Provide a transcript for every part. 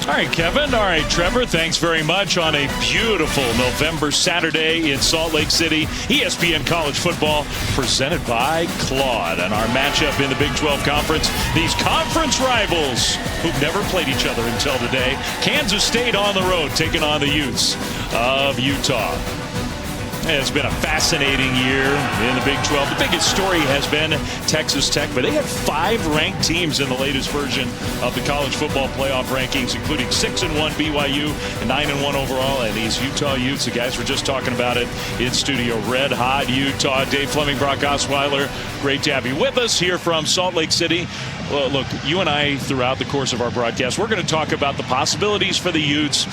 All right, Kevin. All right, Trevor, thanks very much on a beautiful November Saturday in Salt Lake City. ESPN College Football presented by Claude. And our matchup in the Big 12 Conference, these conference rivals who've never played each other until today. Kansas State on the road taking on the Utes of Utah. It's been a fascinating year in the Big 12. The biggest story has been Texas Tech, but they had 5 ranked teams in the latest version of the college football playoff rankings, including 6-1 BYU and 9-1 overall. And these Utah Utes, the guys were just talking about it in studio. Red hot Utah. Dave Fleming, Brock Osweiler, great to have you with us here from Salt Lake City. Well, look, you and I, throughout the course of our broadcast, we're going to talk about the possibilities for the Utes.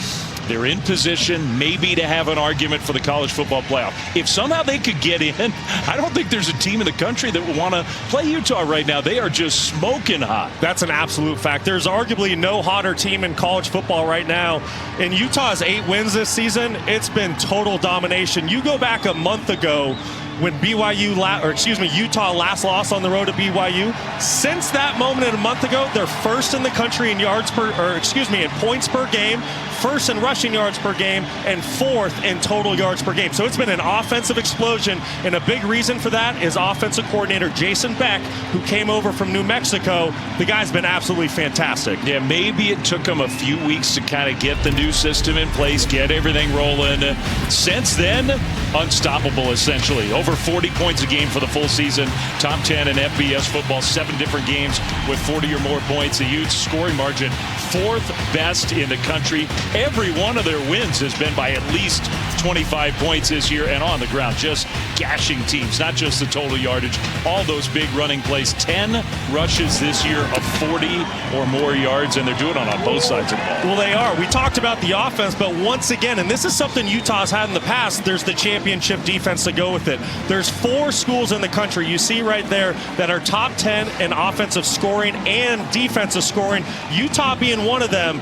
They're in position maybe to have an argument for the college football playoff. If somehow they could get in, I don't think there's a team in the country that would want to play Utah right now. They are just smoking hot. That's an absolute fact. There's arguably no hotter team in college football right now. In Utah's 8 wins this season, it's been total domination. You go back a month ago when Utah last lost on the road to BYU. Since that moment a month ago, they're first in the country in in points per game, first in rushing yards per game, and 4th in total yards per game. So it's been an offensive explosion, and a big reason for that is offensive coordinator Jason Beck, who came over from New Mexico. The guy's been absolutely fantastic. Yeah, maybe it took him a few weeks to kind of get the new system in place, get everything rolling. Since then, unstoppable essentially. Over 40 points a game for the full season. Top 10 in FBS football, 7 different games with 40 or more points. The Utes scoring margin 4th best in the country. Every one of their wins has been by at least 25 points this year, and on the ground just gashing teams, not just the total yardage, all those big running plays. 10 rushes this year of 40 or more yards, and they're doing it on both sides of the ball. Well, they are. We talked about the offense, but once again, and this is something Utah's had in the past, there's the championship defense to go with it. There's 4 schools in the country you see right there that are top 10 in offensive scoring and defensive scoring, Utah being one of them.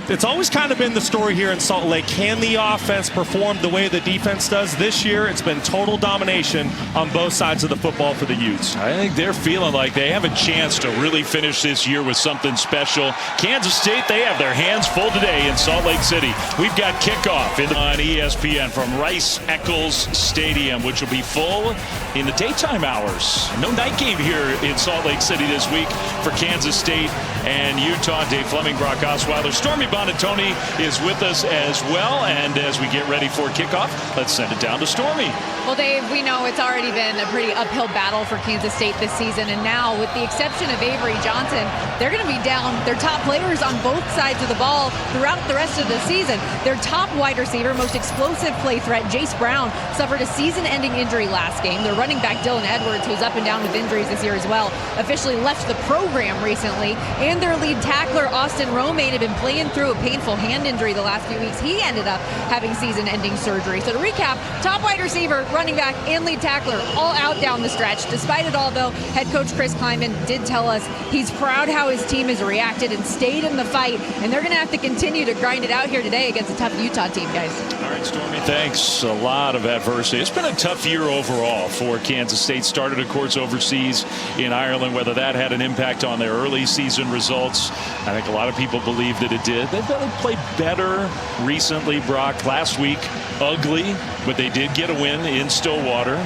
It's always kind of been the story here in Salt Lake. Can the offense perform the way the defense does? This year, it's been total domination on both sides of the football for the Utes. I think they're feeling like they have a chance to really finish this year with something special. Kansas State, they have their hands full today in Salt Lake City. We've got kickoff on ESPN from Rice-Eccles Stadium, which will be full in the daytime hours. No night game here in Salt Lake City this week for Kansas State and Utah. Dave Fleming, Brock Osweiler, Stormy Bonatoni is with us as well. And as we get ready for kickoff, let's send it down to Stormy. Well, Dave, we know it's already been a pretty uphill battle for Kansas State this season. And now, with the exception of Avery Johnson, they're going to be down their top players on both sides of the ball throughout the rest of the season. Their top wide receiver, most explosive play threat, Jace Brown, suffered a season-ending injury last game. Their running back, Dylan Edwards, who's up and down with injuries this year as well, officially left the program recently. And their lead tackler, Austin Romaine, had been playing through a painful hand injury the last few weeks. He ended up having season-ending surgery. So to recap, top wide receiver, running back, and lead tackler all out down the stretch. Despite it all, though, head coach Chris Klieman did tell us he's proud how his team has reacted and stayed in the fight, and they're going to have to continue to grind it out here today against a tough Utah team, guys. All right, Stormy, thanks. A lot of adversity. It's been a tough year overall for Kansas State. Started, of course, overseas in Ireland. Whether that had an impact on their early season results, I think a lot of people believe that it did. They've played better recently, Brock. Last week, ugly, but they did get a win in Stillwater.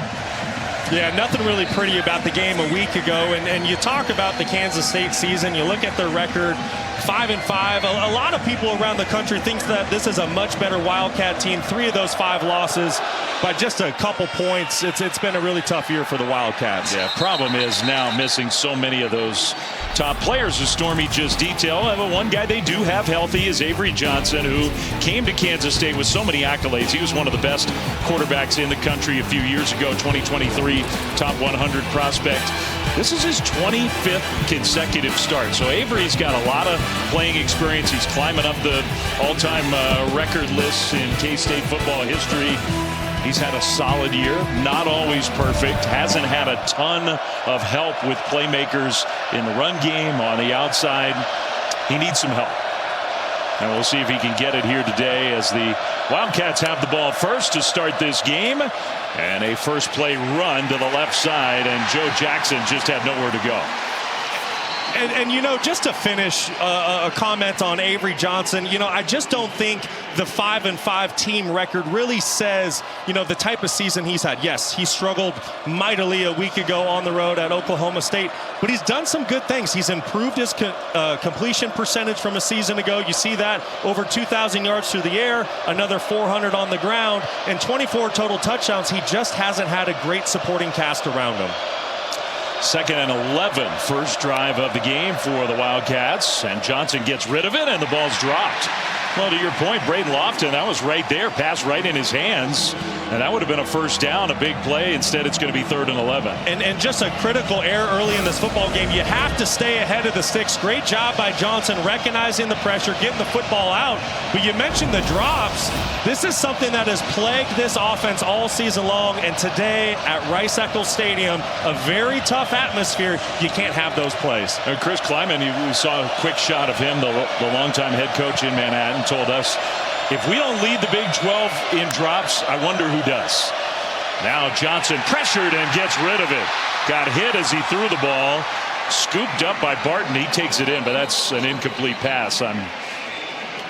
Yeah, nothing really pretty about the game a week ago. And you talk about the Kansas State season, you look at their record, 5-5. A lot of people around the country think that this is a much better Wildcat team. 3 of those 5 losses by just a couple points. It's been a really tough year for the Wildcats. Yeah, problem is now missing so many of those top players, as Stormy just detailed. But one guy they do have healthy is Avery Johnson, who came to Kansas State with so many accolades. He was one of the best quarterbacks in the country a few years ago, 2023 top 100 prospect. This is his 25th consecutive start. So Avery's got a lot of playing experience. He's climbing up the all-time record lists in K-State football history. He's had a solid year, not always perfect, hasn't had a ton of help with playmakers in the run game, on the outside. He needs some help. And we'll see if he can get it here today as the Wildcats have the ball first to start this game. And a first play run to the left side, and Joe Jackson just had nowhere to go. And you know, just to finish a comment on Avery Johnson, you know, I just don't think the 5-5 team record really says, you know, the type of season he's had. Yes, he struggled mightily a week ago on the road at Oklahoma State, but he's done some good things. He's improved his completion percentage from a season ago. You see that, over 2,000 yards through the air, another 400 on the ground, and 24 total touchdowns. He just hasn't had a great supporting cast around him. 2nd and 11, first drive of the game for the Wildcats, and Johnson gets rid of it, and the ball's dropped. Well, to your point, Braden Lofton, that was right there, passed right in his hands, and that would have been a first down, a big play. Instead, it's going to be 3rd and 11. And just a critical error early in this football game. You have to stay ahead of the sticks. Great job by Johnson, recognizing the pressure, getting the football out. But you mentioned the drops. This is something that has plagued this offense all season long, and today at Rice-Eccles Stadium, a very tough atmosphere. You can't have those plays. And Chris Kleiman, we saw a quick shot of him, the longtime head coach in Manhattan, told us, if we don't lead the Big 12 in drops, I wonder who does. Now Johnson pressured and gets rid of it. Got hit as he threw the ball. Scooped up by Barton. He takes it in, but that's an incomplete pass. I'm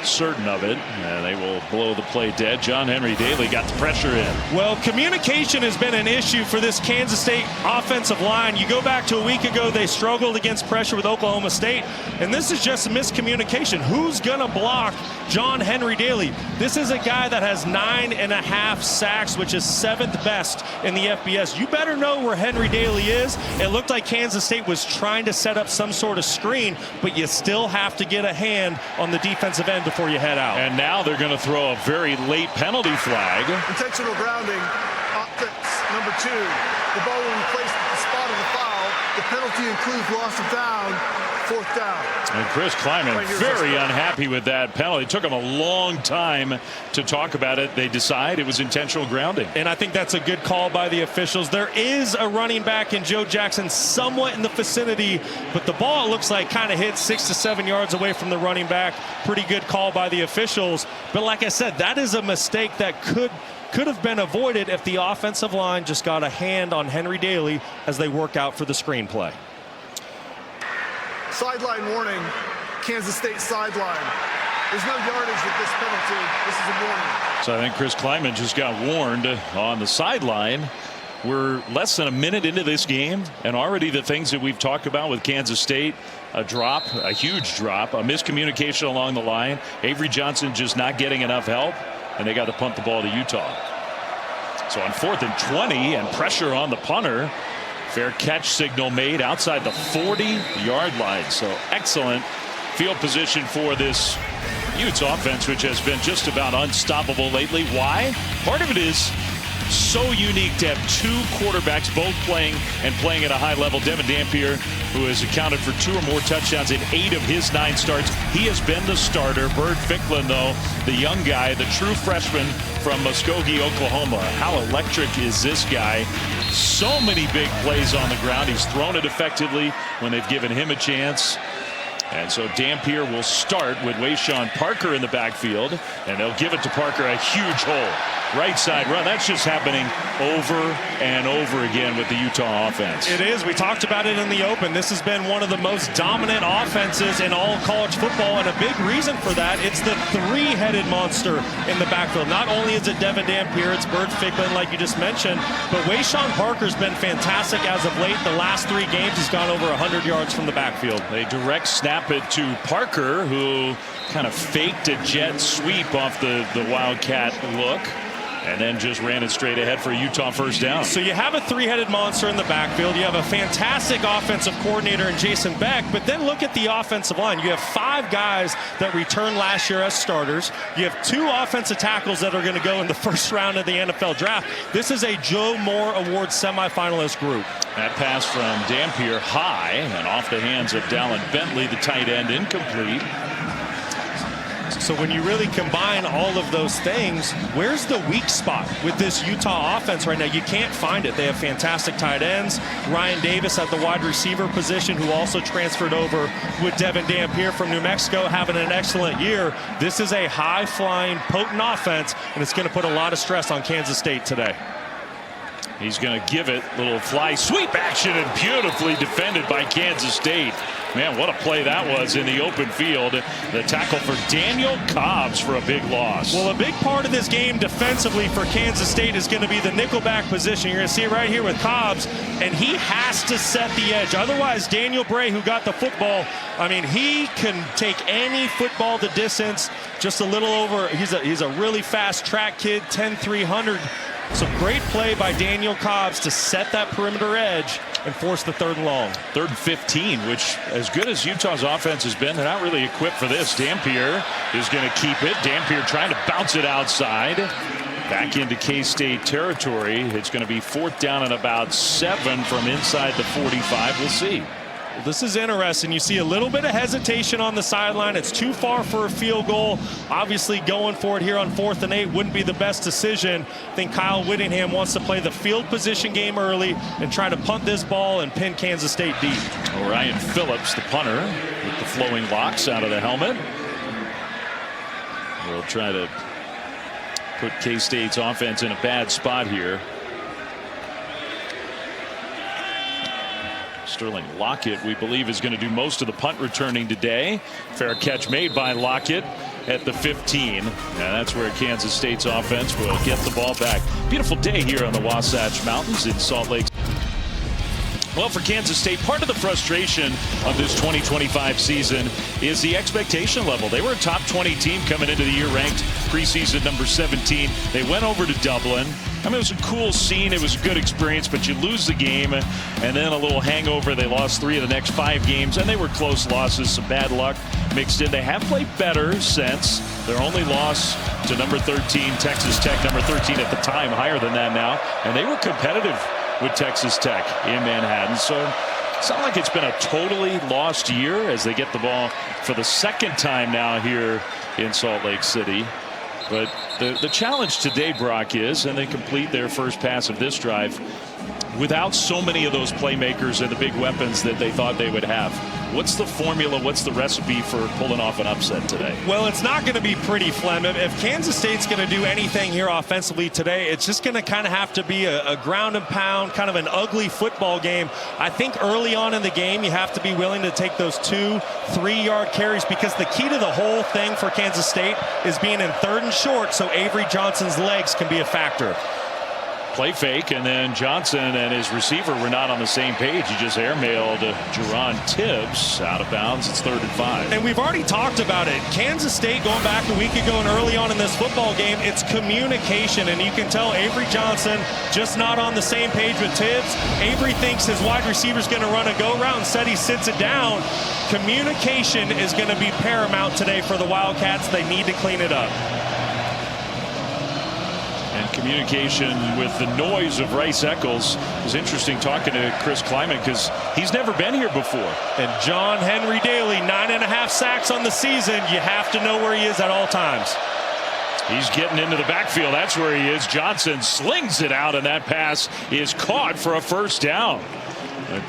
certain of it, and they will blow the play dead. John Henry Daly got the pressure in. Well, communication has been an issue for this Kansas State offensive line. You go back to a week ago, they struggled against pressure with Oklahoma State, and this is just miscommunication. Who's going to block John Henry Daly? This is a guy that has 9.5 sacks, which is 7th best in the FBS. You better know where Henry Daly is. It looked like Kansas State was trying to set up some sort of screen, but you still have to get a hand on the defensive end before you head out. And now they're going to throw a very late penalty flag. Intentional grounding, optics number 2. The ball will be placed at the spot of the foul. The penalty includes loss of down, 4th down. And Chris Kleiman very unhappy with that penalty. It took him a long time to talk about it. They decide it was intentional grounding. And I think that's a good call by the officials. There is a running back in Joe Jackson somewhat in the vicinity, but the ball, it looks like, kind of hit 6 to 7 yards away from the running back. Pretty good call by the officials. But like I said, that is a mistake that could have been avoided if the offensive line just got a hand on Henry Daly as they work out for the screenplay. Sideline warning, Kansas State sideline. There's no yardage with this penalty. This is a warning. So I think Chris Kleiman just got warned on the sideline. We're less than a minute into this game, and already the things that we've talked about with Kansas State, a drop, a huge drop, a miscommunication along the line, Avery Johnson just not getting enough help, and they got to punt the ball to Utah. So on 4th and 20 and pressure on the punter, fair catch signal made outside the 40-yard line. So excellent field position for this Utes offense, which has been just about unstoppable lately. Why? Part of it is so unique to have 2 quarterbacks both playing at a high level. Devin Dampier, who has accounted for 2 or more touchdowns in 8 of his 9 starts. He has been the starter. Bird Ficklin, though, the young guy, the true freshman from Muskogee, Oklahoma. How electric is this guy? So many big plays on the ground. He's thrown it effectively when they've given him a chance. And so Dampier will start with Wayshawn Parker in the backfield, and they'll give it to Parker, a huge hole. Right side run. That's just happening over and over again with the Utah offense. It is. We talked about it in the open. This has been one of the most dominant offenses in all college football, and a big reason for that, it's the 3-headed monster in the backfield. Not only is it Devin Dampier, it's Bird Ficklin, like you just mentioned, but Wayshawn Parker's been fantastic as of late. The last 3 games, he's gone over 100 yards from the backfield. They direct snap it to Parker, who kind of faked a jet sweep off the Wildcat look, and then just ran it straight ahead for a Utah first down. So you have a 3-headed monster in the backfield. You have a fantastic offensive coordinator in Jason Beck, but then look at the offensive line. You have 5 guys that returned last year as starters. You have 2 offensive tackles that are going to go in the first round of the NFL draft. This is a Joe Moore Award semifinalist group. That pass from Dampier high and off the hands of Dallin Bentley, the tight end, incomplete. So when you really combine all of those things, where's the weak spot with this Utah offense right now? You can't find it. They have fantastic tight ends. Ryan Davis at the wide receiver position, who also transferred over with Devin Dampier from New Mexico, having an excellent year. This is a high-flying, potent offense, and it's going to put a lot of stress on Kansas State today. He's going to give it a little fly sweep action, and beautifully defended by Kansas State. Man, what a play that was in the open field. The tackle for Daniel Cobbs for a big loss. Well, a big part of this game defensively for Kansas State is going to be the nickelback position. You're going to see it right here with Cobbs, and he has to set the edge. Otherwise, Daniel Bray, who got the football, I mean, he can take any football the distance, just a little over. He's a really fast track kid, 10-300. So great play by Daniel Cobbs to set that perimeter edge and force the 3rd and long. 3rd and 15, which, as good as Utah's offense has been, they're not really equipped for this. Dampier is going to keep it. Dampier trying to bounce it outside. Back into K-State territory. It's going to be 4th down and about 7 from inside the 45. We'll see. Well, this is interesting. You see a little bit of hesitation on the sideline. It's too far for a field goal. Obviously going for it here on 4th and 8 wouldn't be the best decision. I think Kyle Whittingham wants to play the field position game early and try to punt this ball and pin Kansas State deep. Ryan Phillips, the punter, with the flowing locks out of the helmet. We'll try to put K-State's offense in a bad spot here. Sterling Lockett, we believe, is going to do most of the punt returning today. Fair catch made by Lockett at the 15. And that's where Kansas State's offense will get the ball back. Beautiful day here on the Wasatch Mountains in Salt Lake. Well, for Kansas State, part of the frustration of this 2025 season is the expectation level. They were a top 20 team coming into the year, ranked preseason number 17. They went over to Dublin. I mean, it was a cool scene. It was a good experience, but you lose the game, and then a little hangover. They lost 3 of the next 5 games, and they were close losses, some bad luck mixed in. They have played better since. Their only loss to number 13, Texas Tech, number 13 at the time, higher than that now, and they were competitive with Texas Tech in Manhattan. So it's not like it's been a totally lost year as they get the ball for the 2nd time now here in Salt Lake City. But the challenge today, Brock, is, and they complete their first pass of this drive without so many of those playmakers and the big weapons that they thought they would have. What's the formula? What's the recipe for pulling off an upset today? Well, it's not going to be pretty, Flem. If Kansas State's going to do anything here offensively today, it's just going to kind of have to be a ground and pound, kind of an ugly football game. I think early on in the game, you have to be willing to take those 2-3 yard carries, because the key to the whole thing for Kansas State is being in 3rd and short so Avery Johnson's legs can be a factor. Play fake, and then Johnson and his receiver were not on the same page. He just airmailed Jerron Tibbs out of bounds. It's 3rd and 5. And we've already talked about it. Kansas State, going back a week ago and early on in this football game, it's communication. And you can tell Avery Johnson just not on the same page with Tibbs. Avery thinks his wide receiver's going to run a go route. Instead, he sits it down. Communication is going to be paramount today for the Wildcats. They need to clean it up. Communication with the noise of Rice Eccles. It was interesting talking to Chris Kleiman because he's never been here before. And John Henry Daly, 9.5 sacks on the season. You have to know where he is at all times. He's getting into the backfield. That's where he is. Johnson slings it out, and that pass is caught for a 1st down.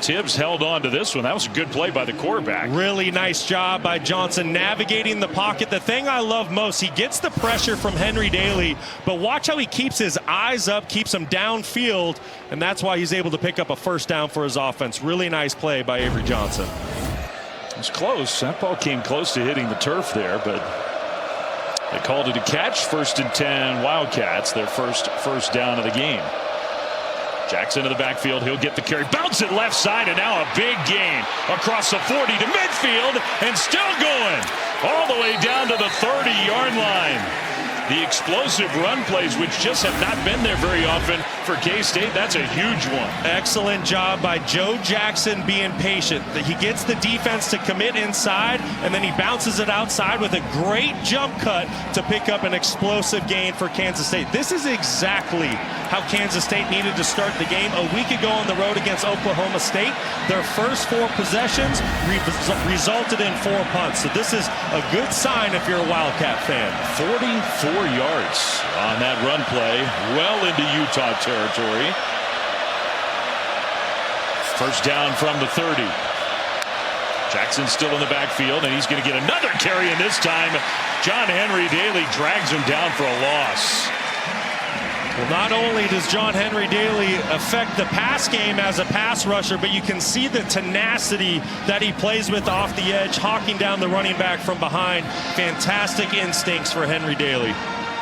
Tibbs held on to this one. That was a good play by the quarterback. Really nice job by Johnson navigating the pocket. The thing I love most, he gets the pressure from Henry Daly, but watch how he keeps his eyes up, keeps him downfield, and that's why he's able to pick up a 1st down for his offense. Really nice play by Avery Johnson. It was close. That ball came close to hitting the turf there, but they called it a catch. 1st and 10 Wildcats, their first down of the game. Jackson to the backfield. He'll get the carry. Bounce it left side, and now a big gain across the 40 to midfield, and still going all the way down to the 30-yard line. The explosive run plays, which just have not been there very often for K-State. That's a huge one. Excellent job by Joe Jackson being patient. He gets the defense to commit inside, and then he bounces it outside with a great jump cut to pick up an explosive gain for Kansas State. This is exactly how Kansas State needed to start the game a week ago on the road against Oklahoma State. Their first 4 possessions resulted in 4 punts. So this is a good sign if you're a Wildcat fan. 44 yards on that run play, well into Utah territory. 1st down from the 30. Jackson still in the backfield, and he's going to get another carry, and this time John Henry Daly drags him down for a loss. Well, not only does John Henry Daly affect the pass game as a pass rusher, but you can see the tenacity that he plays with off the edge, hawking down the running back from behind. Fantastic instincts for Henry Daly.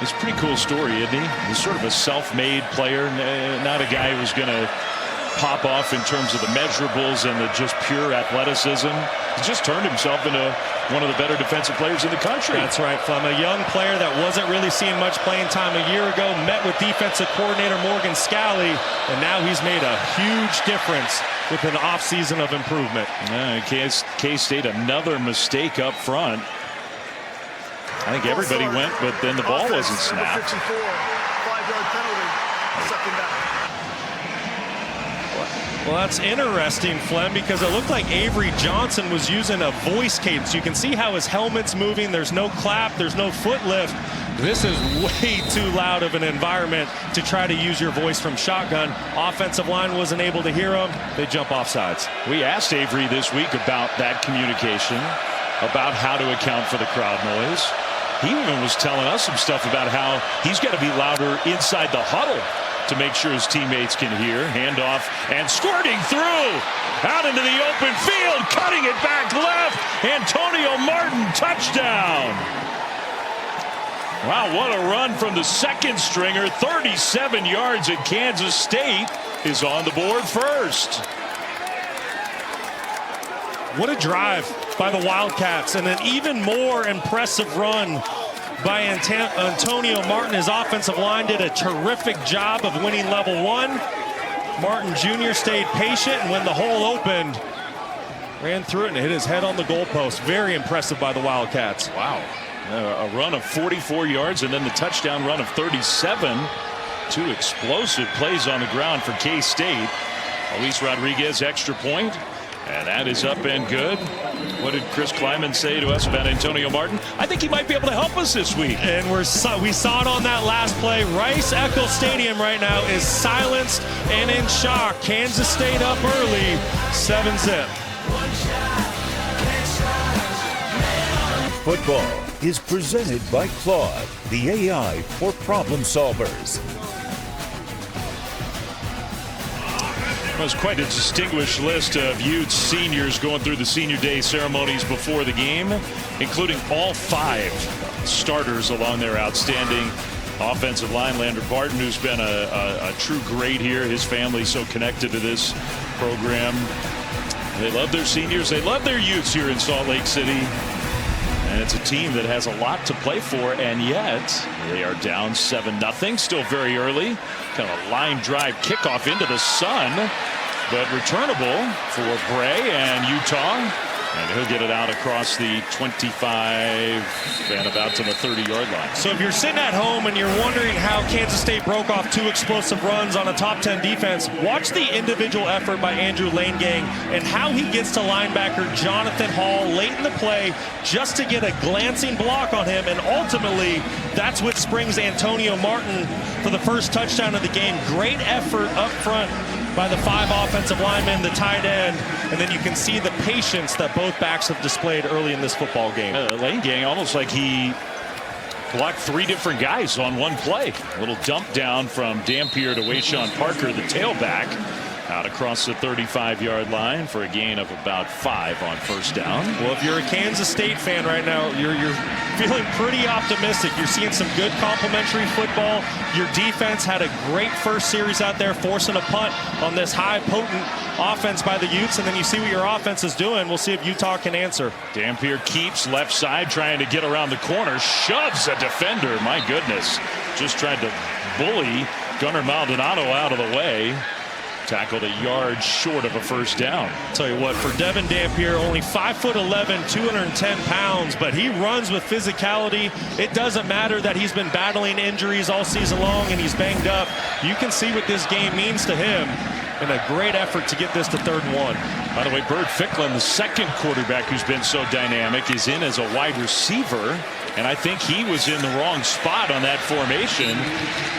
It's a pretty cool story, isn't he? He's sort of a self-made player, not a guy who's going to pop off in terms of the measurables and the just pure athleticism. He just turned himself into one of the better defensive players in the country. That's right, Flem. A young player that wasn't really seeing much playing time a year ago, met with defensive coordinator Morgan Scalley, and now he's made a huge difference with an offseason of improvement. K-State, another mistake up front. I think everybody went, but then the ball wasn't snapped. 54, 5-yard penalty, second down. Well, that's interesting, Flem, because it looked like Avery Johnson was using a voice cadence. You can see how his helmet's moving. There's no clap. There's no foot lift. This is way too loud of an environment to try to use your voice from shotgun. Offensive line wasn't able to hear him. They jump off sides. We asked Avery this week about that communication, about how to account for the crowd noise. He even was telling us some stuff about how he's got to be louder inside the huddle to make sure his teammates can hear. Handoff and squirting through out into the open field, cutting it back left. Antonio Martin, touchdown. Wow, what a run from the second stringer. 37 yards, at Kansas State is on the board first. What a drive by the Wildcats, and an even more impressive run by Antonio Martin. His offensive line did a terrific job of winning level one. Martin Jr. stayed patient, and when the hole opened, ran through it and hit his head on the goalpost. Very impressive by the Wildcats. Wow. A run of 44 yards and then the touchdown run of 37. Two explosive plays on the ground for K-State. Luis Rodriguez, extra point. And that is up and good. What did Chris Kleiman say to us about Antonio Martin? I think he might be able to help us this week. And we saw it on that last play. Rice-Eccles Stadium right now is silenced and in shock. Kansas State up early, 7-zip. Football is presented by Claude, the AI for problem solvers. It was quite a distinguished list of Utes seniors going through the senior day ceremonies before the game, including all 5 starters along their outstanding offensive line. Lander Barton, who's been a true great here. His family so connected to this program. They love their seniors. They love their Utes here in Salt Lake City. And it's a team that has a lot to play for, and yet they are down 7-0. Still very early. Kind of a line drive kickoff into the sun, but returnable for Bray and Utah. And he'll get it out across the 25 and about to the 30-yard line. So if you're sitting at home and you're wondering how Kansas State broke off 2 explosive runs on a top 10 defense, watch the individual effort by Andrew Langang and how he gets to linebacker Jonathan Hall late in the play just to get a glancing block on him. And ultimately, that's what springs Antonio Martin for the first touchdown of the game. Great effort up front by the 5 offensive linemen, the tight end, and then you can see the patience that both backs have displayed early in this football game. Langang, almost like he blocked 3 different guys on one play. A little dump down from Dampier to Wayshawn Parker, the tailback, out across the 35-yard line for a gain of about 5 on first down. Well, if you're a Kansas State fan right now, you're feeling pretty optimistic. You're seeing some good complimentary football. Your defense had a great first series out there, forcing a punt on this high potent offense by the Utes, and then you see what your offense is doing. We'll see if Utah can answer. Dampier keeps left side, trying to get around the corner, shoves a defender. My goodness, just tried to bully Gunnar Maldonado out of the way. Tackled a yard short of a first down. Tell you what, for Devin Dampier, only 5'11", 210 pounds, but he runs with physicality. It doesn't matter that he's been battling injuries all season long and he's banged up. You can see what this game means to him, and a great effort to get this to 3rd and 1. By the way, Bert Ficklin, the second quarterback who's been so dynamic, is in as a wide receiver, and I think he was in the wrong spot on that formation.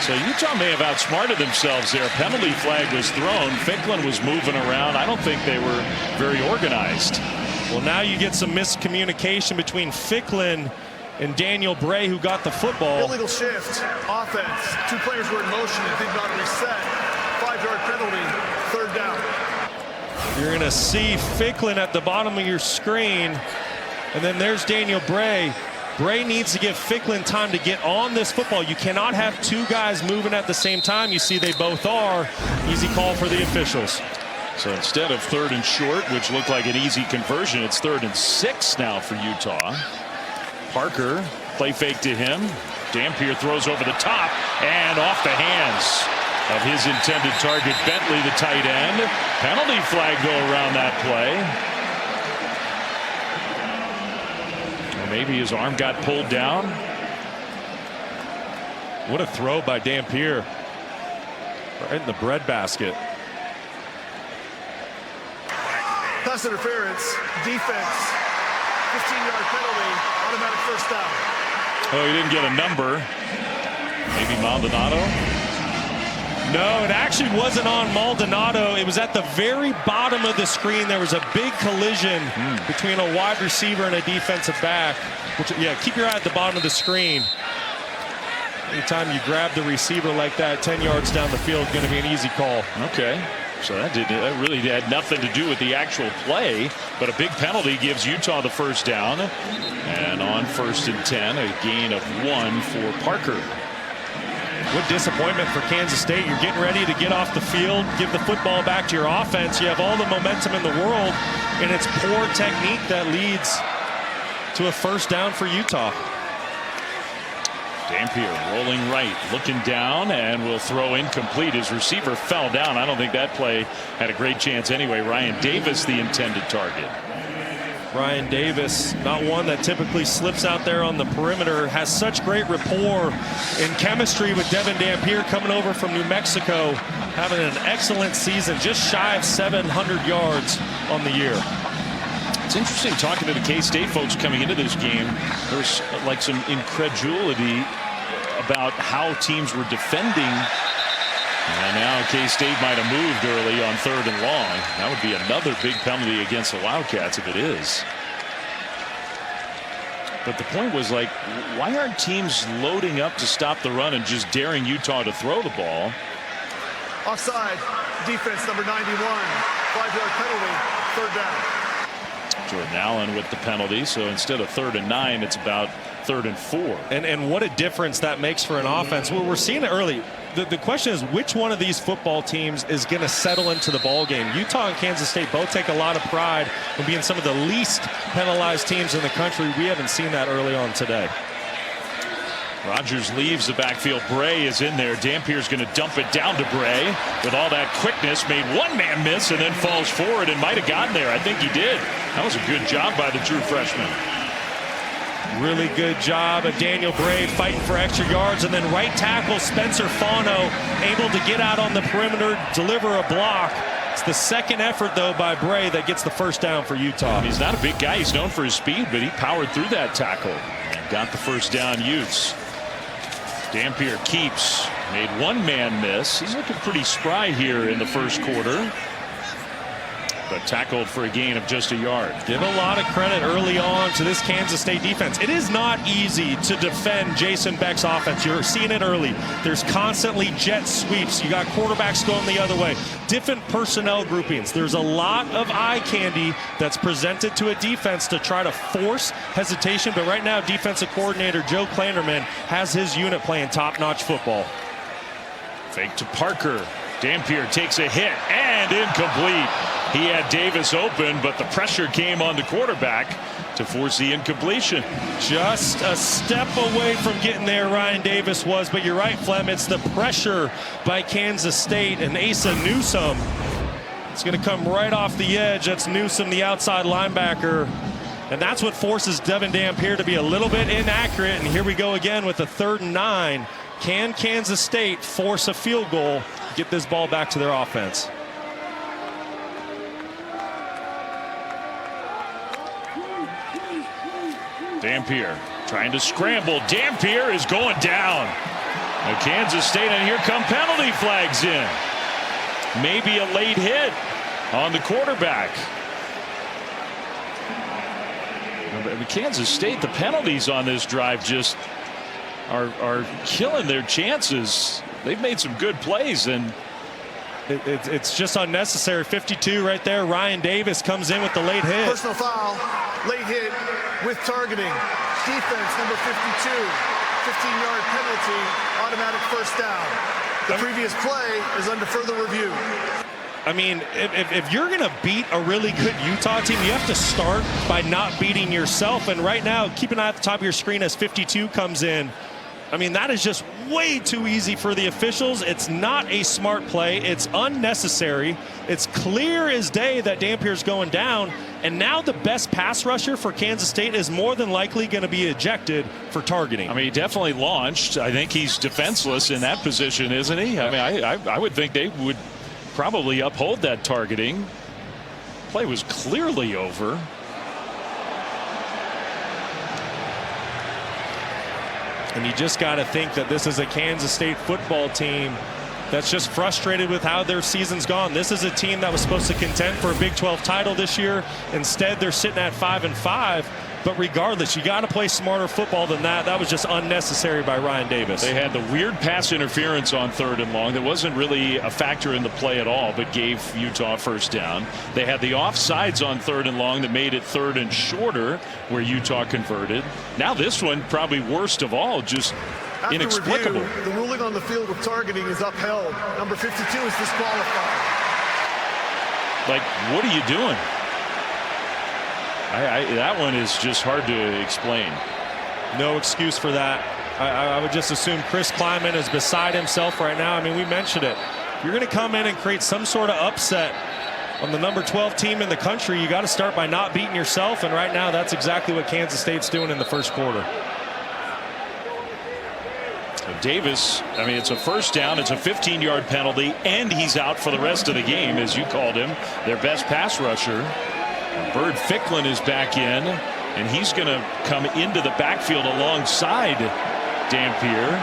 So Utah may have outsmarted themselves there. Penalty flag was thrown. Ficklin was moving around. I don't think they were very organized. Well, now you get some miscommunication between Ficklin and Daniel Bray, who got the football. Illegal shift, offense. 2 players were in motion and did not reset. 5-yard penalty, 3rd down. You're going to see Ficklin at the bottom of your screen, and then there's Daniel Bray. Bray needs to give Ficklin time to get on this football. You cannot have 2 guys moving at the same time. You see they both are. Easy call for the officials. So instead of 3rd and short, which looked like an easy conversion, it's 3rd and 6 now for Utah. Parker, play fake to him. Dampier throws over the top and off the hands of his intended target, Bentley, the tight end. Penalty flag go around that play. Maybe his arm got pulled down. What a throw by Dampier. Right in the breadbasket. Pass interference, defense, 15-yard penalty, automatic 1st down. Oh, he didn't get a number. Maybe Maldonado? No, it actually wasn't on Maldonado. It was at the very bottom of the screen. There was a big collision between a wide receiver and a defensive back. Which, yeah, keep your eye at the bottom of the screen. Anytime you grab the receiver like that, 10 yards down the field, going to be an easy call. Okay. So that really had nothing to do with the actual play, but a big penalty gives Utah the 1st down. And on 1st and 10, a gain of 1 for Parker. What disappointment for Kansas State. You're getting ready to get off the field, give the football back to your offense. You have all the momentum in the world, and it's poor technique that leads to a 1st down for Utah. Dampier rolling right, looking down, and will throw incomplete. His receiver fell down. I don't think that play had a great chance anyway. Ryan Davis, the intended target. Ryan Davis, not one that typically slips out there on the perimeter, has such great rapport and chemistry with Devin Dampier coming over from New Mexico, having an excellent season, just shy of 700 yards on the year. It's interesting talking to the K-State folks coming into this game. There's like some incredulity about how teams were defending. And now K-State might have moved early on 3rd and long. That would be another big penalty against the Wildcats if it is. But the point was, like, why aren't teams loading up to stop the run and just daring Utah to throw the ball? Offside, defense number 91, 5-yard penalty, 3rd down. Jordan Allen with the penalty, so instead of 3rd and 9, it's about 3rd and 4. And what a difference that makes for an offense. We're seeing it early. The question is, which one of these football teams is going to settle into the ball game? Utah and Kansas State both take a lot of pride in being some of the least penalized teams in the country. We haven't seen that early on today. Rogers leaves the backfield. Bray is in there. Dampier's going to dump it down to Bray with all that quickness. Made one man miss and then falls forward and might have gotten there. I think he did. That was a good job by the true freshman. Really good job of Daniel Bray fighting for extra yards, and then right tackle Spencer Fano able to get out on the perimeter, deliver a block. It's the 2nd effort, though, by Bray that gets the 1st down for Utah. He's not a big guy. He's known for his speed, but he powered through that tackle and got the 1st down. Utes. Dampier keeps. Made one man miss. He's looking pretty spry here in the 1st quarter, but tackled for a gain of just a yard. Give a lot of credit early on to this Kansas State defense. It is not easy to defend Jason Beck's offense. You're seeing it early. There's constantly jet sweeps. You got quarterbacks going the other way. Different personnel groupings. There's a lot of eye candy that's presented to a defense to try to force hesitation. But right now, defensive coordinator Joe Klanderman has his unit playing top-notch football. Fake to Parker. Dampier takes a hit and incomplete. He had Davis open, but the pressure came on the quarterback to force the incompletion. Just a step away from getting there, Ryan Davis was, but you're right, Flem. It's the pressure by Kansas State, and Asa Newsome. It's going to come right off the edge. That's Newsome, the outside linebacker. And that's what forces Devin Dampier to be a little bit inaccurate. And here we go again with a 3rd and 9. Can Kansas State force a field goal, get this ball back to their offense? Dampier trying to scramble. Dampier is going down. Now Kansas State, and here come penalty flags in. Maybe a late hit on the quarterback. I mean, Kansas State, the penalties on this drive just are killing their chances. They've made some good plays, and it's just unnecessary. 52 right there. Ryan Davis comes in with the late hit. Personal foul, late hit with targeting. Defense number 52, 15-yard penalty, automatic first down. The previous play is under further review. I mean, if you're going to beat a really good Utah team, you have to start by not beating yourself. And right now, keep an eye at the top of your screen as 52 comes in. I mean, that is just way too easy for the officials. It's not a smart play. It's unnecessary. It's clear as day that Dampier's going down. And now the best pass rusher for Kansas State is more than likely going to be ejected for targeting. I mean, he definitely launched. I think he's defenseless in that position, isn't he? I mean, I would think they would probably uphold that targeting. Play was clearly over. And you just got to think that this is a Kansas State football team that's just frustrated with how their season's gone. This is a team that was supposed to contend for a Big 12 title this year. Instead, they're sitting at 5-5. But regardless, you got to play smarter football than that. That was just unnecessary by Ryan Davis. They had the weird pass interference on 3rd and long that wasn't really a factor in the play at all, but gave Utah first down. They had the offsides on 3rd and long that made it 3rd and shorter, where Utah converted. Now this one, probably worst of all, just After inexplicable. Review, the ruling on the field with targeting is upheld. Number 52 is disqualified. Like, what are you doing? That one is just hard to explain. No excuse for that. I would just assume Chris Klieman is beside himself right now. I mean, we mentioned it. You're going to come in and create some sort of upset on the number 12 team in the country. You got to start by not beating yourself. And right now, that's exactly what Kansas State's doing in the first quarter. So Davis, I mean, it's a first down. It's a 15-yard penalty, and he's out for the rest of the game, as you called him, their best pass rusher. Bird Ficklin is back in, and he's going to come into the backfield alongside Dampier.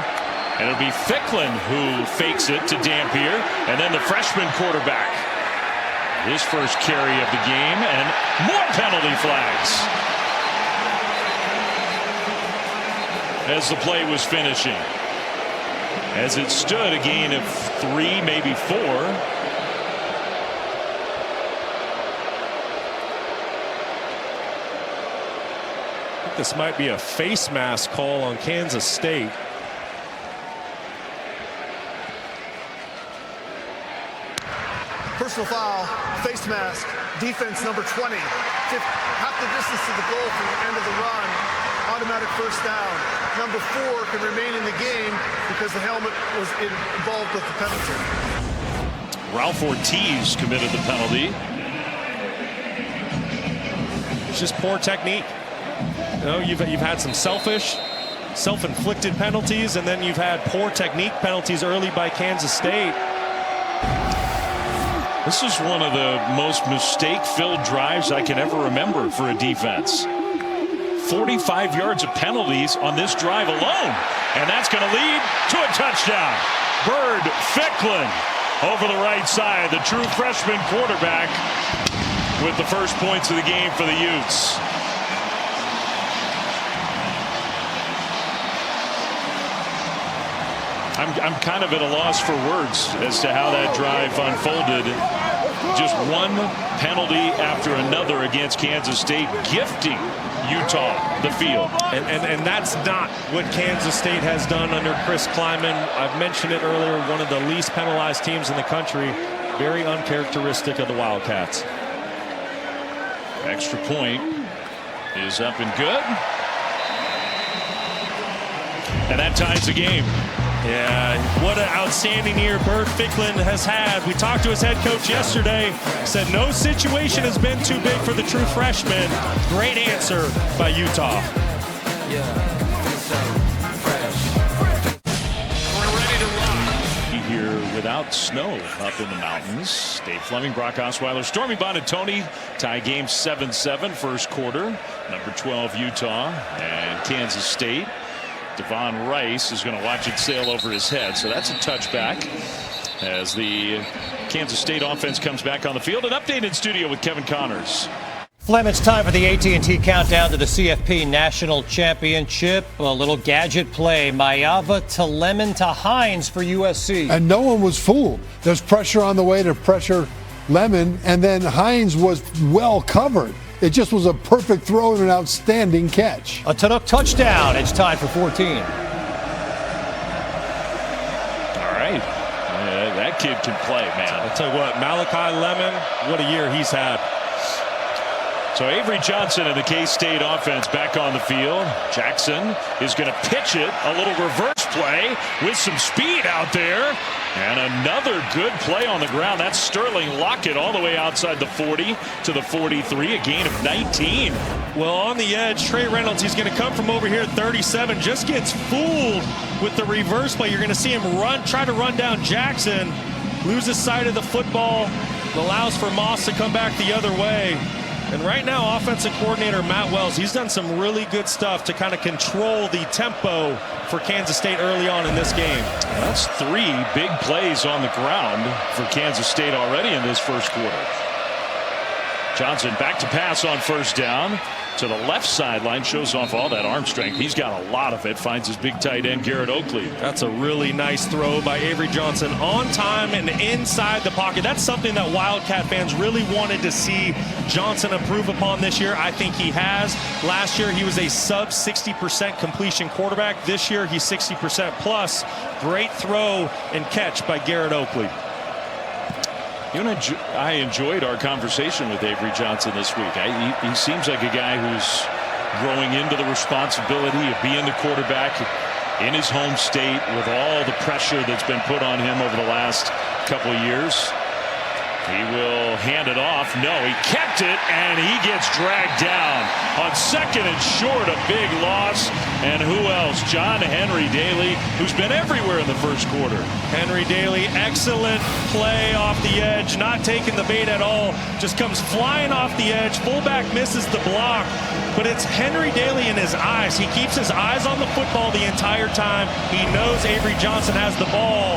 And it'll be Ficklin who fakes it to Dampier, and then the freshman quarterback. His first carry of the game, and more penalty flags as the play was finishing. As it stood, a gain of 3, maybe 4. This might be a face mask call on Kansas State. Personal foul, face mask, defense number 20. Half the distance to the goal from the end of the run. Automatic first down. Number 4 can remain in the game because the helmet was involved with the penalty. Ralph Ortiz committed the penalty. It's just poor technique. You know, you've had some self-inflicted penalties, and then you've had poor technique penalties early by Kansas State. This is one of the most mistake-filled drives I can ever remember for a defense. 45 yards of penalties on this drive alone, and that's going to lead to a touchdown. Bird Ficklin over the right side, the true freshman quarterback, with the first points of the game for the Utes. I'm kind of at a loss for words as to how that drive unfolded. Just one penalty after another against Kansas State, gifting Utah the field. And that's not what Kansas State has done under Chris Klieman. I've mentioned it earlier, one of the least penalized teams in the country. Very uncharacteristic of the Wildcats. Extra point is up and good. And that ties the game. Yeah, what an outstanding year Bird Ficklin has had. We talked to his head coach yesterday, said no situation has been too big for the true freshman. Great answer by Utah. We're ready to rock. Here without snow up in the mountains. Dave Fleming, Brock Osweiler, Stormy Buonantony tie game 7-7 first quarter. Number 12 Utah and Kansas State. Devon Rice is going to watch it sail over his head, so that's a touchback as the Kansas State offense comes back on the field. An update in studio with Kevin Connors. Flem, it's time for the AT&T countdown to the CFP National Championship. A little gadget play. Mayava to Lemon to Hines for USC. And no one was fooled. There's pressure on the way to pressure Lemon, and then Hines was well covered. It just was a perfect throw and an outstanding catch. A Chinook touchdown. It's tied for 14. All right. Yeah, that kid can play, man. I'll tell you what, Malachi Lemon, what a year he's had. So Avery Johnson and the K-State offense back on the field. Jackson is going to pitch it. A little reverse play with some speed out there. And another good play on the ground. That's Sterling Lockett all the way outside the 40 to the 43. A gain of 19. Well, on the edge, Trey Reynolds, he's going to come from over here at 37. Just gets fooled with the reverse play. You're going to see him try to run down Jackson. Loses sight of the football. Allows for Moss to come back the other way. And right now, offensive coordinator Matt Wells, he's done some really good stuff to kind of control the tempo for Kansas State early on in this game. That's 3 big plays on the ground for Kansas State already in this first quarter. Johnson back to pass on first down to the left sideline, shows off all that arm strength. He's got a lot of it. Finds his big tight end Garrett Oakley. That's a really nice throw by Avery Johnson, on time and inside the pocket. That's something that Wildcat fans really wanted to see Johnson improve upon this year. I think he has. Last year he was a sub 60% completion quarterback. This year he's 60% plus. Great throw and catch by Garrett Oakley. You know, I enjoyed our conversation with Avery Johnson this week. He seems like a guy who's growing into the responsibility of being the quarterback in his home state with all the pressure that's been put on him over the last couple of years. He will hand it off. No, he kept it, and he gets dragged down on second and short. A big loss. And who else? John Henry Daly, who's been everywhere in the first quarter. Henry Daly, excellent play off the edge, not taking the bait at all. Just comes flying off the edge. Fullback misses the block, but it's Henry Daly in his eyes. He keeps his eyes on the football the entire time. He knows Avery Johnson has the ball.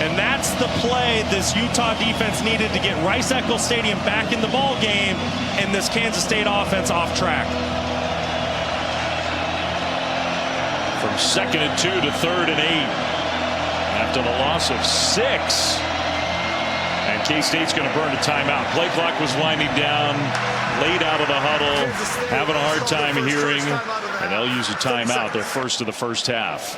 And that's the play this Utah defense needed to get Rice-Eccles Stadium back in the ball game and this Kansas State offense off track. From 2nd and 2 to 3rd and 8 after the loss of 6. And K-State's going to burn a timeout. Play clock was winding down, late out of the huddle, having a hard time hearing, and they'll use a timeout, their first of the first half.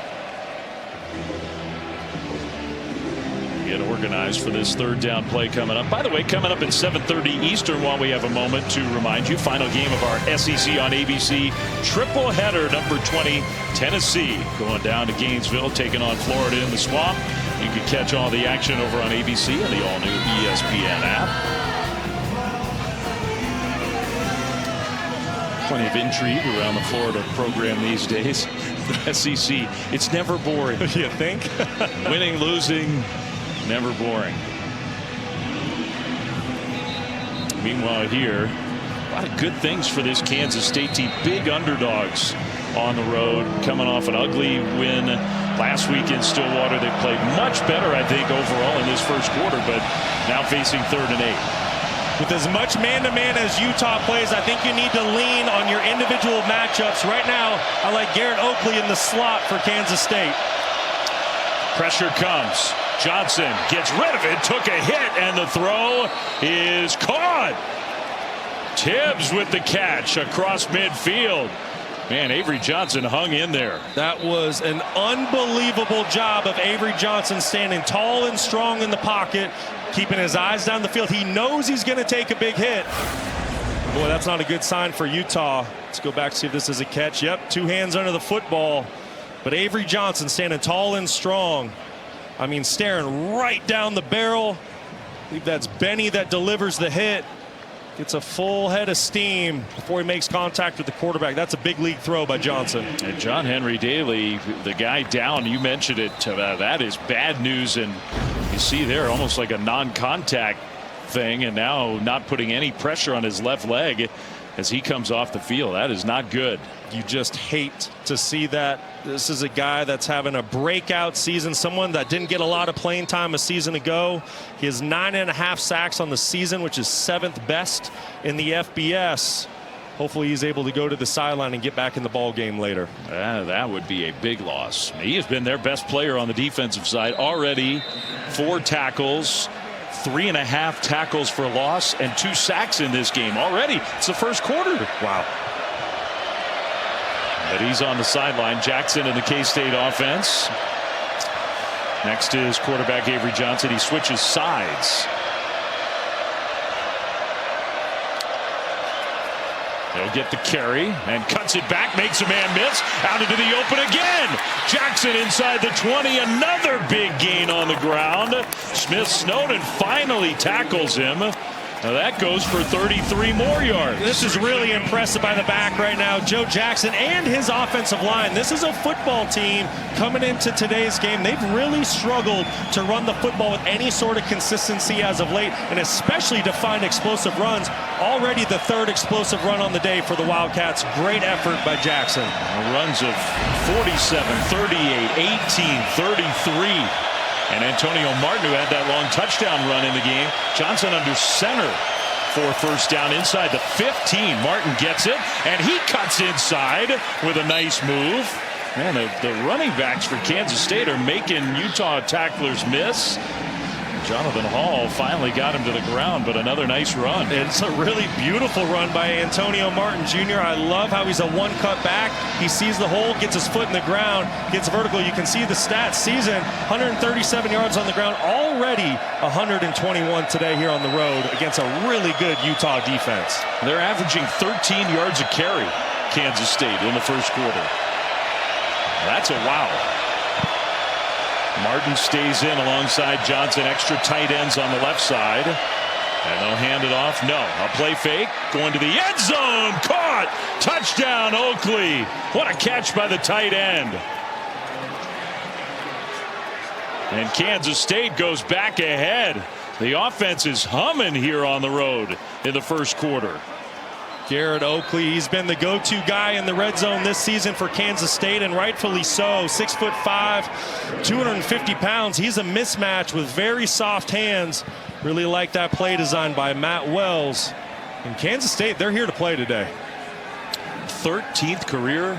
Get organized for this 3rd down play coming up. By the way, coming up at 7:30 Eastern, while we have a moment to remind you, final game of our SEC on ABC triple header, number 20, Tennessee going down to Gainesville, taking on Florida in the Swamp. You can catch all the action over on ABC and the all-new ESPN app. Plenty of intrigue around the Florida program these days. The SEC, it's never boring. You think? Winning, losing, never boring. Meanwhile here, a lot of good things for this Kansas State team. Big underdogs on the road, coming off an ugly win last week in Stillwater. They played much better, I think, overall in this first quarter, but now facing 3rd and 8. With as much man-to-man as Utah plays, I think you need to lean on your individual matchups. Right now, I like Garrett Oakley in the slot for Kansas State. Pressure comes. Johnson gets rid of it, took a hit, and the throw is caught. Tibbs with the catch across midfield. Man, Avery Johnson hung in there. That was an unbelievable job of Avery Johnson, standing tall and strong in the pocket, keeping his eyes down the field. He knows he's going to take a big hit. Boy, that's not a good sign for Utah. Let's go back, see if this is a catch. Yep, 2 hands under the football. But Avery Johnson standing tall and strong. I mean, staring right down the barrel. I believe that's Benny that delivers the hit. Gets a full head of steam before he makes contact with the quarterback. That's a big league throw by Johnson. And John Henry Daly, the guy down, you mentioned it, that is bad news. And you see there almost like a non-contact thing, and now not putting any pressure on his left leg. as he comes off the field. That is not good. You just hate to see that. This is a guy that's having a breakout season, someone that didn't get a lot of playing time a season ago. He has 9.5 sacks on the season, which is 7th best in the FBS. Hopefully he's able to go to the sideline and get back in the ball game later. That would be a big loss. He has been their best player on the defensive side already. 4 tackles, 3.5 tackles for loss, and 2 sacks in this game already. It's the first quarter. Wow. But he's on the sideline. Jackson in the K-State offense. Next is quarterback Avery Johnson. He switches sides. He'll get the carry and cuts it back, makes a man miss, out into the open again. Jackson inside the 20, another big gain on the ground. Smith Snowden finally tackles him. Now that goes for 33 more yards. This is really impressive by the back right now, Joe Jackson and his offensive line. This is a football team coming into today's game. They've really struggled to run the football with any sort of consistency as of late, and especially to find explosive runs. Already the 3rd explosive run on the day for the Wildcats. Great effort by Jackson. Runs of 47, 38, 18, 33. And Antonio Martin, who had that long touchdown run in the game. Johnson under center for first down inside the 15. Martin gets it, and he cuts inside with a nice move. Man, the running backs for Kansas State are making Utah tacklers miss. Jonathan Hall finally got him to the ground, but another nice run. It's a really beautiful run by Antonio Martin Jr. I love how he's a one-cut back. He sees the hole, gets his foot in the ground, gets vertical. You can see the stats. Season, 137 yards on the ground, already 121 today here on the road against a really good Utah defense. They're averaging 13 yards a carry, Kansas State, in the first quarter. That's a wow. Martin stays in alongside Johnson. Extra tight ends on the left side. And they'll hand it off. No, a play fake. Going to the end zone. Caught. Touchdown, Oakley. What a catch by the tight end. And Kansas State goes back ahead. The offense is humming here on the road in the first quarter. Garrett Oakley, he's been the go-to guy in the red zone this season for Kansas State, and rightfully so. 6'5", 250 pounds. He's a mismatch with very soft hands. Really like that play design by Matt Wells. And Kansas State, they're here to play today. 13th career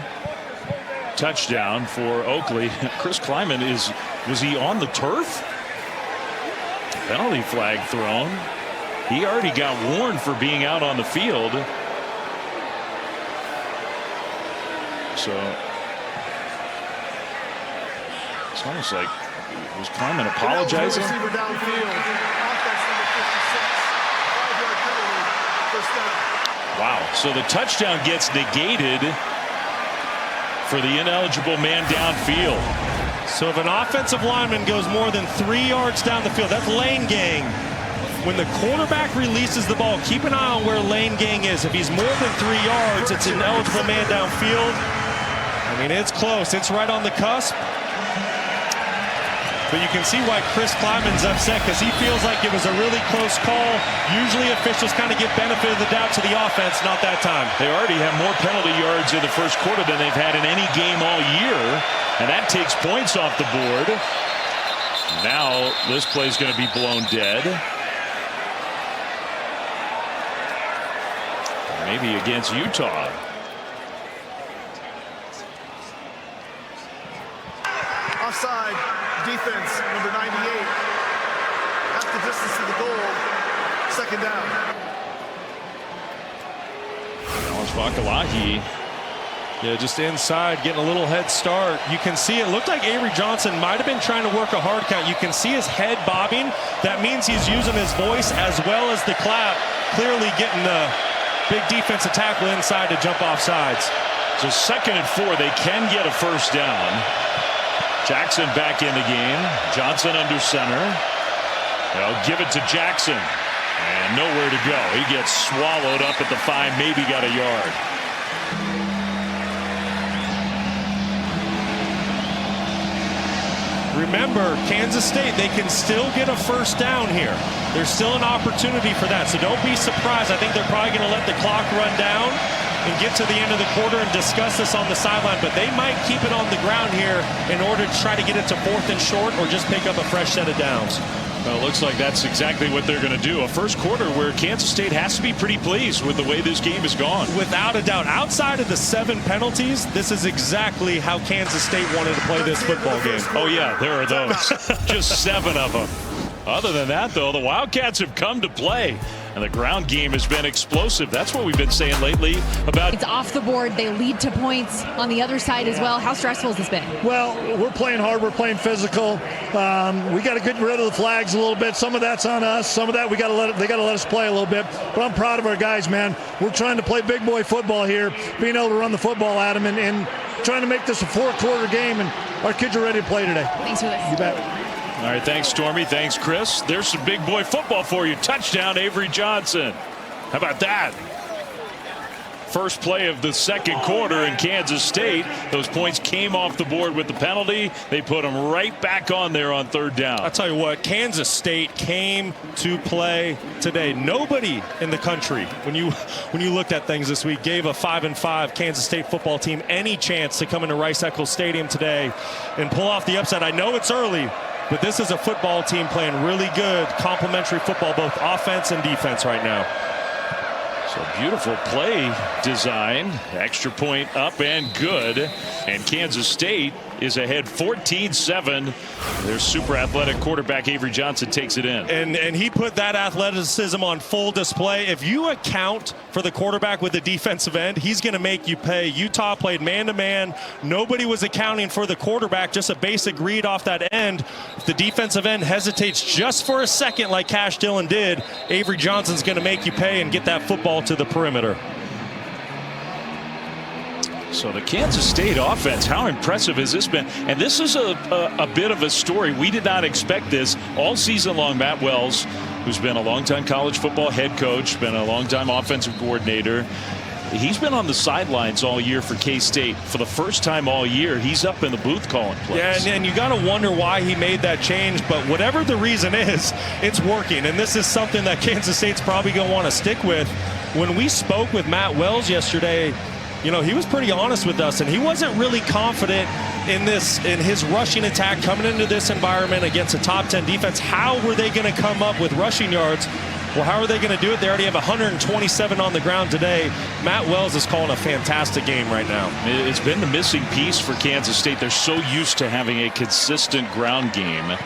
touchdown for Oakley. Chris Kleiman, was he on the turf? Penalty flag thrown. He already got warned for being out on the field. So it's almost like, was Kleiman apologizing? Receiver downfield. Offense number 56. 5-yard penalty. First down. Wow. So the touchdown gets negated for the ineligible man downfield. So if an offensive lineman goes more than 3 yards down the field, that's lane gang. When the quarterback releases the ball, keep an eye on where lane gang is. If he's more than 3 yards, it's an eligible man downfield. I mean, it's close. It's right on the cusp. But you can see why Chris Kleiman's upset, because he feels like it was a really close call. Usually officials kind of give benefit of the doubt to the offense, not that time. They already have more penalty yards in the first quarter than they've had in any game all year, and that takes points off the board. Now this play's going to be blown dead. Maybe against Utah. Offside, defense, number 98. Half the distance to the goal, second down. Alex Vakalahi. Yeah, just inside, getting a little head start. You can see it looked like Avery Johnson might have been trying to work a hard count. You can see his head bobbing. That means he's using his voice as well as the clap, clearly getting the big defensive tackle inside to jump off sides. So 2nd and 4, they can get a first down. Jackson back in the game. Johnson under center. They'll give it to Jackson. And nowhere to go. He gets swallowed up at the 5, maybe got a yard. remember, Kansas State, they can still get a first down here. There's still an opportunity for that, so don't be surprised. I think they're probably going to let the clock run down and get to the end of the quarter and discuss this on the sideline, but they might keep it on the ground here in order to try to get it to 4th and short or just pick up a fresh set of downs. Well, it looks like that's exactly what they're going to do. A first quarter where Kansas State has to be pretty pleased with the way this game has gone. Without a doubt. Outside of the 7 penalties, this is exactly how Kansas State wanted to play this football game. Oh, yeah, there are those. Just 7 of them. Other than that, though, the Wildcats have come to play. And the ground game has been explosive. That's what we've been saying lately about. It's off the board. They lead to points on the other side as well. How stressful has this been? Well, we're playing hard. We're playing physical. We got to get rid of the flags a little bit. Some of that's on us. Some of that they got to let us play a little bit. But I'm proud of our guys, man. We're trying to play big boy football here, being able to run the football at them and trying to make this a 4-quarter game. And our kids are ready to play today. Thanks for this. You bet. All right, thanks, Stormy. Thanks, Chris. There's some big boy football for you. Touchdown, Avery Johnson. How about that? First play of the second quarter in Kansas State. Those points came off the board with the penalty. They put them right back on there on 3rd down. I'll tell you what, Kansas State came to play today. Nobody in the country, when you looked at things this week, gave a 5-5 Kansas State football team any chance to come into Rice-Eccles Stadium today and pull off the upset. I know it's early, but this is a football team playing really good complementary football, both offense and defense right now. So beautiful play design, extra point up and good, and Kansas State is ahead 14-7. Their super athletic quarterback Avery Johnson takes it in. And he put that athleticism on full display. If you account for the quarterback with the defensive end, he's going to make you pay. Utah played man-to-man. Nobody was accounting for the quarterback, just a basic read off that end. If the defensive end hesitates just for a second like Cash Dillon did, Avery Johnson's going to make you pay and get that football to the perimeter. So the Kansas State offense, how impressive has this been? And this is a bit of a story. We did not expect this all season long. Matt Wells, who's been a longtime college football head coach, been a longtime offensive coordinator. He's been on the sidelines all year for K-State. For the first time all year, he's up in the booth calling plays. Yeah, and you got to wonder why he made that change. But whatever the reason is, it's working. And this is something that Kansas State's probably going to want to stick with. When we spoke with Matt Wells yesterday, you know, he was pretty honest with us, and he wasn't really confident in his rushing attack coming into this environment against a top 10 defense. How were they going to come up with rushing yards? Well, how are they going to do it? They already have 127 on the ground today. Matt Wells is calling a fantastic game right now. It's been the missing piece for Kansas State. They're so used to having a consistent ground game.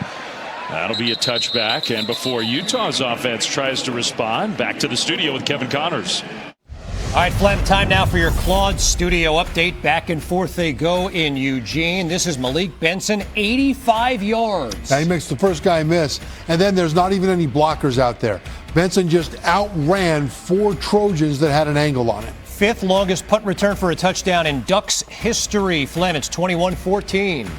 That'll be a touchback, and before Utah's offense tries to respond, back to the studio with Kevin Connors. All right, Flem, time now for your Claude studio update. Back and forth they go in Eugene. This is Malik Benson, 85 yards. He makes the first guy miss, and then there's not even any blockers out there. Benson just outran 4 Trojans that had an angle on it. 5th longest punt return for a touchdown in Ducks history. Flem, it's 21-14.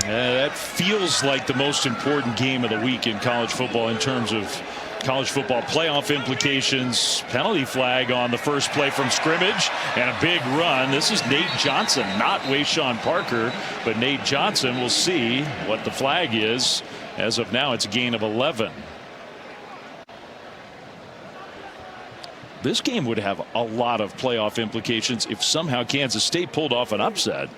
That feels like the most important game of the week in college football in terms of college football playoff implications. Penalty flag on the first play from scrimmage and a big run. This is Nate Johnson, not Wayshawn Parker, but Nate Johnson. We'll see what the flag is. As of now, it's a gain of 11. This game would have a lot of playoff implications if somehow Kansas State pulled off an upset.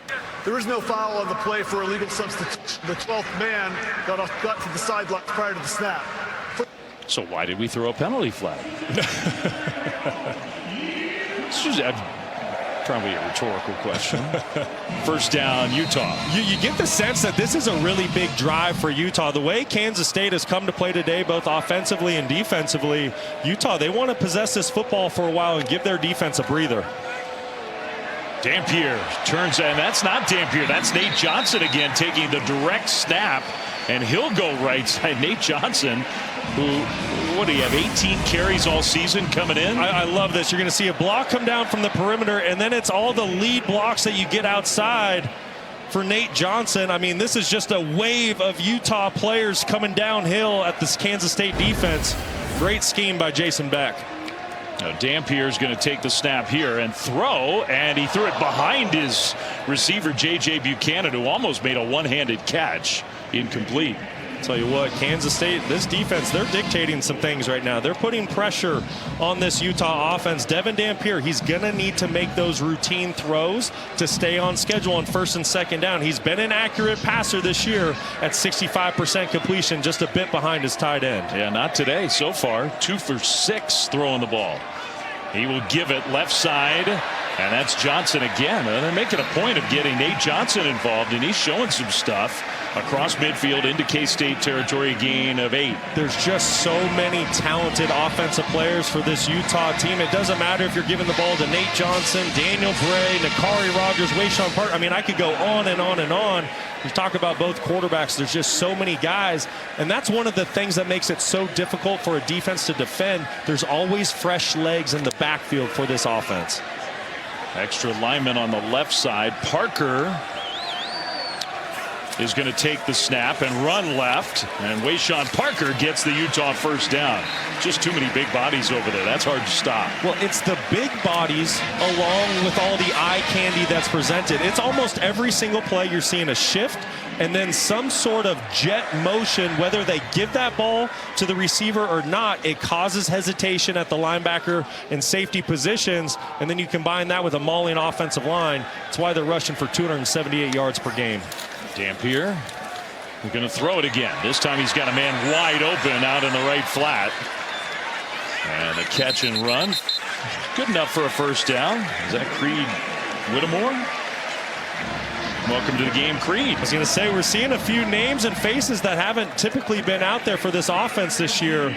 There is no foul on the play for illegal substitution. The 12th man got to the sideline prior to the snap. So why did we throw a penalty flag? This is probably a rhetorical question. First down, Utah. You get the sense that this is a really big drive for Utah. The way Kansas State has come to play today, both offensively and defensively, Utah, they want to possess this football for a while and give their defense a breather. Dampier turns, and that's not Dampier. That's Nate Johnson again taking the direct snap, and he'll go right side. Nate Johnson, who, what do you have, 18 carries all season coming in? I love this. You're going to see a block come down from the perimeter, and then it's all the lead blocks that you get outside for Nate Johnson. I mean, this is just a wave of Utah players coming downhill at this Kansas State defense. Great scheme by Jason Beck. Dampier is going to take the snap here and throw, and he threw it behind his receiver J.J. Buchanan, who almost made a one-handed catch. Incomplete. Tell you what, Kansas State, this defense, they're dictating some things right now. They're putting pressure on this Utah offense. Devin Dampier, he's going to need to make those routine throws to stay on schedule on first and second down. He's been an accurate passer this year at 65% completion, just a bit behind his tight end. Yeah, not today so far. 2 for 6 throwing the ball. He will give it left side, and that's Johnson again. And they're making a point of getting Nate Johnson involved, and he's showing some stuff across midfield into K-State territory, gain of 8. There's just so many talented offensive players for this Utah team. It doesn't matter if you're giving the ball to Nate Johnson, Daniel Bray, Nakari Rogers, Wayshawn Park. I mean, I could go on and on and on. You talk about both quarterbacks. There's just so many guys, and that's one of the things that makes it so difficult for a defense to defend. There's always fresh legs in the backfield for this offense. Extra lineman on the left side. Parker is going to take the snap and run left, and Wayshawn Parker gets the Utah first down. Just too many big bodies over there. That's hard to stop. Well, it's the big bodies along with all the eye candy that's presented. It's almost every single play you're seeing a shift and then some sort of jet motion. Whether they give that ball to the receiver or not, it causes hesitation at the linebacker and safety positions, and then you combine that with a mauling offensive line. That's why they're rushing for 278 yards per game. Dampier, we're going to throw it again. This time he's got a man wide open out in the right flat. And a catch and run. Good enough for a first down. Is that Creed Whittemore? Welcome to the game, Creed. I was going to say, we're seeing a few names and faces that haven't typically been out there for this offense this year.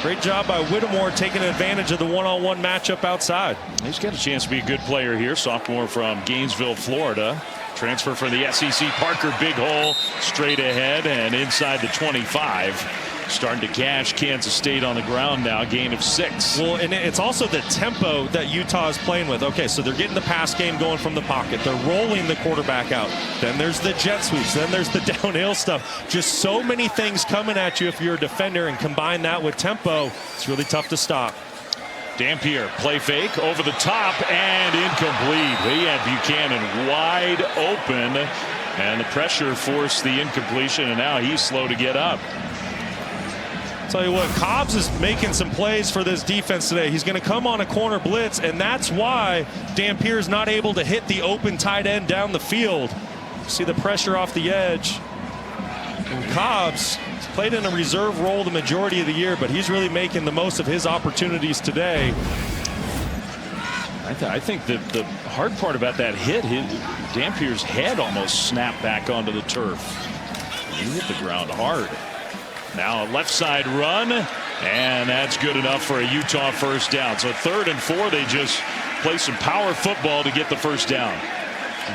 Great job by Whittemore taking advantage of the one-on-one matchup outside. He's got a chance to be a good player here. Sophomore from Gainesville, Florida. Transfer from the SEC. Parker, big hole, straight ahead and inside the 25. Starting to cash Kansas State on the ground now, gain of 6. Well, and it's also the tempo that Utah is playing with. Okay, so they're getting the pass game going from the pocket. They're rolling the quarterback out. Then there's the jet sweeps. Then there's the downhill stuff. Just so many things coming at you if you're a defender, and combine that with tempo, it's really tough to stop. Dampier, play fake, over the top, and incomplete. He had Buchanan wide open, and the pressure forced the incompletion, and now he's slow to get up. Tell you what, Cobbs is making some plays for this defense today. He's going to come on a corner blitz, and that's why Dampier is not able to hit the open tight end down the field. See the pressure off the edge. And Cobbs played in a reserve role the majority of the year, but he's really making the most of his opportunities today. I think that the hard part about that hit, Dampier's head almost snapped back onto the turf. He hit the ground hard. Now a left side run, and that's good enough for a Utah first down. So 3rd and 4, they just play some power football to get the first down.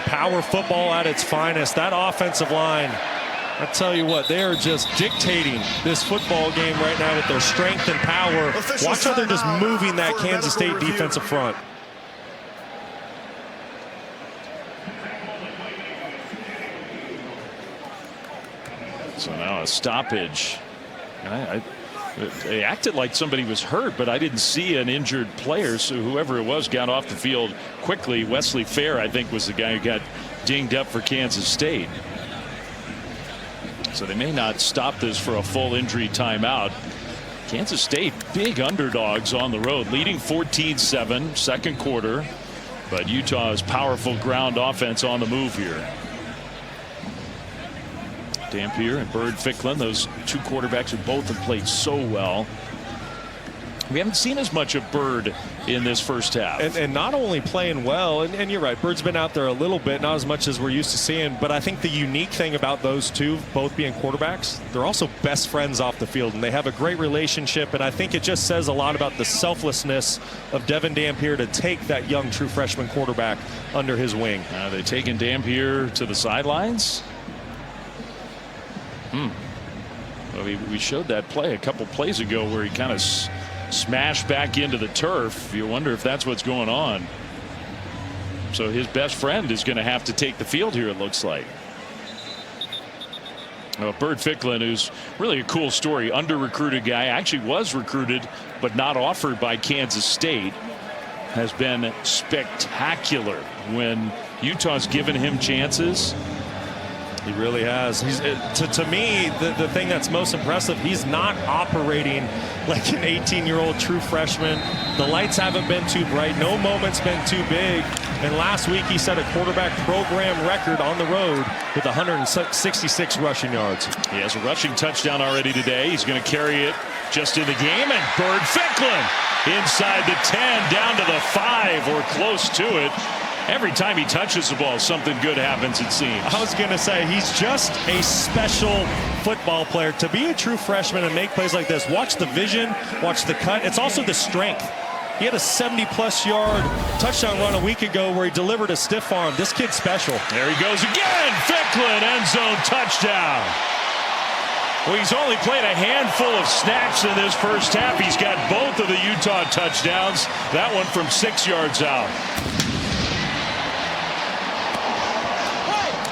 Power football at its finest. That offensive line, I tell you what, they are just dictating this football game right now with their strength and power. Watch how they're just moving that Kansas State defensive front. So now a stoppage. They acted like somebody was hurt, but I didn't see an injured player. So whoever it was got off the field quickly. Wesley Fair, I think, was the guy who got dinged up for Kansas State. So they may not stop this for a full injury timeout. Kansas State, big underdogs on the road, leading 14-7, second quarter. But Utah's powerful ground offense on the move here. Dampier and Bird Ficklin, those two quarterbacks who both have played so well. We haven't seen as much of Bird in this first half. And not only playing well, and you're right, Bird's been out there a little bit, not as much as we're used to seeing, but I think the unique thing about those two, both being quarterbacks, they're also best friends off the field, and they have a great relationship, and I think it just says a lot about the selflessness of Devin Dampier to take that young true freshman quarterback under his wing. They taking Dampier to the sidelines. Well, we showed that play a couple plays ago where he kind of smashed back into the turf. You wonder if that's what's going on. So his best friend is going to have to take the field here, it looks like. Bird Ficklin, who's really a cool story, under-recruited guy, actually was recruited but not offered by Kansas State, has been spectacular when Utah's given him chances. He really has. He's to me, the thing that's most impressive, he's not operating like an 18-year-old true freshman. The lights haven't been too bright. No moment's been too big. And last week he set a quarterback program record on the road with 166 rushing yards. He has a rushing touchdown already today. He's going to carry it just in the game. And Bird Ficklin inside the 10, down to the 5 or close to it. Every time he touches the ball, something good happens, it seems. I was going to say, he's just a special football player. To be a true freshman and make plays like this, watch the vision, watch the cut. It's also the strength. He had a 70-plus yard touchdown run a week ago where he delivered a stiff arm. This kid's special. There he goes again. Ficklin, end zone touchdown. Well, he's only played a handful of snaps in this first half. He's got both of the Utah touchdowns. That one from 6 yards out.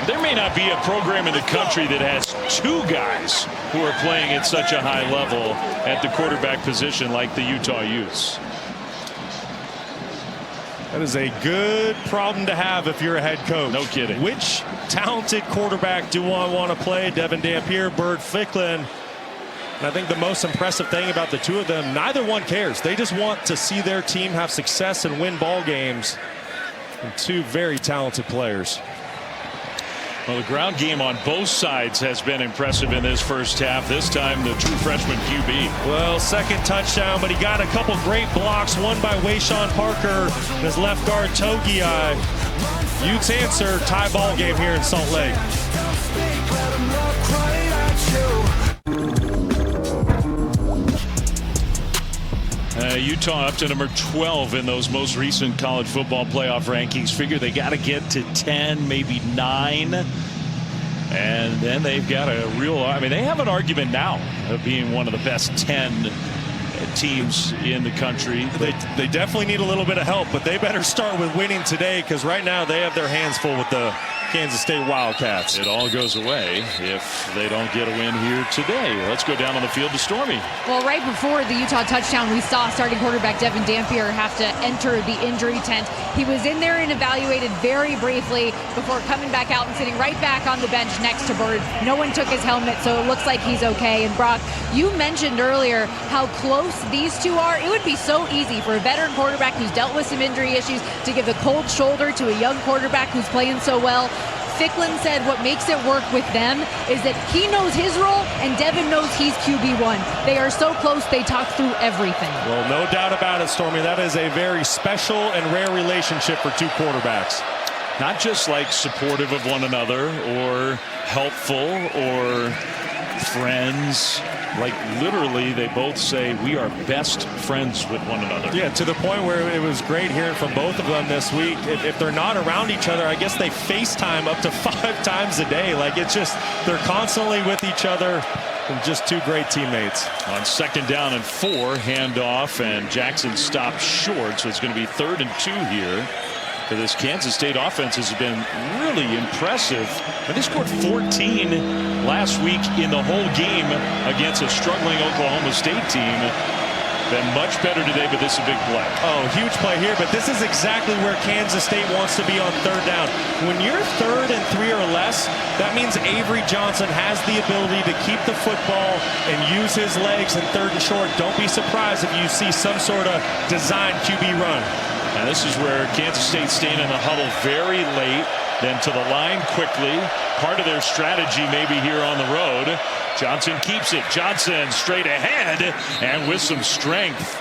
There may not be a program in the country that has 2 guys who are playing at such a high level at the quarterback position like the Utah Utes. That is a good problem to have if you're a head coach. No kidding. Which talented quarterback do I want to play? Devin Dampier, Bird Ficklin. And I think the most impressive thing about the two of them, neither one cares. They just want to see their team have success and win ball games. And 2 very talented players. Well, the ground game on both sides has been impressive in this first half. This time, the true freshman QB. Well, second touchdown, but he got a couple great blocks. One by Wayshawn Parker, his left guard Togi. Utes answer, tie ball game here in Salt Lake. Utah up to number 12 in those most recent college football playoff rankings. Figure they got to get to 10, maybe 9. And then they've got a real, I mean, they have an argument now of being one of the best 10 teams in the country. They definitely need a little bit of help, but they better start with winning today, because right now they have their hands full with the Kansas State Wildcats. It all goes away if they don't get a win here today. Let's go down on the field to Stormy. Well, right before the Utah touchdown, we saw starting quarterback Devin Dampier have to enter the injury tent. He was in there and evaluated very briefly before coming back out and sitting right back on the bench next to Bird. No one took his helmet, so it looks like he's okay. And Brock, you mentioned earlier how close these two are. It would be so easy for a veteran quarterback who's dealt with some injury issues to give the cold shoulder to a young quarterback who's playing so well. Ficklin said what makes it work with them is that he knows his role and Devin knows he's QB1. They are so close, they talk through everything. Well, no doubt about it, Stormy. That is a very special and rare relationship for 2 quarterbacks. Not just like supportive of one another or helpful or friends. Like literally, they both say we are best friends with one another. Yeah, to the point where it was great hearing from both of them this week. If they're not around each other, I guess they FaceTime up to 5 times a day. Like, it's just, they're constantly with each other, and just 2 great teammates. On 2nd down and 4, handoff, and Jackson stopped short, so it's going to be 3rd and 2 here. For this Kansas State offense has been really impressive. And they scored 14 last week in the whole game against a struggling Oklahoma State team. Been much better today, but this is a big play. Oh, huge play here, but this is exactly where Kansas State wants to be on 3rd down. When you're 3rd and 3 or less, that means Avery Johnson has the ability to keep the football and use his legs in 3rd and short. Don't be surprised if you see some sort of design QB run. And this is where Kansas State staying in the huddle very late, then to the line quickly. Part of their strategy maybe here on the road. Johnson keeps it. Johnson straight ahead and with some strength.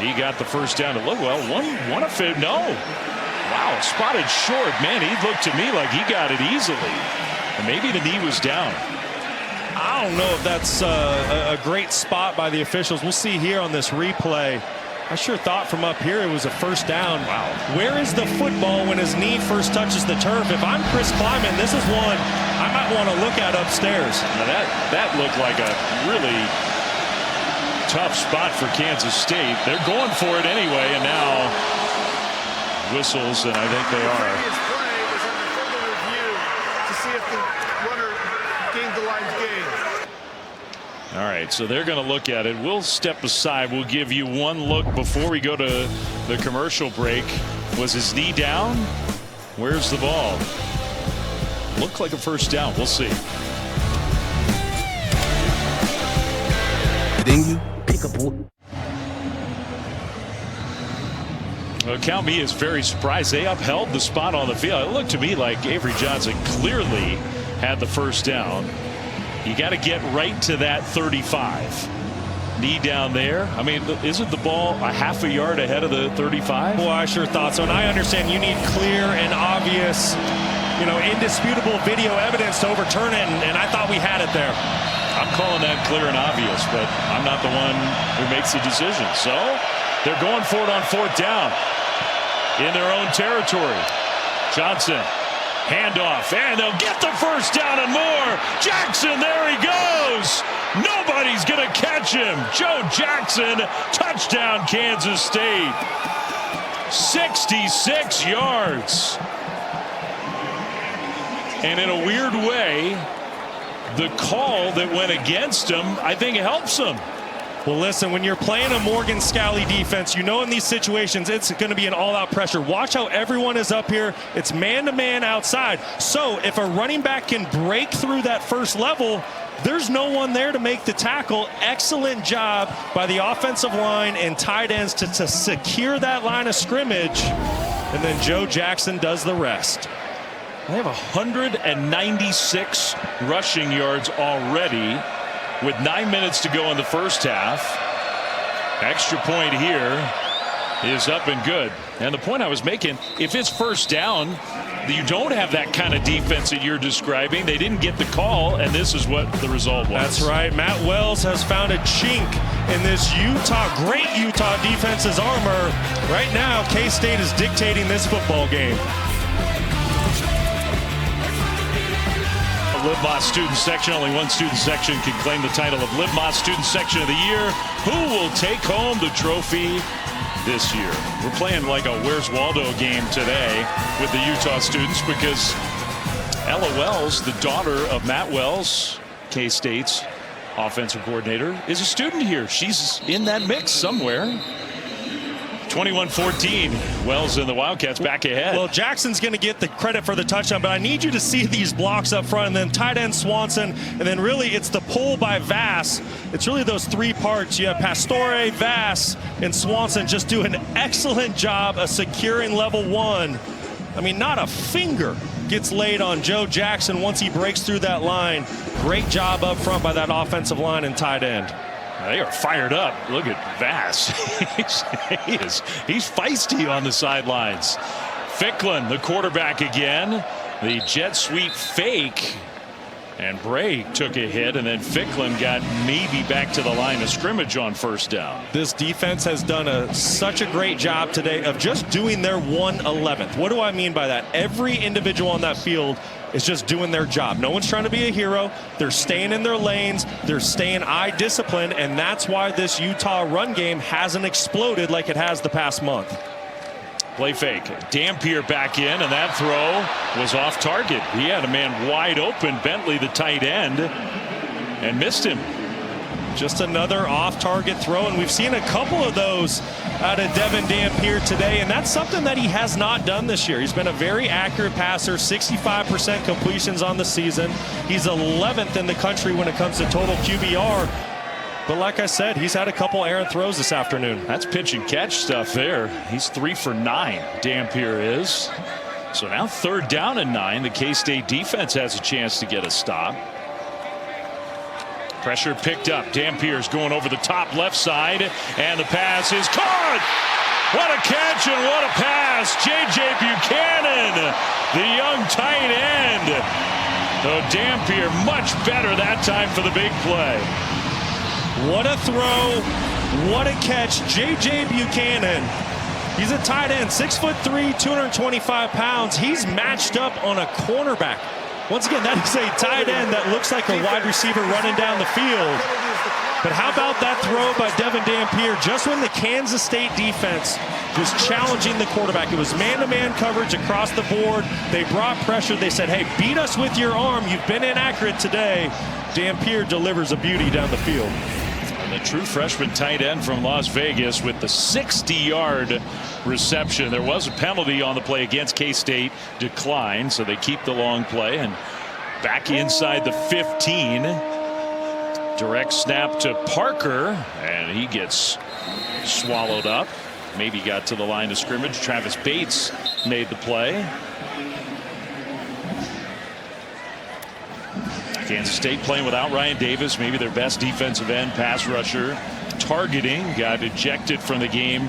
He got the first down to look well. One of it. No. Wow, spotted short. Man, he looked to me like he got it easily. And maybe the knee was down. I don't know if that's a great spot by the officials. We'll see here on this replay. I sure thought from up here it was a first down. Wow. Where is the football when his knee first touches the turf? If I'm Chris Kleiman, this is one I might want to look at upstairs. Now that looked like a really tough spot for Kansas State. They're going for it anyway, and now whistles, and I think they are. Previous play was under further review to see if the runner game the Lions gain. All right, so they're going to look at it. We'll step aside. We'll give you one look before we go to the commercial break. Was his knee down? Where's the ball? Looked like a first down. We'll see. Well, Cal Me is very surprised. They upheld the spot on the field. It looked to me like Avery Johnson clearly had the first down. You got to get right to that 35. Knee down there. I mean, isn't the ball a half a yard ahead of the 35? Well, I sure thought so. And I understand you need clear and obvious, indisputable video evidence to overturn it. And I thought we had it there. I'm calling that clear and obvious, but I'm not the one who makes the decision. So they're going for it on fourth down in their own territory. Johnson, handoff, and they'll get the first down and more. Jackson, there he goes. Nobody's going to catch him. Joe Jackson, touchdown, Kansas State. 66 yards. And in a weird way, the call that went against him, I think, helps him. Well, listen, when you're playing a Morgan Scalley defense, in these situations, it's going to be an all-out pressure. Watch how everyone is up here. It's man-to-man outside. So if a running back can break through that first level, there's no one there to make the tackle. Excellent job by the offensive line and tight ends to secure that line of scrimmage. And then Joe Jackson does the rest. They have 196 rushing yards already with 9 minutes to go in the first half. Extra point here is up and good. And the point I was making, if it's first down, you don't have that kind of defense that you're describing. They didn't get the call, and this is what the result was. That's right. Matt Wells has found a chink in this great Utah defense's armor. Right now, K-State is dictating this football game. Live Más Student Section. Only one student section can claim the title of Live Más Student Section of the Year. Who will take home the trophy this year? We're playing like a Where's Waldo game today with the Utah students because Ella Wells, the daughter of Matt Wells, K-State's offensive coordinator, is a student here. She's in that mix somewhere. 21-14. Wells and the Wildcats back ahead. Well, Jackson's going to get the credit for the touchdown, but I need you to see these blocks up front, and then tight end Swanson, and then really it's the pull by Vass. It's really those three parts. You have Pastore, Vass, and Swanson just do an excellent job of securing level one. I mean, not a finger gets laid on Joe Jackson once he breaks through that line. Great job up front by that offensive line and tight end. They are fired up. Look at Vass. he's feisty on the sidelines. Ficklin, the quarterback again. The jet sweep fake. And Bray took a hit, and then Ficklin got maybe back to the line of scrimmage on first down. This defense has done such a great job today of just doing their 1/11th. What do I mean by that? Every individual on that field is just doing their job. No one's trying to be a hero. They're staying in their lanes. They're staying eye disciplined, and that's why this Utah run game hasn't exploded like it has the past month. Play fake. Dampier back in, and that throw was off target. He had a man wide open, Bentley, the tight end, and missed him. Just another off-target throw, and we've seen a couple of those out of Devin Dampier today, and that's something that he has not done this year. He's been a very accurate passer, 65% completions on the season. He's 11th in the country when it comes to total QBR. But like I said, he's had a couple errant throws this afternoon. That's pitch and catch stuff there. He's 3 for 9, Dampier is. So now 3rd down and 9. The K-State defense has a chance to get a stop. Pressure picked up. Dampier's going over the top left side, and the pass is caught. What a catch and what a pass. J.J. Buchanan, the young tight end. Though Dampier much better that time for the big play. What a throw. What a catch. J.J. Buchanan. He's a tight end, 6'3", 225 pounds. He's matched up on a cornerback. Once again, that is a tight end that looks like a wide receiver running down the field. But how about that throw by Devin Dampier just when the Kansas State defense was challenging the quarterback. It was man-to-man coverage across the board. They brought pressure. They said, hey, beat us with your arm. You've been inaccurate today. Dampier delivers a beauty down the field. The true freshman tight end from Las Vegas with the 60-yard reception. There was a penalty on the play against K-State, declined, so they keep the long play. And back inside the 15. Direct snap to Parker, and he gets swallowed up. Maybe got to the line of scrimmage. Travis Bates made the play. Kansas State playing without Ryan Davis, maybe their best defensive end pass rusher. Targeting, got ejected from the game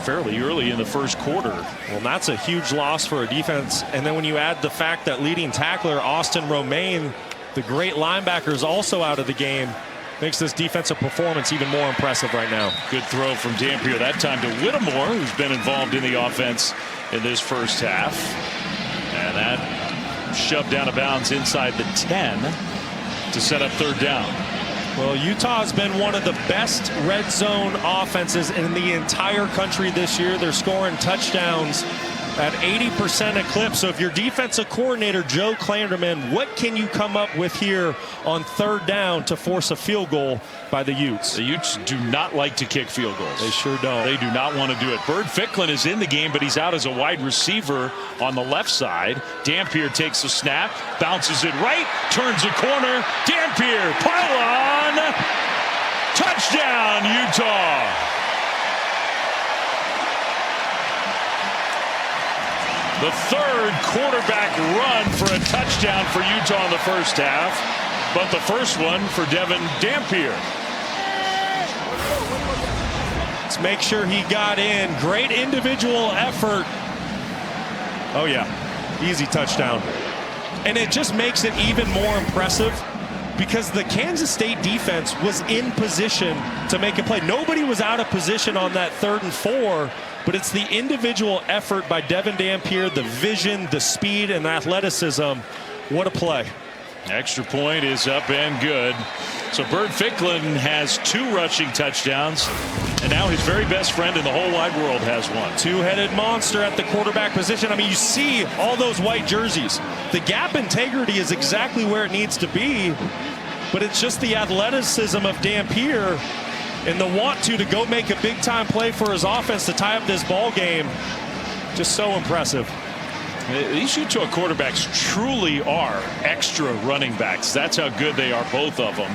fairly early in the first quarter. Well, that's a huge loss for a defense. And then when you add the fact that leading tackler Austin Romaine, the great linebacker, is also out of the game, makes this defensive performance even more impressive right now. Good throw from Dampier that time to Whittemore, who's been involved in the offense in this first half. And that shoved down of bounds inside the 10 to set up third down. Well, Utah's been one of the best red zone offenses in the entire country this year. They're scoring touchdowns at 80% a clip. So if you're defensive coordinator Joe Klanderman, what can you come up with here on third down to force a field goal by the Utes? The Utes do not like to kick field goals. They sure don't. They do not want to do it. Bird Ficklin is in the game, but he's out as a wide receiver on the left side. Dampier takes the snap, bounces it right, turns the corner. Dampier, pylon, touchdown, Utah. The third quarterback run for a touchdown for Utah in the first half, but the first one for Devin Dampier. Let's make sure he got in. Great individual effort. Oh yeah, easy touchdown. And it just makes it even more impressive because the Kansas State defense was in position to make a play. Nobody was out of position on that 3rd and 4. But it's the individual effort by Devin Dampier, the vision, the speed, and athleticism. What a play. Extra point is up and good. So Bird Ficklin has 2 rushing touchdowns, and now his very best friend in the whole wide world has one. Two-headed monster at the quarterback position. I mean, you see all those white jerseys. The gap integrity is exactly where it needs to be, but it's just the athleticism of Dampier and the want to go make a big-time play for his offense to tie up this ball game. Just so impressive. These Utah quarterbacks truly are extra running backs. That's how good they are, both of them,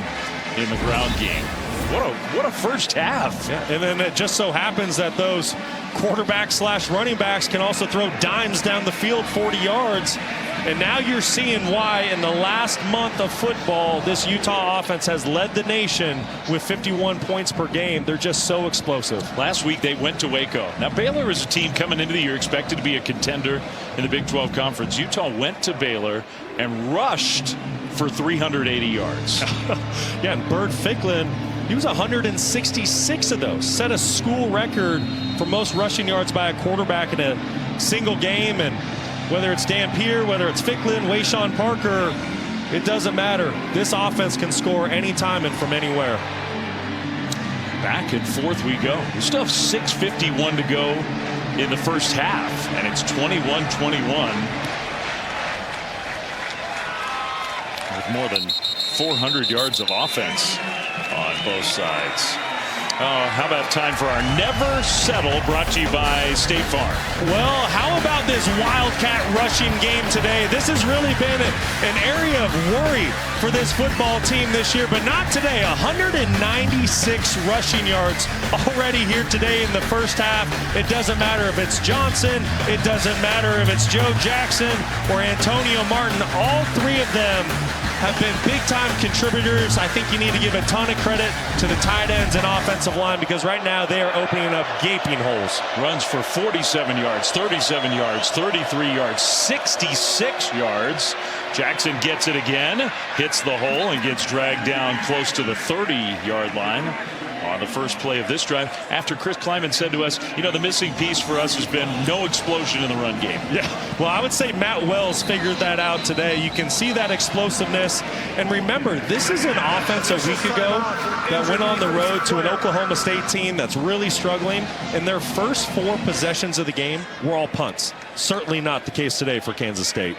in the ground game. What a first half. Yeah, and then it just so happens that those quarterbacks / running backs can also throw dimes down the field 40 yards. And now you're seeing why in the last month of football, this Utah offense has led the nation with 51 points per game. They're just so explosive. Last week they went to Waco. Now Baylor is a team coming into the year expected to be a contender in the Big 12 Conference. Utah went to Baylor and rushed for 380 yards. Yeah, and Bird Ficklin, he was 166 of those. Set a school record for most rushing yards by a quarterback in a single game. And whether it's Dampier, whether it's Ficklin, Wayshawn Parker, it doesn't matter. This offense can score anytime and from anywhere. Back and forth we go. We still have 6:51 to go in the first half, and it's 21-21. With more than 400 yards of offense on both sides. How about time for our Never Settle, brought to you by State Farm. Well, how about this Wildcat rushing game today? This has really been an area of worry for this football team this year, but not today. 196 rushing yards already here today in the first half. It doesn't matter if it's Johnson, it doesn't matter if it's Joe Jackson or Antonio Martin. All 3 of them have been big-time contributors. I think you need to give a ton of credit to the tight ends and offensive line because right now they are opening up gaping holes. Runs for 47 yards, 37 yards, 33 yards, 66 yards. Jackson gets it again, hits the hole, and gets dragged down close to the 30-yard line. on the first play of this drive after Chris Kleiman said to us, you know, the missing piece for us has been no explosion in the run game. Yeah, well, I would say Matt Wells figured that out today. You can see that explosiveness. And remember, this is an offense a week ago that went on the road to an Oklahoma State team that's really struggling. And their first 4 possessions of the game were all punts. Certainly not the case today for Kansas State.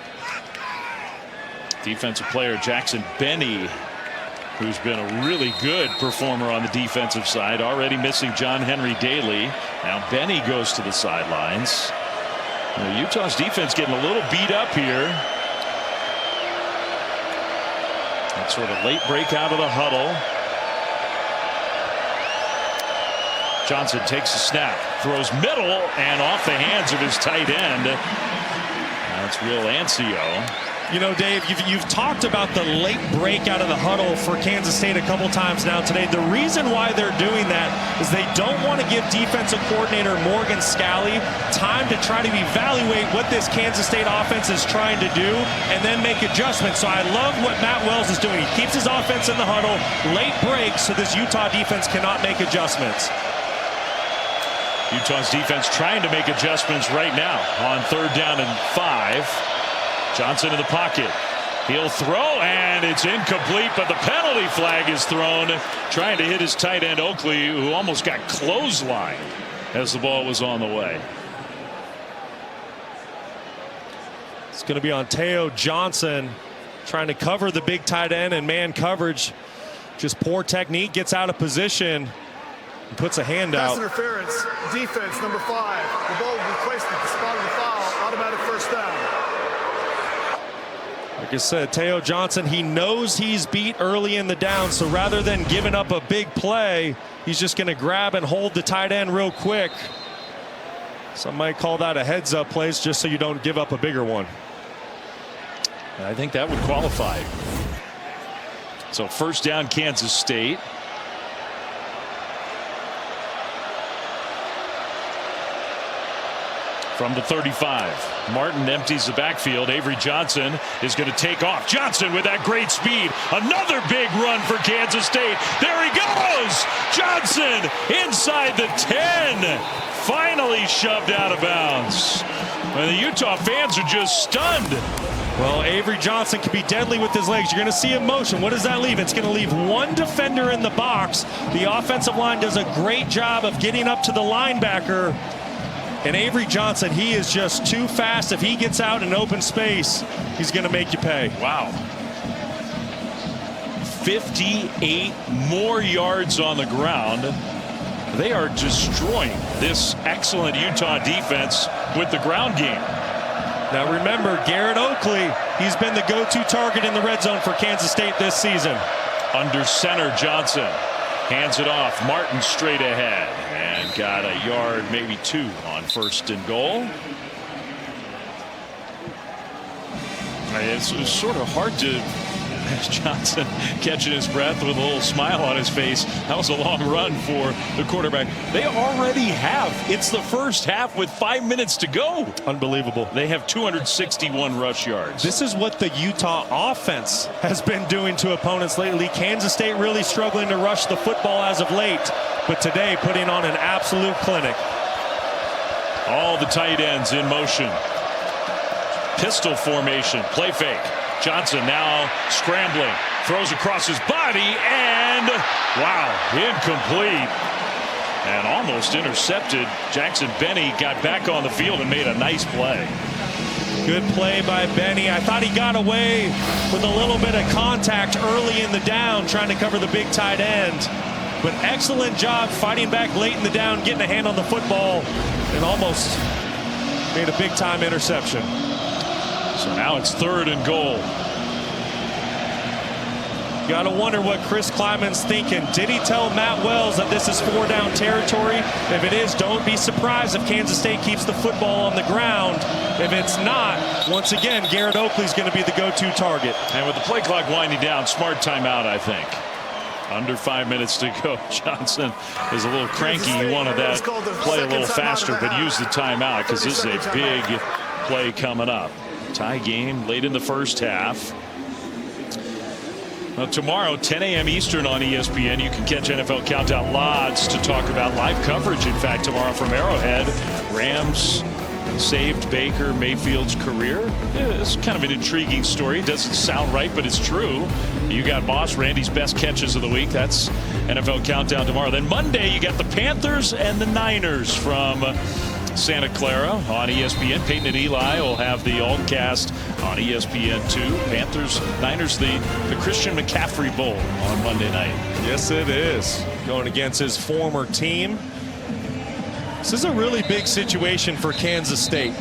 Defensive player Jackson Benny, who's been a really good performer on the defensive side, already missing John Henry Daly. Now Benny goes to the sidelines. Utah's defense getting a little beat up here. That sort of late break out of the huddle. Johnson takes a snap, throws middle, and off the hands of his tight end. That's Will Ancio. You know, Dave, you've talked about the late break out of the huddle for Kansas State a couple times now today. The reason why they're doing that is they don't want to give defensive coordinator Morgan Scalley time to try to evaluate what this Kansas State offense is trying to do and then make adjustments. So I love what Matt Wells is doing. He keeps his offense in the huddle, late breaks, so this Utah defense cannot make adjustments. Utah's defense trying to make adjustments right now on 3rd down and 5. Johnson in the pocket. He'll throw, and it's incomplete, but the penalty flag is thrown, trying to hit his tight end Oakley, who almost got clotheslined as the ball was on the way. It's going to be on Teo Johnson trying to cover the big tight end, and man coverage, just poor technique, gets out of position and puts a hand out. Pass interference, defense number 5. The ball will be placed at the spot of the foul, automatic first down. Like I said, Teo Johnson, he knows he's beat early in the down, so rather than giving up a big play, he's just going to grab and hold the tight end real quick. Some might call that a heads-up play, just so you don't give up a bigger one. I think that would qualify. So 1st down, Kansas State. From the 35, Martin empties the backfield. Avery Johnson is going to take off. Johnson with that great speed. Another big run for Kansas State. There he goes. Johnson inside the 10. Finally shoved out of bounds. And the Utah fans are just stunned. Well, Avery Johnson can be deadly with his legs. You're going to see him motion. What does that leave? It's going to leave one defender in the box. The offensive line does a great job of getting up to the linebacker. And Avery Johnson, he is just too fast. If he gets out in open space, he's going to make you pay. Wow. 58 more yards on the ground. They are destroying this excellent Utah defense with the ground game. Now remember, Garrett Oakley, he's been the go-to target in the red zone for Kansas State this season. Under center, Johnson hands it off. Martin straight ahead. And got a yard, maybe 2 on 1st and goal. It's sort of hard to Johnson catching his breath with a little smile on his face. That was a long run for the quarterback. They already have. It's the first half with 5 minutes to go. Unbelievable. They have 261 rush yards. This is what the Utah offense has been doing to opponents lately. Kansas State really struggling to rush the football as of late, but today putting on an absolute clinic. All the tight ends in motion. Pistol formation, play fake. Johnson now scrambling, throws across his body, and wow, incomplete. And almost intercepted. Jackson Benny got back on the field and made a nice play. Good play by Benny. I thought he got away with a little bit of contact early in the down, trying to cover the big tight end. But excellent job fighting back late in the down, getting a hand on the football, and almost made a big-time interception. So now it's 3rd and goal. You got to wonder what Chris Kleiman's thinking. Did he tell Matt Wells that this is 4-down territory? If it is, don't be surprised if Kansas State keeps the football on the ground. If it's not, once again, Garrett Oakley's going to be the go-to target. And with the play clock winding down, smart timeout, I think. Under 5 minutes to go. Johnson is a little cranky. He wanted that play a little faster, but used the timeout because this is a big play coming up. Tie game late in the first half. Well, tomorrow, 10 a.m. Eastern on ESPN, you can catch NFL Countdown lots to talk about live coverage. In fact, tomorrow from Arrowhead, Rams saved Baker Mayfield's career. It's kind of an intriguing story. It doesn't sound right, but it's true. You got Moss, Randy's best catches of the week. That's NFL Countdown tomorrow. Then Monday, you got the Panthers and the Niners from Santa Clara on ESPN. Peyton and Eli will have the all-cast on ESPN2. Panthers, Niners, the Christian McCaffrey Bowl on Monday night. Yes, it is. Going against his former team. This is a really big situation for Kansas State.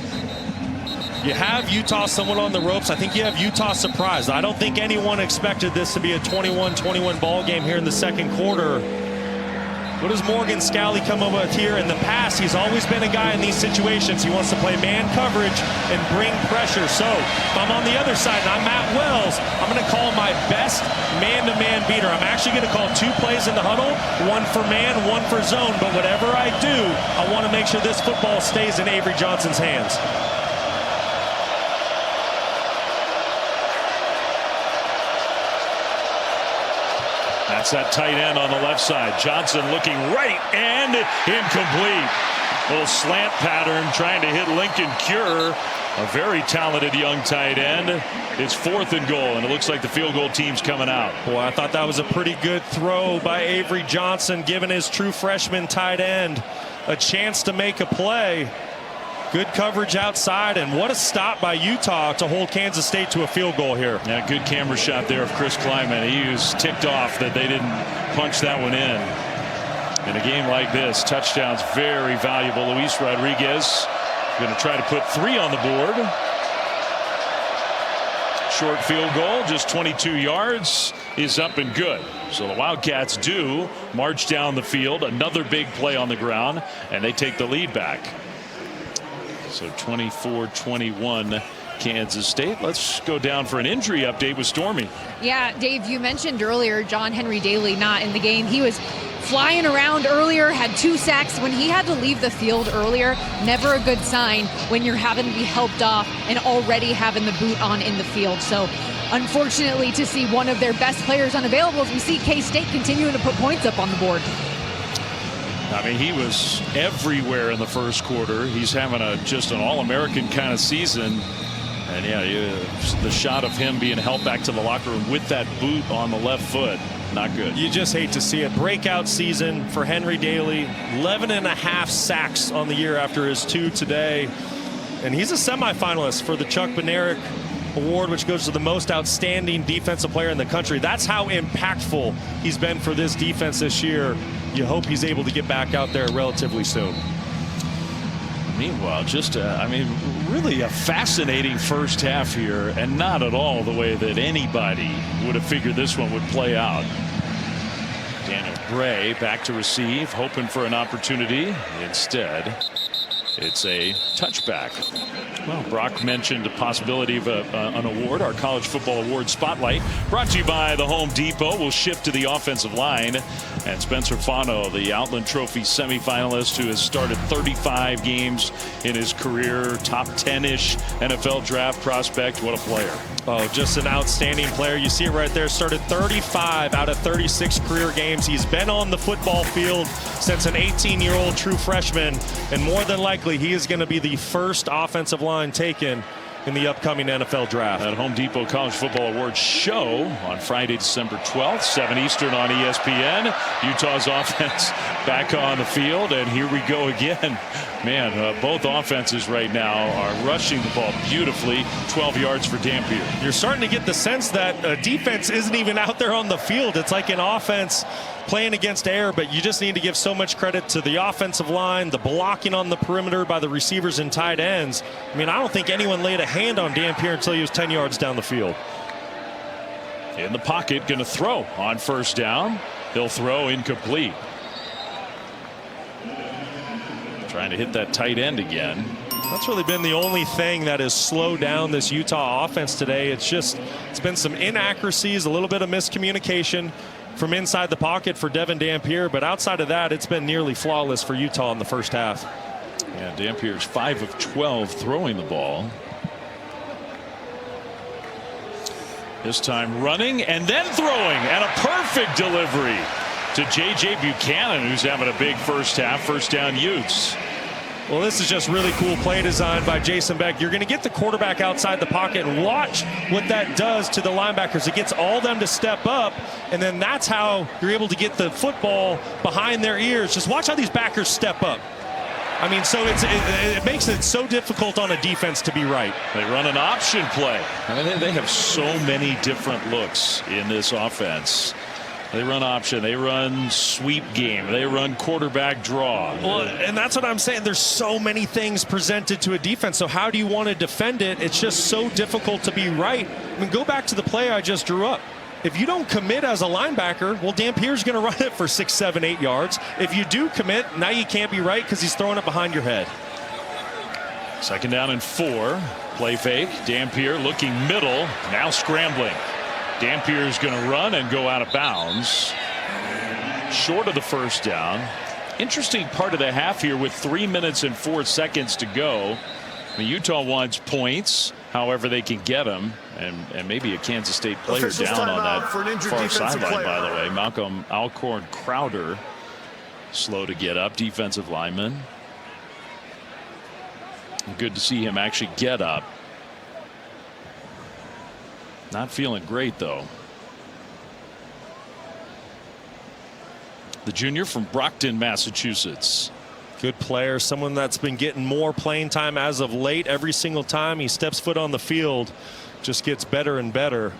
You have Utah somewhat on the ropes. I think you have Utah surprised. I don't think anyone expected this to be a 21-21 ball game here in the second quarter. What does Morgan Scalley come up with here? In the past, he's always been a guy in these situations. He wants to play man coverage and bring pressure. So if I'm on the other side and I'm Matt Wells, I'm going to call my best man-to-man beater. I'm actually going to call 2 plays in the huddle, 1 for man, 1 for zone. But whatever I do, I want to make sure this football stays in Avery Johnson's hands. That's that tight end on the left side. Johnson looking right and incomplete. Little slant pattern trying to hit Lincoln Cure, a very talented young tight end. It's 4th and goal, and it looks like the field goal team's coming out. Boy, I thought that was a pretty good throw by Avery Johnson, giving his true freshman tight end a chance to make a play. Good coverage outside, and what a stop by Utah to hold Kansas State to a field goal here. Yeah, good camera shot there of Chris Kleiman. He was ticked off that they didn't punch that one in. In a game like this, touchdowns very valuable. Luis Rodriguez going to try to put 3 on the board. Short field goal, just 22 yards, is up and good. So the Wildcats do march down the field. Another big play on the ground, and they take the lead back. So 24-21 Kansas State. Let's go down for an injury update with Stormy. Yeah, Dave, you mentioned earlier John Henry Daly not in the game. He was flying around earlier, had 2 sacks. When he had to leave the field earlier, never a good sign when you're having to be helped off and already having the boot on in the field. So unfortunately, to see one of their best players unavailable, as we see K-State continuing to put points up on the board. I mean, he was everywhere in the first quarter. He's having just an all-American kind of season. And yeah, the shot of him being held back to the locker room with that boot on the left foot, not good. You just hate to see it. Breakout season for Henry Daly. 11.5 sacks on the year after his 2 today. And he's a semifinalist for the Chuck Bednarik Award, which goes to the most outstanding defensive player in the country. That's how impactful he's been for this defense this year. You hope he's able to get back out there relatively soon. Meanwhile, just I mean, really a fascinating first half here, and not at all the way that anybody would have figured this one would play out. Daniel Gray back to receive, hoping for an opportunity. Instead, it's a touchback. Well, Brock mentioned the possibility of an award, our college football award spotlight, brought to you by the Home Depot. We'll shift to the offensive line, and Spencer Fano, the Outland Trophy semifinalist who has started 35 games in his career, top 10-ish NFL draft prospect. What a player. Oh, just an outstanding player. You see it right there. Started 35 out of 36 career games. He's been on the football field since an 18-year-old true freshman, and more than likely he is going to be the first offensive line taken in the upcoming NFL draft. At Home Depot College Football Awards show on Friday, December 12th, 7 Eastern on ESPN. Utah's offense back on the field, and here we go again. Man, both offenses right now are rushing the ball beautifully. 12 yards for Dampier. You're starting to get the sense that defense isn't even out there on the field. It's like an offense playing against air, but you just need to give so much credit to the offensive line, the blocking on the perimeter by the receivers and tight ends. I mean, I don't think anyone laid a hand on Dampier until he was 10 yards down the field. In the pocket, going to throw on first down. He'll throw incomplete. Trying to hit that tight end again. That's really been the only thing that has slowed down this Utah offense today. It's been some inaccuracies, a little bit of miscommunication from inside the pocket for Devin Dampier, but outside of that, it's been nearly flawless for Utah in the first half. Yeah, Dampier's 5 of 12 throwing the ball. This time running and then throwing, and a perfect delivery to J.J. Buchanan, who's having a big first half. First down Utes. Well, this is just really cool play design by Jason Beck. You're going to get the quarterback outside the pocket and watch what that does to the linebackers. It gets all them to step up, and then that's how you're able to get the football behind their ears. Just watch how these backers step up. I mean, so it makes it so difficult on a defense to be right. They run an option play. I mean, they have so many different looks in this offense. They run option, they run sweep game, they run quarterback draw. Well, and that's what I'm saying. There's so many things presented to a defense. So how do you want to defend it? It's just so difficult to be right. I mean, go back to the play I just drew up. If you don't commit as a linebacker, well, Dampier's going to run it for 6, 7, 8 yards. If you do commit, now you can't be right because he's throwing it behind your head. Second down and 4. Play fake. Dampier looking middle, now scrambling. Dampier is going to run and go out of bounds. Short of the first down. Interesting part of the half here with 3 minutes and 4 seconds to go. I mean, Utah wants points, however they can get them, and maybe a Kansas State player down on that far sideline, by the way. Malcolm Alcorn Crowder, slow to get up, defensive lineman. Good to see him actually get up. Not feeling great, though. The junior from Brockton, Massachusetts. Good player, someone that's been getting more playing time as of late. Every single time he steps foot on the field, just gets better and better.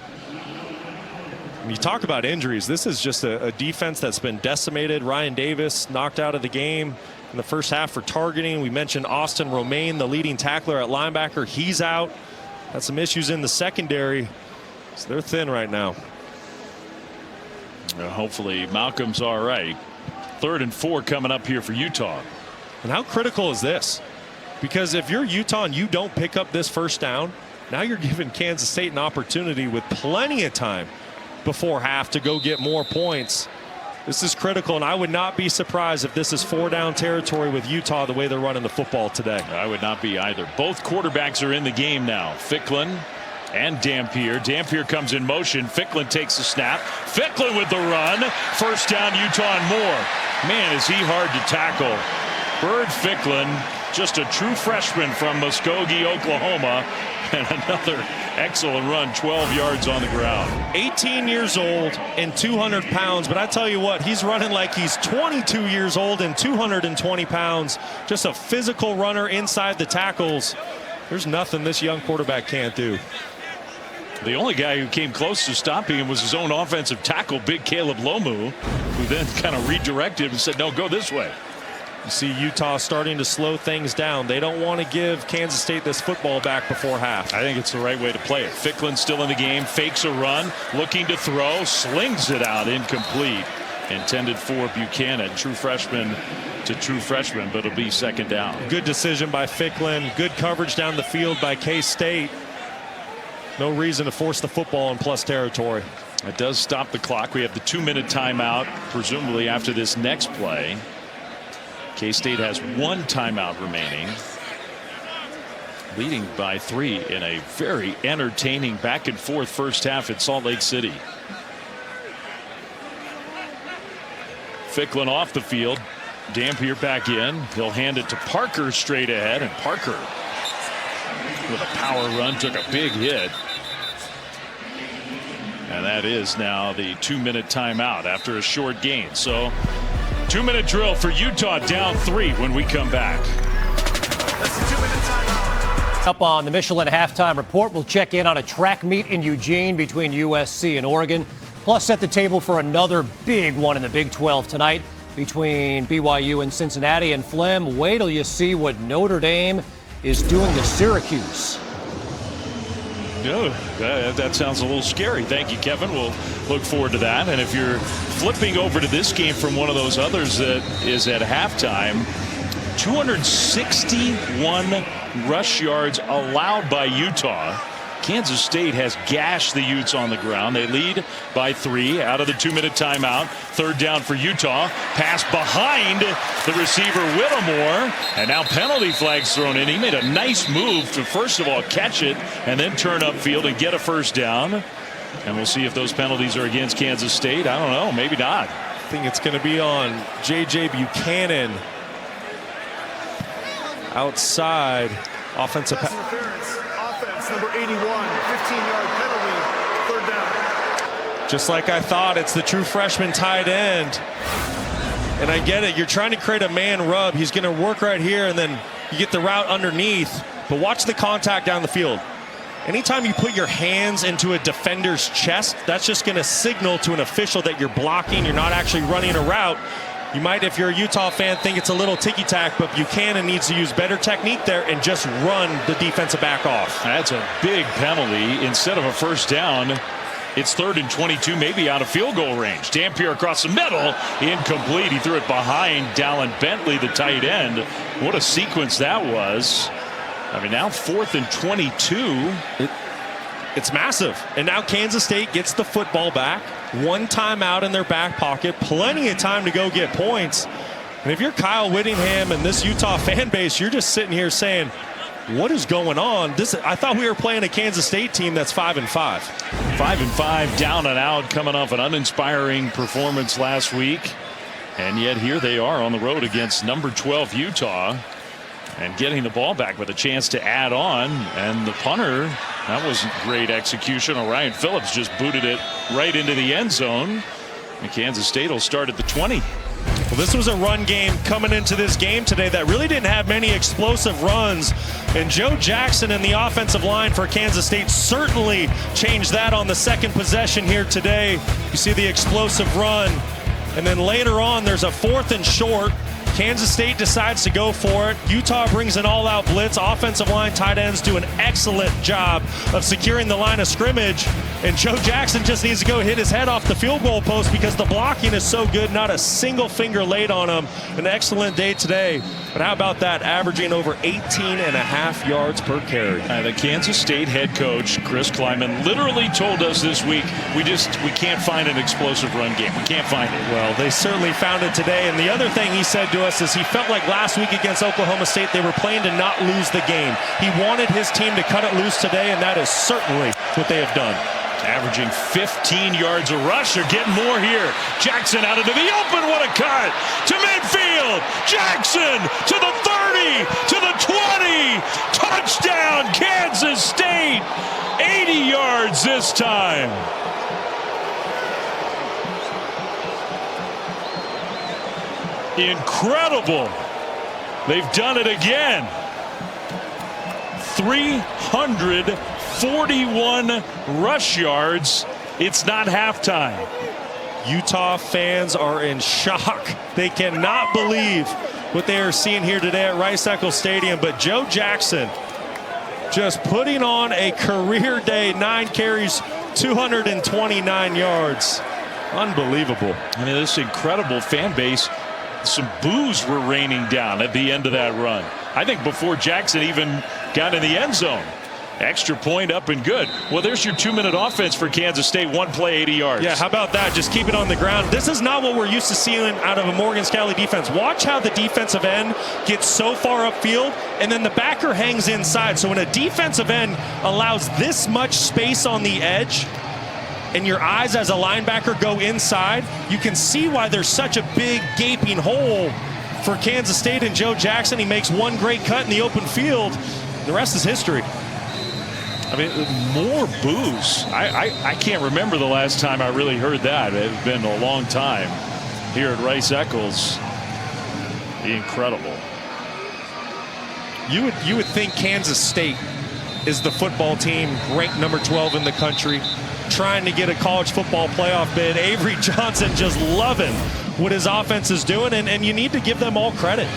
When you talk about injuries, this is just a defense that's been decimated. Ryan Davis knocked out of the game in the first half for targeting. We mentioned Austin Romaine, the leading tackler at linebacker. He's out. Had some issues in the secondary. So they're thin right now. Hopefully Malcolm's all right. 3rd and 4 coming up here for Utah. And how critical is this? Because if you're Utah and you don't pick up this first down, now you're giving Kansas State an opportunity with plenty of time before half to go get more points. This is critical, and I would not be surprised if this is 4-down territory with Utah the way they're running the football today. I would not be either. Both quarterbacks are in the game now. Ficklin and Dampier. Dampier comes in motion. Ficklin takes the snap. Ficklin with the run. First down, Utah and more. Man, is he hard to tackle. Bird Ficklin, just a true freshman from Muskogee, Oklahoma. And another excellent run, 12 yards on the ground. 18 years old and 200 pounds, but I tell you what, he's running like he's 22 years old and 220 pounds. Just a physical runner inside the tackles. There's nothing this young quarterback can't do. The only guy who came close to stopping him was his own offensive tackle, big Caleb Lomu, who then kind of redirected and said, no, go this way. You see Utah starting to slow things down. They don't want to give Kansas State this football back before half. I think it's the right way to play it. Ficklin still in the game, fakes a run, looking to throw, slings it out, incomplete. Intended for Buchanan, true freshman to true freshman, but it'll be second down. Good decision by Ficklin. Good coverage down the field by K-State. No reason to force the football in plus territory. It does stop the clock. We have the 2-minute timeout, presumably after this next play. K-State has 1 timeout remaining. Leading by 3 in a very entertaining back and forth first half in Salt Lake City. Ficklin off the field. Dampier back in. He'll hand it to Parker straight ahead, and Parker with a power run took a big hit. And that is now the 2-minute timeout after a short gain. So 2-minute drill for Utah, down 3 when we come back. That's the 2-minute timeout. Up on the Michelin halftime report, we'll check in on a track meet in Eugene between USC and Oregon. Plus set the table for another big one in the Big 12 tonight between BYU and Cincinnati. And Flem, wait till you see what Notre Dame is doing to Syracuse. No, that sounds a little scary. Thank you, Kevin. We'll look forward to that. And if you're flipping over to this game from one of those others that is at halftime, 261 rush yards allowed by Utah. Kansas State has gashed the Utes on the ground. They lead by 3 out of the 2-minute timeout. Third down for Utah. Pass behind the receiver Whittemore. And now penalty flags thrown in. He made a nice move to first of all catch it and then turn upfield and get a first down. And we'll see if those penalties are against Kansas State. I don't know. Maybe not. I think it's going to be on J.J. Buchanan. Outside. Offensive. Pass interference. Offense, number 81. 15-yard penalty. Third down. Just like I thought, it's the true freshman tight end. And I get it. You're trying to create a man rub. He's going to work right here, and then you get the route underneath. But watch the contact down the field. Anytime you put your hands into a defender's chest, that's just going to signal to an official that you're blocking. You're not actually running a route. You might, if you're a Utah fan, think it's a little ticky-tack, but Buchanan needs to use better technique there and just run the defensive back off. That's a big penalty. Instead of a first down, it's 3rd and 22, maybe out of field goal range. Dampier across the middle, incomplete. He threw it behind Dallin Bentley, the tight end. What a sequence that was. I mean, now 4th and 22. It's massive. And now Kansas State gets the football back. 1 timeout in their back pocket. Plenty of time to go get points. And if you're Kyle Whittingham and this Utah fan base, you're just sitting here saying, what is going on? I thought we were playing a Kansas State team that's 5-5. 5-5, down and out, coming off an uninspiring performance last week. And yet here they are on the road against number 12 Utah. And getting the ball back with a chance to add on. And the punter, that was great execution. Orion Phillips just booted it right into the end zone. And Kansas State will start at the 20. Well, this was a run game coming into this game today that really didn't have many explosive runs. And Joe Jackson and the offensive line for Kansas State certainly changed that on the second possession here today. You see the explosive run. And then later on, there's a 4th and short. Kansas State decides to go for it. Utah brings an all-out blitz. Offensive line tight ends do an excellent job of securing the line of scrimmage. And Joe Jackson just needs to go hit his head off the field goal post because the blocking is so good. Not a single finger laid on him. An excellent day today. But how about that? Averaging over 18.5 yards per carry. The Kansas State head coach, Chris Kleiman, literally told us this week, we can't find an explosive run game. We can't find it. Well, they certainly found it today. And the other thing he said to us is he felt like last week against Oklahoma State they were playing to not lose the game. He wanted his team to cut it loose today, and that is certainly what they have done. Averaging 15 yards a rush. They're getting more here. Jackson out into the open. What a cut to midfield. Jackson to the 30, to the 20. Touchdown, Kansas State. 80 yards this time. Incredible. They've done it again. 341 rush yards. It's not halftime. Utah fans are in shock. They cannot believe what they are seeing here today at Rice-Eccles Stadium. But Joe Jackson just putting on a career day. 9 carries, 229 yards. Unbelievable. I mean, this incredible fan base. Some boos were raining down at the end of that run. I think before Jackson even got in the end zone. Extra point up and good. Well, there's your 2-minute offense for Kansas State. 1 play, 80 yards. Yeah, how about that? Just keep it on the ground. This is not what we're used to seeing out of a Morgan Scalley defense. Watch how the defensive end gets so far upfield, and then the backer hangs inside. So when a defensive end allows this much space on the edge, and your eyes as a linebacker go inside, you can see why there's such a big gaping hole for Kansas State and Joe Jackson. He makes one great cut in the open field. The rest is history. I mean, more boos. I can't remember the last time I really heard that. It's been a long time here at Rice-Eccles. Incredible. You would think Kansas State is the football team ranked number 12 in the country, trying to get a college football playoff bid. Avery Johnson just loving what his offense is doing, and you need to give them all credit.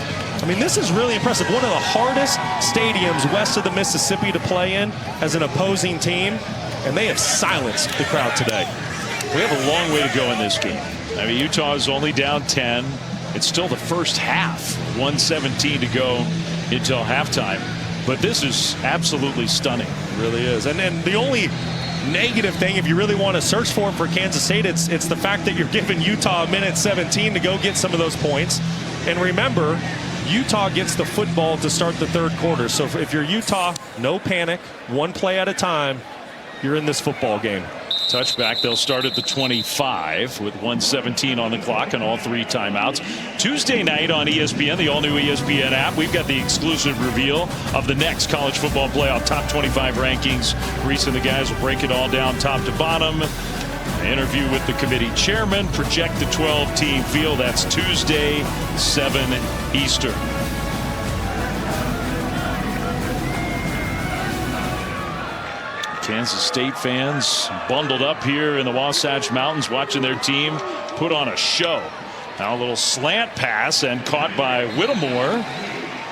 I mean, this is really impressive. One of the hardest stadiums west of the Mississippi to play in as an opposing team, and they have silenced the crowd today. We have a long way to go in this game. I mean, Utah is only down 10. It's still the first half. 1:17 to go until halftime. But this is absolutely stunning. It really is. And the only negative thing, if you really want to search for Kansas State, it's the fact that you're giving Utah a minute 17 to go get some of those points. And remember, Utah gets the football to start the third quarter. So if you're Utah, no panic, 1 play at a time. You're in this football game. Touchback. They'll start at the 25 with 1:17 on the clock and all 3 timeouts. Tuesday night on ESPN, the all-new ESPN app, we've got the exclusive reveal of the next college football playoff top 25 rankings. Reese and the guys will break it all down top to bottom. An interview with the committee chairman. Project the 12-team field. That's Tuesday, 7 Eastern. Kansas State fans bundled up here in the Wasatch Mountains watching their team put on a show. Now a little slant pass and caught by Whittemore.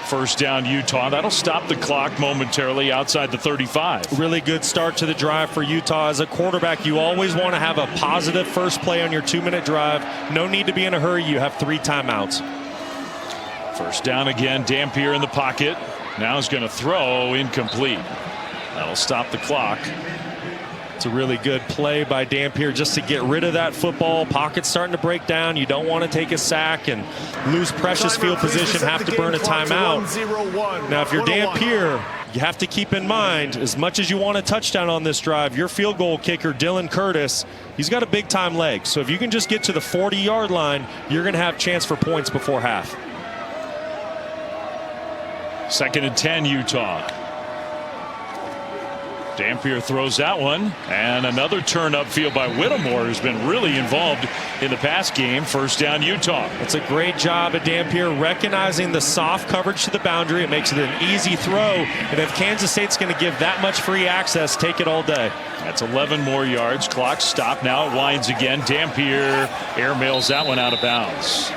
First down Utah. That'll stop the clock momentarily outside the 35. Really good start to the drive for Utah. As a quarterback, you always want to have a positive first play on your 2-minute drive. No need to be in a hurry. You have 3 timeouts. First down again. Dampier in the pocket. Now he's going to throw. Incomplete. That'll stop the clock. It's a really good play by Dampier just to get rid of that football. Pocket's starting to break down. You don't want to take a sack and lose precious field position, have to burn a timeout. Now, if you're Dampier, you have to keep in mind, as much as you want a touchdown on this drive, your field goal kicker, Dylan Curtis, he's got a big-time leg. So if you can just get to the 40-yard line, you're going to have a chance for points before half. 2nd and 10, Utah. Dampier throws that one, and another turn upfield by Whittemore, who's been really involved in the pass game. First down, Utah. It's a great job at Dampier recognizing the soft coverage to the boundary. It makes it an easy throw, and if Kansas State's going to give that much free access, take it all day. That's 11 more yards. Clock stopped. Now it winds again. Dampier airmails that one out of bounds.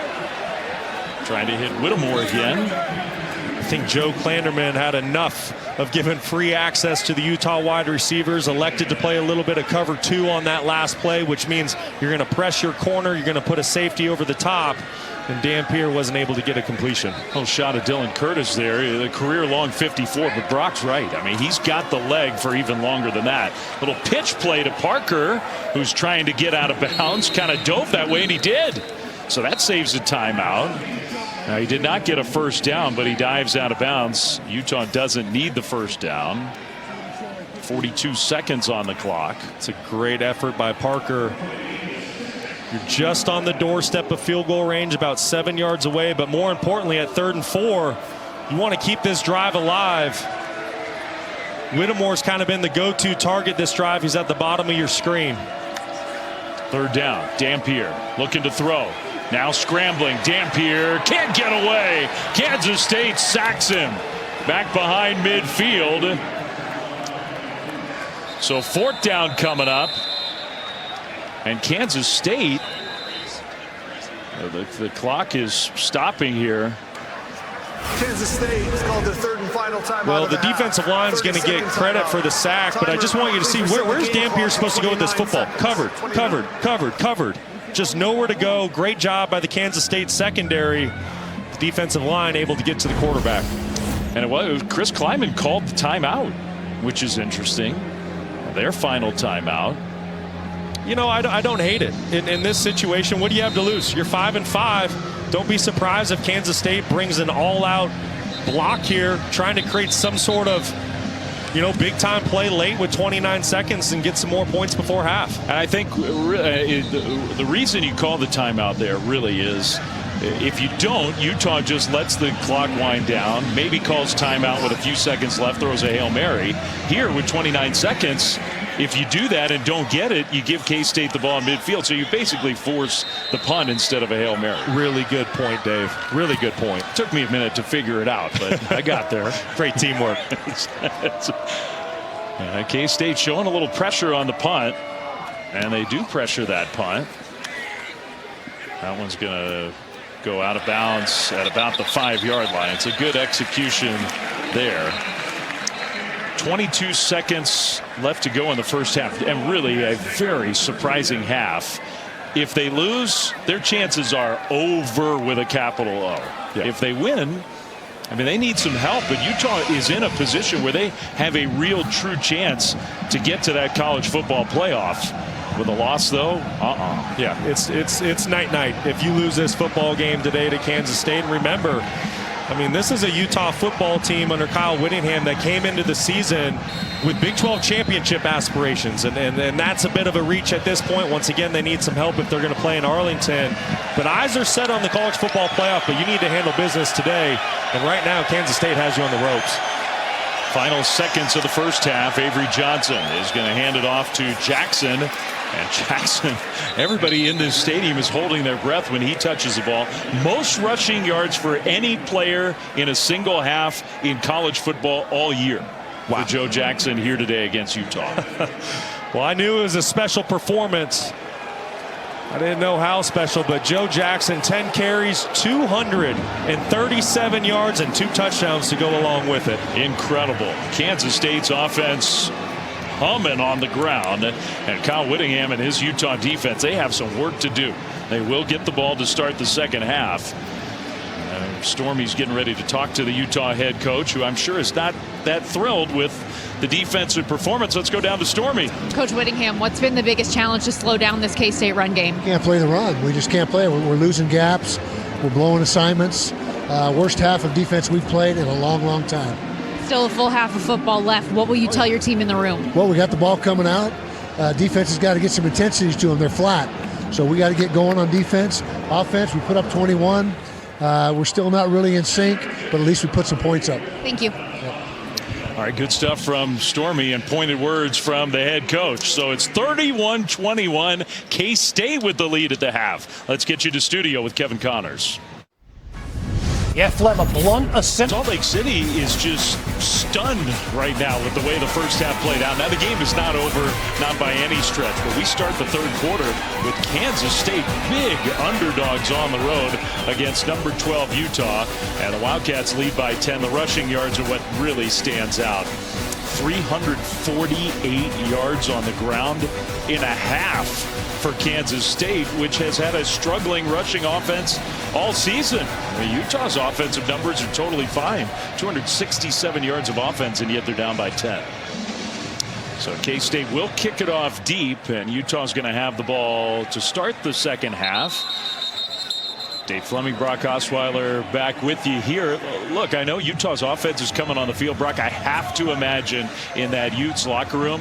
Trying to hit Whittemore again. I think Joe Klanderman had enough of giving free access to the Utah wide receivers, elected to play a little bit of cover 2 on that last play, which means you're going to press your corner, you're going to put a safety over the top, and Dampier wasn't able to get a completion. Oh, shot of Dylan Curtis there, the career-long 54, but Brock's right. I mean, he's got the leg for even longer than that. Little pitch play to Parker, who's trying to get out of bounds, kind of dove that way, and he did. So that saves a timeout. Now, he did not get a first down, but he dives out of bounds. Utah doesn't need the first down. 42 seconds on the clock. It's a great effort by Parker. You're just on the doorstep of field goal range, about 7 yards away, but more importantly, at 3rd and 4, you want to keep this drive alive. Whittemore's kind of been the go-to target this drive. He's at the bottom of your screen. 3rd down, Dampier looking to throw. Now scrambling, Dampier can't get away. Kansas State sacks him back behind midfield. So 4th down coming up. And Kansas State, the clock is stopping here. Kansas State has called their 3rd and final time. Well, the defensive line is going to get credit for the sack, but I just want you to see where's Dampier supposed to go with this football? Covered, covered, covered, covered. Just nowhere to go. Great job by the Kansas State secondary. The defensive line able to get to the quarterback. And it was Chris Kleiman called the timeout, which is interesting. Their final timeout. You know, I don't hate it. In this situation, what do you have to lose? You're 5-5. Don't be surprised if Kansas State brings an all-out block here, trying to create some sort of, you know, big-time play late with 29 seconds and get some more points before half. And I think the reason you call the timeout there really is, if you don't, Utah just lets the clock wind down, maybe calls timeout with a few seconds left, throws a Hail Mary. Here with 29 seconds, if you do that and don't get it, you give K-State the ball in midfield. So you basically force the punt instead of a Hail Mary. Really good point, Dave. Really good point. Took me a minute to figure it out, but I got there. Great teamwork. K-State showing a little pressure on the punt, and they do pressure that punt. That one's going to go out of bounds at about the 5-yard line. It's a good execution there. 22 seconds left to go in the first half, and really a very surprising half. If they lose, their chances are over with a capital O. Yeah. If they win, I mean, they need some help, but Utah is in a position where they have a real true chance to get to that college football playoff. With a loss, though, Yeah, it's night-night if you lose this football game today to Kansas State. And remember, I mean, this is a Utah football team under Kyle Whittingham that came into the season with Big 12 championship aspirations, and that's a bit of a reach at this point. Once again, they need some help if they're going to play in Arlington. But eyes are set on the college football playoff, but you need to handle business today. And right now, Kansas State has you on the ropes. Final seconds of the first half. Avery Johnson is going to hand it off to Jackson. And Jackson, everybody in this stadium is holding their breath when he touches the ball. Most rushing yards for any player in a single half in college football all year. Wow. For Joe Jackson here today against Utah. Well, I knew it was a special performance. I didn't know how special, but Joe Jackson, 10 carries, 237 yards, and 2 touchdowns to go along with it. Incredible. Kansas State's offense humming on the ground, and Kyle Whittingham and his Utah defense, they have some work to do. They will get the ball to start the second half. Stormy's getting ready to talk to the Utah head coach, who I'm sure is not that thrilled with the defensive performance. Let's go down to Stormy. Coach Whittingham, what's been the biggest challenge to slow down this K-State run game? Can't play the run. We just can't play it. We're losing gaps. We're blowing assignments. Worst half of defense we've played in a long, long time. Still a full half of football left. What will you tell your team in the room? Well, we got the ball coming out. Defense has got to get some intensities to them. They're flat. So we got to get going on defense. Offense, we put up 21. We're still not really in sync, but at least we put some points up. Thank you. All right, good stuff from Stormy and pointed words from the head coach. So it's 31-21. K-State with the lead at the half. Let's get you to studio with Kevin Connors. Yeah, Flem, a blunt assent. Salt Lake City is just stunned right now with the way the first half played out. Now the game is not over, not by any stretch, but we start the third quarter with Kansas State big underdogs on the road against number 12 Utah, and the Wildcats lead by 10. The rushing yards are what really stands out. 348 yards on the ground in a half for Kansas State, which has had a struggling rushing offense all season. Utah's offensive numbers are totally fine. 267 yards of offense, and yet they're down by 10. So K-State will kick it off deep, and Utah's going to have the ball to start the second half. Dave Fleming, Brock Osweiler back with you here. Look, I know Utah's offense is coming on the field. Brock, I have to imagine in that Utes locker room,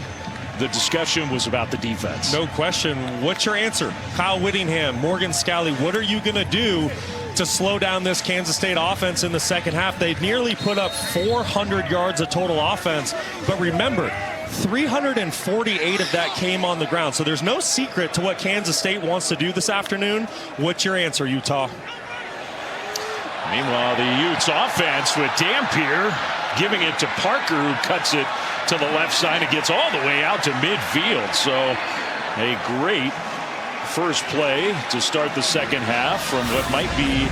the discussion was about the defense. No question. What's your answer? Kyle Whittingham, Morgan Scalley, what are you going to do to slow down this Kansas State offense in the second half? They nearly put up 400 yards of total offense. But remember, 348 of that came on the ground. So there's no secret to what Kansas State wants to do this afternoon. What's your answer, Utah? Meanwhile, the Utes offense with Dampier giving it to Parker, who cuts it to the left side and gets all the way out to midfield. So a great first play to start the second half from what might be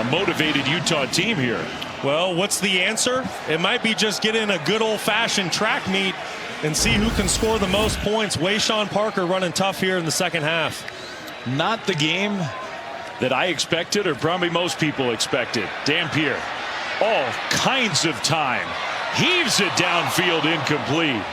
a motivated Utah team here. Well, what's the answer? It might be just get in a good old-fashioned track meet and see who can score the most points. Wayshawn Parker running tough here in the second half. Not the game that I expected, or probably most people expected. Dampier, all kinds of time. Heaves it downfield, incomplete.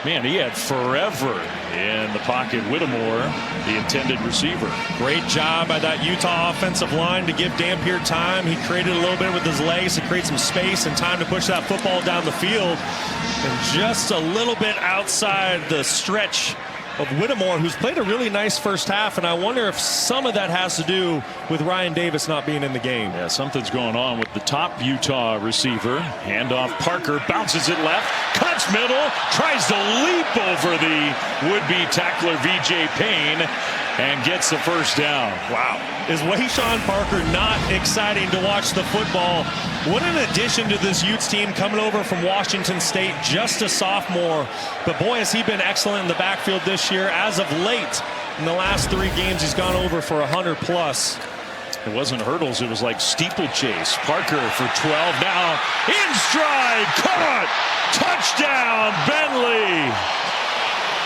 Man, he had forever in the pocket. Whittemore, the intended receiver. Great job by that Utah offensive line to give Dampier time. He created a little bit with his legs to create some space and time to push that football down the field. And just a little bit outside the stretch of Whittemore, who's played a really nice first half, and I wonder if some of that has to do with Ryan Davis not being in the game. Yeah, something's going on with the top Utah receiver. Handoff, Parker bounces it left, cuts middle, tries to leap over the would-be tackler VJ Payne, and gets the first down. Wow. Is Wayshawn Parker not exciting to watch the football? What an addition to this Utes team coming over from Washington State, just a sophomore. But boy, has he been excellent in the backfield this year. As of late, in the last 3 games, he's gone over for 100 plus. It wasn't hurdles, it was like steeplechase. Parker for 12 now, in stride, caught, touchdown, Bentley.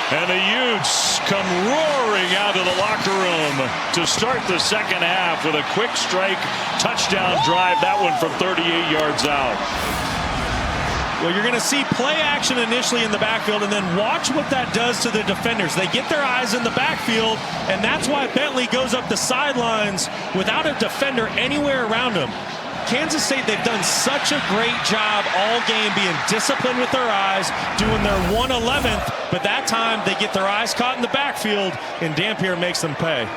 And the Utes come roaring out of the locker room to start the second half with a quick strike touchdown drive. That one from 38 yards out. Well, you're going to see play action initially in the backfield, and then watch what that does to the defenders. They get their eyes in the backfield, and that's why Bentley goes up the sidelines without a defender anywhere around him. Kansas State, they've done such a great job all game being disciplined with their eyes, doing their 111th, but that time they get their eyes caught in the backfield, and Dampier makes them pay.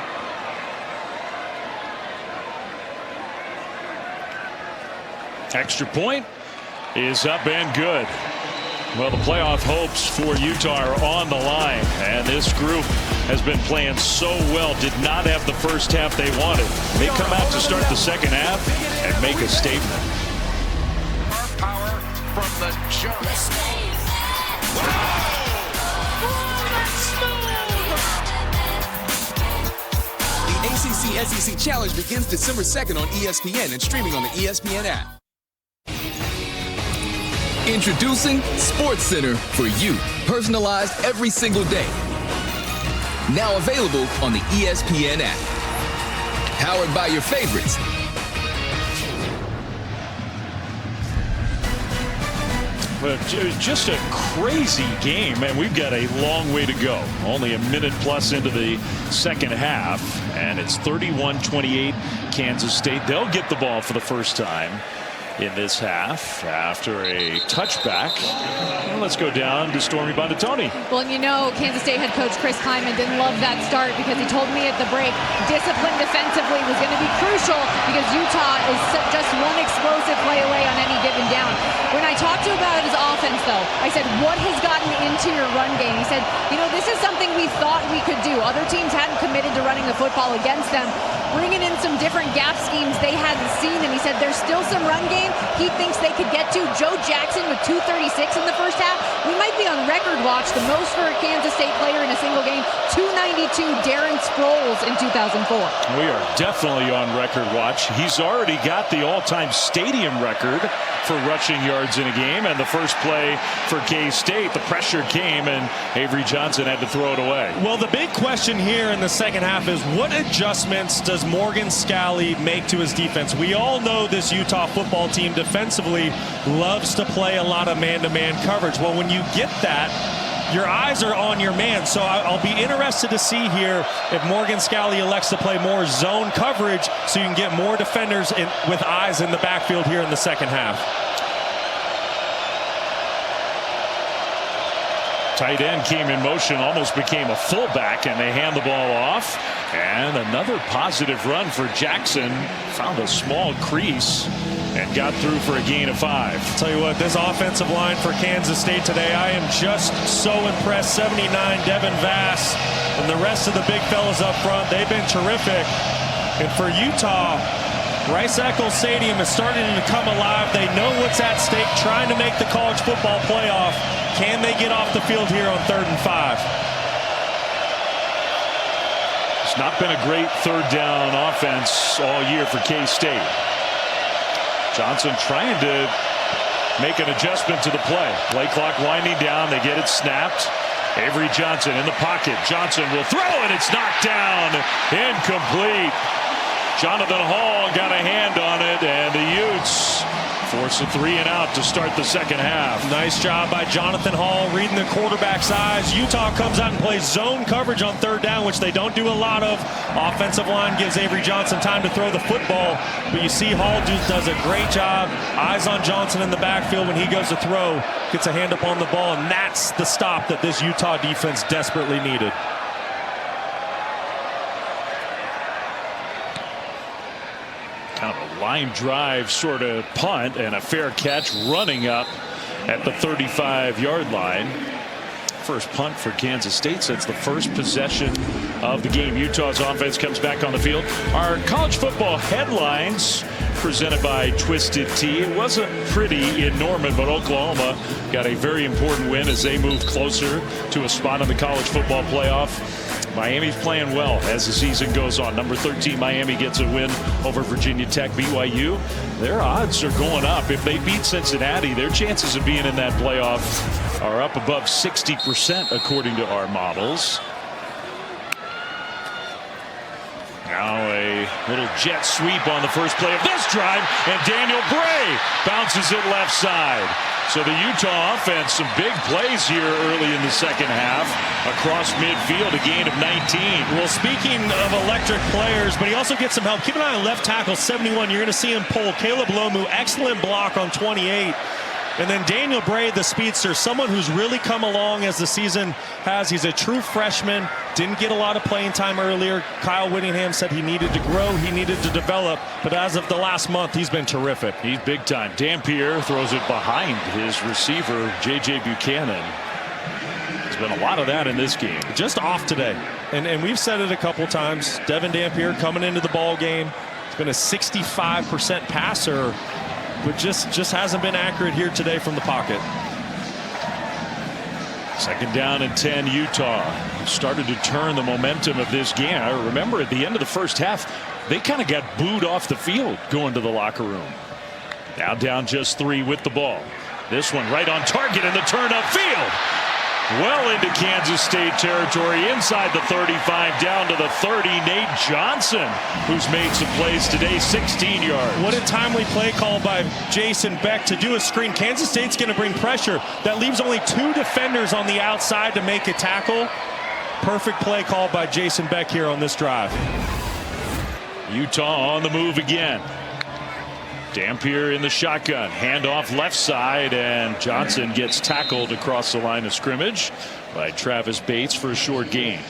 Extra point is up and good. Well, the playoff hopes for Utah are on the line, and this group has been playing so well. Did not have the first half they wanted. They come out to start the second half and make a statement. Power from the jump. The ACC SEC Challenge begins December 2nd on ESPN and streaming on the ESPN app. Introducing SportsCenter for you, personalized every single day. Now available on the ESPN app. Powered by your favorites. Well, just a crazy game, and we've got a long way to go. Only a minute plus into the second half, and it's 31-28 Kansas State. They'll get the ball for the first time in this half after a touchback. Well, let's go down to Stormy Buonantony. Well, you know, Kansas State head coach Chris Klieman didn't love that start because he told me at the break discipline defensively was going to be crucial because Utah is just one explosive play away on any given down. When I talked to him about his offense, though, I said, what has gotten into your run game? He said, you know, this is something we thought we could do. Other teams hadn't committed to running the football against them, bringing in some different gap schemes they hadn't seen. And he said, there's still some run game he thinks they could get to. Joe Jackson with 236 in the first half. We might be on record watch, the most for a Kansas State player in a single game. 292 Darren Sproles in 2004. We are definitely on record watch. He's already got the all-time stadium record for rushing yards in a game, and the first play for K-State, the pressure came and Avery Johnson had to throw it away. Well, the big question here in the second half is what adjustments does Morgan Scalley make to his defense? We all know this Utah football team defensively loves to play a lot of man-to-man coverage. Well, when you get that, your eyes are on your man. So I'll be interested to see here if Morgan Scalley elects to play more zone coverage so you can get more defenders with eyes in the backfield here in the second half. Tight end came in motion, almost became a fullback, and they hand the ball off. And another positive run for Jackson. Found a small crease and got through for a gain of 5. I'll tell you what, this offensive line for Kansas State today, I am just so impressed. 79, Devin Vass, and the rest of the big fellas up front, they've been terrific. And for Utah, Rice-Eccles Stadium is starting to come alive. They know what's at stake, trying to make the college football playoff. Can they get off the field here on 3rd and 5? It's not been a great third down offense all year for K-State. Johnson trying to make an adjustment to the play. Play clock winding down. They get it snapped. Avery Johnson in the pocket. Johnson will throw, and it's knocked down. Incomplete. Jonathan Hall got a hand on it, and the Utes force a 3 and out to start the second half. Nice job by Jonathan Hall reading the quarterback's eyes. Utah comes out and plays zone coverage on 3rd down, which they don't do a lot of. Offensive line gives Avery Johnson time to throw the football, but you see Hall does a great job. Eyes on Johnson in the backfield when he goes to throw, gets a hand up on the ball, and that's the stop that this Utah defense desperately needed. Kind of a line drive sort of punt and a fair catch running up at the 35-yard line. First punt for Kansas State since the first possession of the game. Utah's offense comes back on the field. Our college football headlines presented by Twisted Tea. It wasn't pretty in Norman, but Oklahoma got a very important win as they move closer to a spot in the college football playoff. Miami's playing well as the season goes on. Number 13 Miami gets a win over Virginia Tech. BYU, their odds are going up. If they beat Cincinnati, their chances of being in that playoff are up above 60% according to our models. Now Little jet sweep on the first play of this drive, and Daniel Bray bounces it left side. So the Utah offense, some big plays here early in the second half. Across midfield, a gain of 19. Well, speaking of electric players, but he also gets some help. Keep an eye on left tackle 71. You're going to see him pull Caleb Lomu. Excellent block on 28. And then Daniel Bray, the speedster, someone who's really come along as the season has. He's a true freshman. Didn't get a lot of playing time earlier. Kyle Whittingham said he needed to grow. He needed to develop. But as of the last month, he's been terrific. He's big time. Dampier throws it behind his receiver, J.J. Buchanan. There's been a lot of that in this game. Just off today. And we've said it a couple times. Devin Dampier coming into the ball game. He's been a 65% passer, but just hasn't been accurate here today from the pocket. Second down and 10, Utah started to turn the momentum of this game. I remember at the end of the first half, they kind of got booed off the field going to the locker room. Now down just 3 with the ball. This one right on target in the turn upfield. Well into Kansas State territory, inside the 35, down to the 30. Nate Johnson, who's made some plays today, 16 yards. What a timely play call by Jason Beck to do a screen. Kansas State's going to bring pressure. That leaves only 2 defenders on the outside to make a tackle. Perfect play call by Jason Beck here on this drive. Utah on the move again. Dampier in the shotgun, handoff left side, and Johnson gets tackled across the line of scrimmage by Travis Bates for a short gain.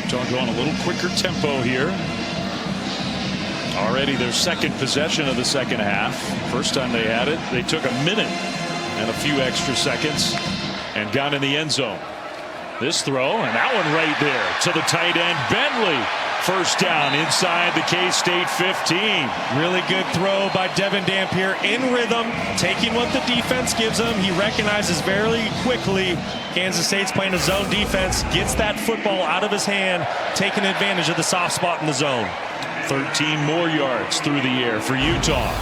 Utah going a little quicker tempo here. Already their second possession of the second half. First time they had it, they took a minute and a few extra seconds and got in the end zone. This throw, and that one right there to the tight end, Bentley. First down inside the K-State 15. Really good throw by Devin Dampier, in rhythm, taking what the defense gives him. He recognizes very quickly Kansas State's playing a zone defense, gets that football out of his hand, taking advantage of the soft spot in the zone. 13 more yards through the air for Utah.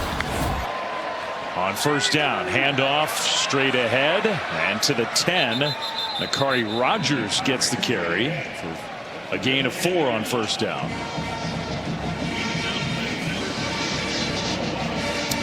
On first down, handoff straight ahead and to the 10. Nakari Rogers gets the carry for a gain of 4 on first down.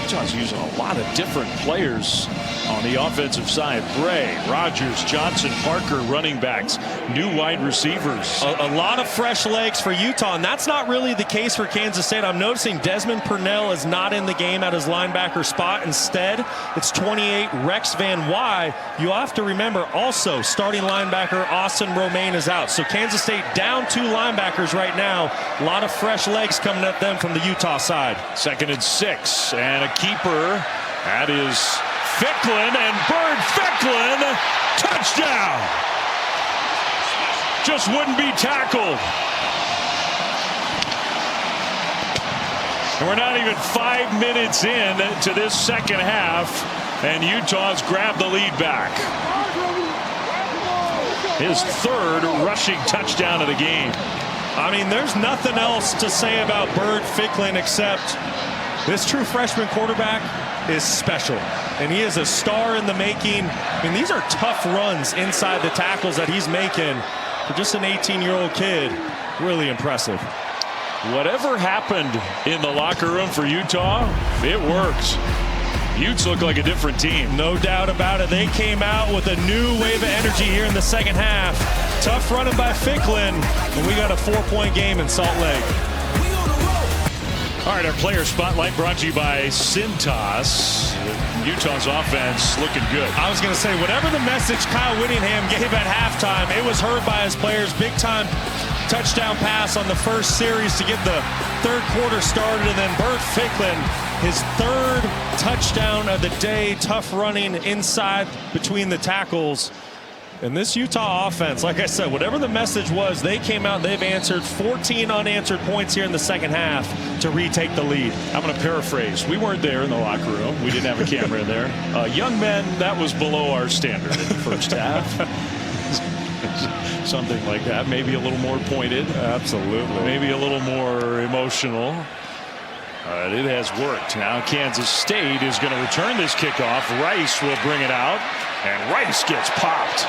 Utah's using a lot of different players on the offensive side. Bray, Rogers, Johnson, Parker, running backs, new wide receivers. A lot of fresh legs for Utah, and that's not really the case for Kansas State. I'm noticing Desmond Purnell is not in the game at his linebacker spot. Instead, it's 28 Rex Van Wy. You have to remember also starting linebacker Austin Romaine is out. So Kansas State down 2 linebackers right now. A lot of fresh legs coming at them from the Utah side. 2nd and 6, and a keeper. That is Ficklin, and Bird Ficklin, touchdown. Just wouldn't be tackled. And we're not even 5 minutes in to this second half, and Utah's grabbed the lead back. His 3rd rushing touchdown of the game. I mean, there's nothing else to say about Bird Ficklin except this true freshman quarterback is special, and he is a star in the making. I mean, these are tough runs inside the tackles that he's making for just an 18-year-old kid. Really impressive. Whatever happened in the locker room for Utah, it worked. Utes look like a different team. No doubt about it. They came out with a new wave of energy here in the second half. Tough running by Ficklin, and we got a 4-point game in Salt Lake. All right, our player spotlight brought to you by Cintas. Utah's offense looking good. I was going to say, whatever the message Kyle Whittingham gave at halftime, it was heard by his players. Big time touchdown pass on the first series to get the 3rd quarter started. And then Bert Ficklin, his 3rd touchdown of the day. Tough running inside between the tackles. And this Utah offense, like I said, whatever the message was, they came out and they've answered 14 unanswered points here in the second half to retake the lead. I'm going to paraphrase. We weren't there in the locker room. We didn't have a camera in there. Young men, that was below our standard in the first half. Something like that. Maybe a little more pointed. Absolutely. Maybe a little more emotional. It has worked. Now Kansas State is going to return this kickoff. Rice will bring it out, and Rice gets popped.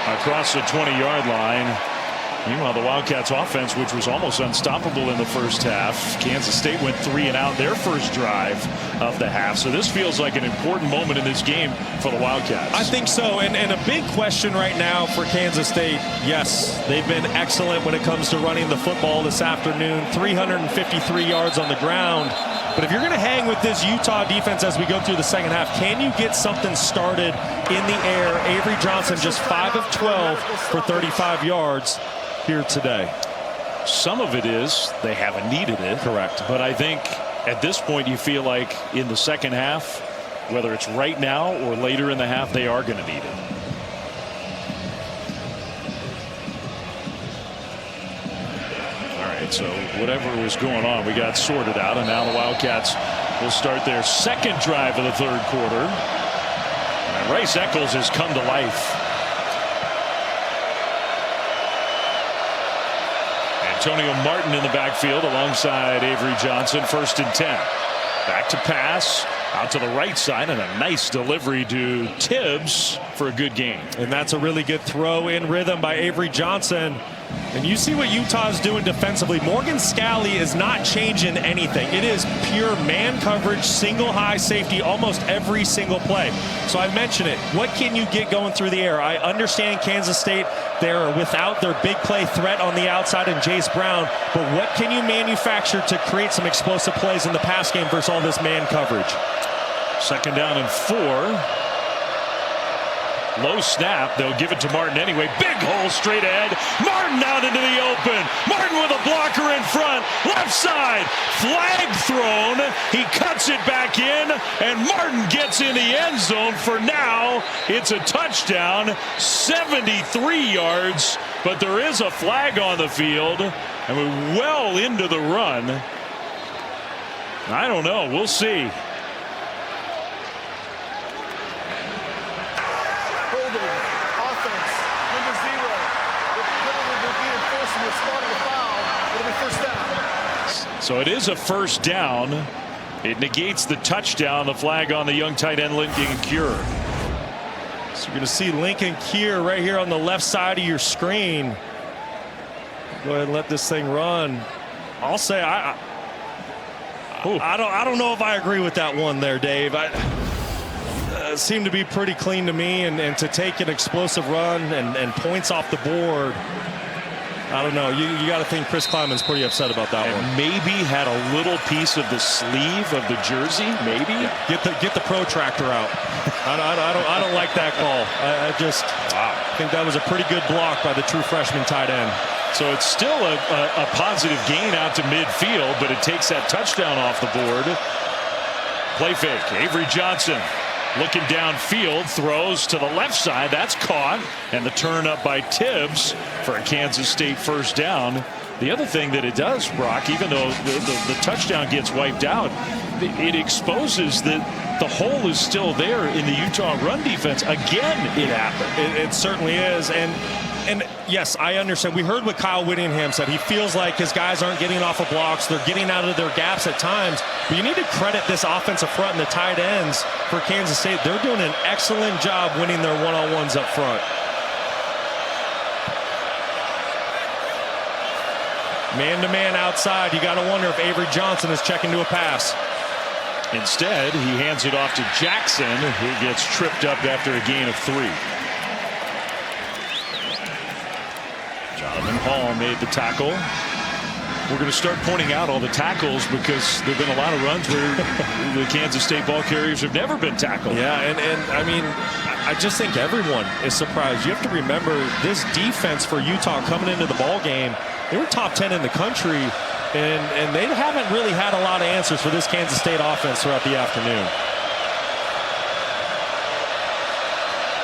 across the 20-yard line. Meanwhile, the Wildcats offense, which was almost unstoppable in the first half, Kansas State went 3 and out their first drive of the half. So this feels like an important moment in this game for the Wildcats. I think so. And a big question right now for Kansas State. Yes, they've been excellent when it comes to running the football this afternoon. 353 yards on the ground. But if you're going to hang with this Utah defense as we go through the second half, can you get something started in the air? Avery Johnson just 5 of 12 for 35 yards here today. Some of it is they haven't needed it. Correct. But I think at this point you feel like in the second half, whether it's right now or later in the half, they are going to need it. All right, so whatever was going on, we got sorted out, and now the Wildcats will start their second drive of the third quarter. And Rice Eccles has come to life. Antonio Martin in the backfield alongside Avery Johnson. 1st and 10. Back to pass out to the right side, and a nice delivery to Tibbs for a good gain. And that's a really good throw in rhythm by Avery Johnson. And you see what Utah's doing defensively. Morgan Scalley is not changing anything. It is pure man coverage, single high safety almost every single play. So I mentioned it. What can you get going through the air? I understand Kansas State, they're without their big play threat on the outside and Jace Brown. But what can you manufacture to create some explosive plays in the pass game versus all this man coverage? 2nd down and 4. Low snap. They'll give it to Martin anyway. Big hole straight ahead. Martin out into the open. Martin with a blocker in front. Left side. Flag thrown. He cuts it back in. And Martin gets in the end zone. For now, it's a touchdown. 73 yards. But there is a flag on the field. And we're well into the run. I don't know. We'll see. So it is a 1st down. It negates the touchdown. The flag on the young tight end Lincoln Cure. So you're going to see Lincoln Cure right here on the left side of your screen. Go ahead and let this thing run. I'll say I don't know if I agree with that one there, Dave. It seemed to be pretty clean to me, and to take an explosive run and points off the board. I don't know. You got to think Chris Kleiman's pretty upset about that one. Maybe had a little piece of the sleeve of the jersey. Maybe get the protractor out. I don't like that call. I think that was a pretty good block by the true freshman tight end. So it's still a positive gain out to midfield, but it takes that touchdown off the board. Play fake. Avery Johnson looking downfield, throws to the left side. That's caught, and the turn up by Tibbs for a Kansas State 1st down. The other thing that it does, Brock, even though the touchdown gets wiped out, it exposes that the hole is still there in the Utah run defense. Again, it happened. It certainly is. And yes, I understand. We heard what Kyle Whittingham said. He feels like his guys aren't getting off of blocks. They're getting out of their gaps at times. But you need to credit this offensive front and the tight ends for Kansas State. They're doing an excellent job winning their one-on-ones up front. Man-to-man outside. You got to wonder if Avery Johnson is checking to a pass. Instead, he hands it off to Jackson, who gets tripped up after a gain of 3. Jonathan Hall made the tackle. We're going to start pointing out all the tackles because there have been a lot of runs where the Kansas State ball carriers have never been tackled. Yeah, and I mean, I just think everyone is surprised. You have to remember this defense for Utah coming into the ball game. They were top 10 in the country, and they haven't really had a lot of answers for this Kansas State offense throughout the afternoon.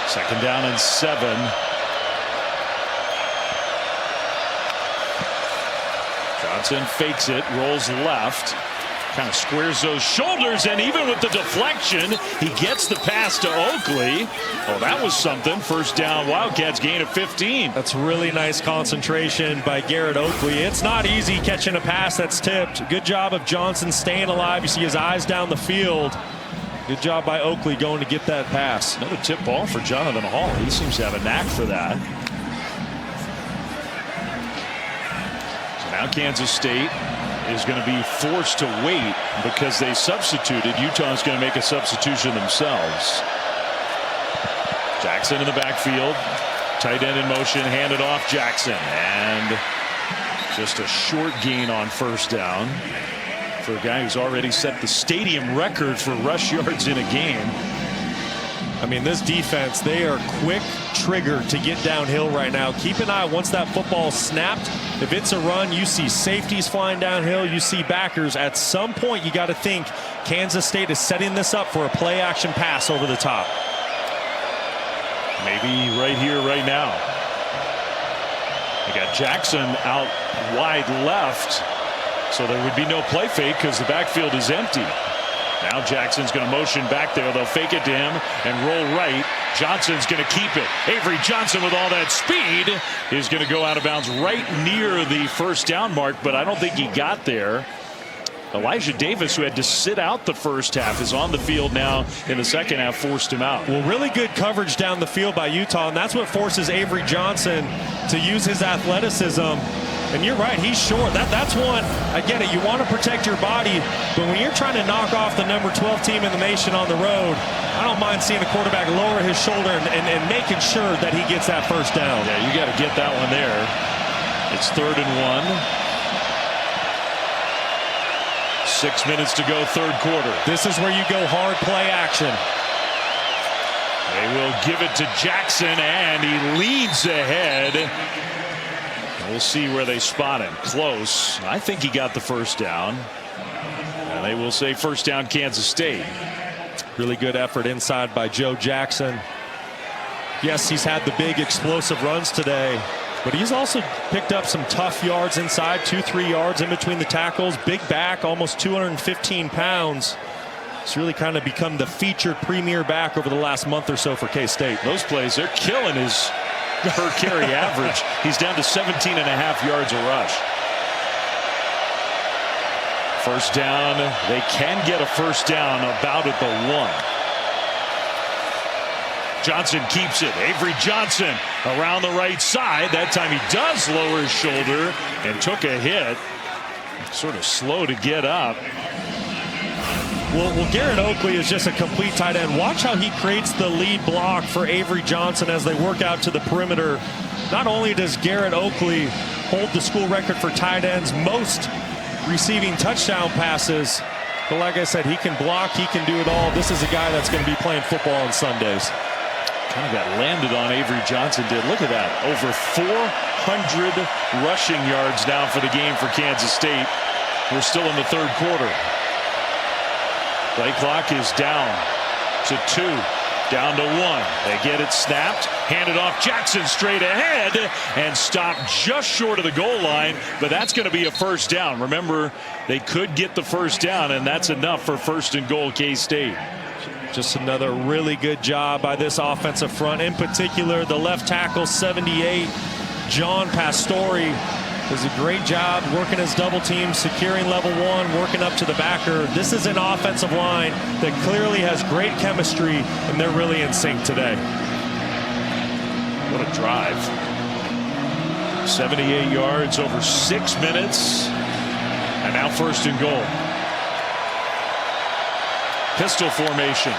2nd down and 7. Johnson fakes it, rolls left, kind of squares those shoulders, and even with the deflection, he gets the pass to Oakley. Oh, that was something. 1st down, Wildcats, gain of 15. That's really nice concentration by Garrett Oakley. It's not easy catching a pass that's tipped. Good job of Johnson staying alive. You see his eyes down the field. Good job by Oakley going to get that pass. Another tip ball for Jonathan Hall. He seems to have a knack for that. So now Kansas State is going to be forced to wait because they substituted. Utah's going to make a substitution themselves. Jackson in the backfield. Tight end in motion. Handed off Jackson. And just a short gain on first down for a guy who's already set the stadium record for rush yards in a game. I mean, this defense, they are quick trigger to get downhill right now. Keep an eye once that football snapped. If it's a run, you see safeties flying downhill. You see backers. At some point, you got to think Kansas State is setting this up for a play action pass over the top. Maybe right here, right now. They got Jackson out wide left, so there would be no play fake because the backfield is empty. Now Jackson's going to motion back there. They'll fake it to him and roll right. Johnson's going to keep it. Avery Johnson with all that speed is going to go out of bounds right near the first down mark, but I don't think he got there. Elijah Davis, who had to sit out the first half, is on the field now in the second half, forced him out. Well, really good coverage down the field by Utah, and that's what forces Avery Johnson to use his athleticism. And you're right, he's short. That's one, I get it, you want to protect your body, but when you're trying to knock off the number 12 team in the nation on the road, I don't mind seeing the quarterback lower his shoulder and making sure that he gets that first down. Yeah, you got to get that one there. It's 3rd and 1. 6 minutes to go, third quarter. This is where you go hard play action. They will give it to Jackson, and he leads ahead. We'll see where they spot him. Close. I think he got the first down. And they will say first down, Kansas State. Really good effort inside by Joe Jackson. Yes, he's had the big explosive runs today, but he's also picked up some tough yards inside, 2-3 yards in between the tackles. Big back, almost 215 pounds. It's really kind of become the featured premier back over the last month or so for K-State. Those plays, they're killing his per carry average. He's down to 17.5 yards a rush. First down. They can get a first down about at the 1. Johnson keeps it. Avery Johnson around the right side. That time he does lower his shoulder and took a hit. Sort of slow to get up. Well, Garrett Oakley is just a complete tight end. Watch how he creates the lead block for Avery Johnson as they work out to the perimeter. Not only does Garrett Oakley hold the school record for tight ends most receiving touchdown passes, but like I said, he can block, he can do it all. This is a guy that's going to be playing football on Sundays. Kind of got landed on. Avery Johnson did. Look at that. Over 400 rushing yards now for the game for Kansas State. We're still in the third quarter. Play clock is down to 2. Down to 1. They get it snapped. Handed off. Jackson straight ahead and stopped just short of the goal line. But that's going to be a first down. Remember, they could get the first down, and that's enough for 1st and goal, K-State. Just another really good job by this offensive front. In particular, the left tackle, 78, John Pastore, does a great job working his double team, securing level 1, working up to the backer. This is an offensive line that clearly has great chemistry, and they're really in sync today. What a drive. 78 yards over 6 minutes. And now 1st and goal. Pistol formation.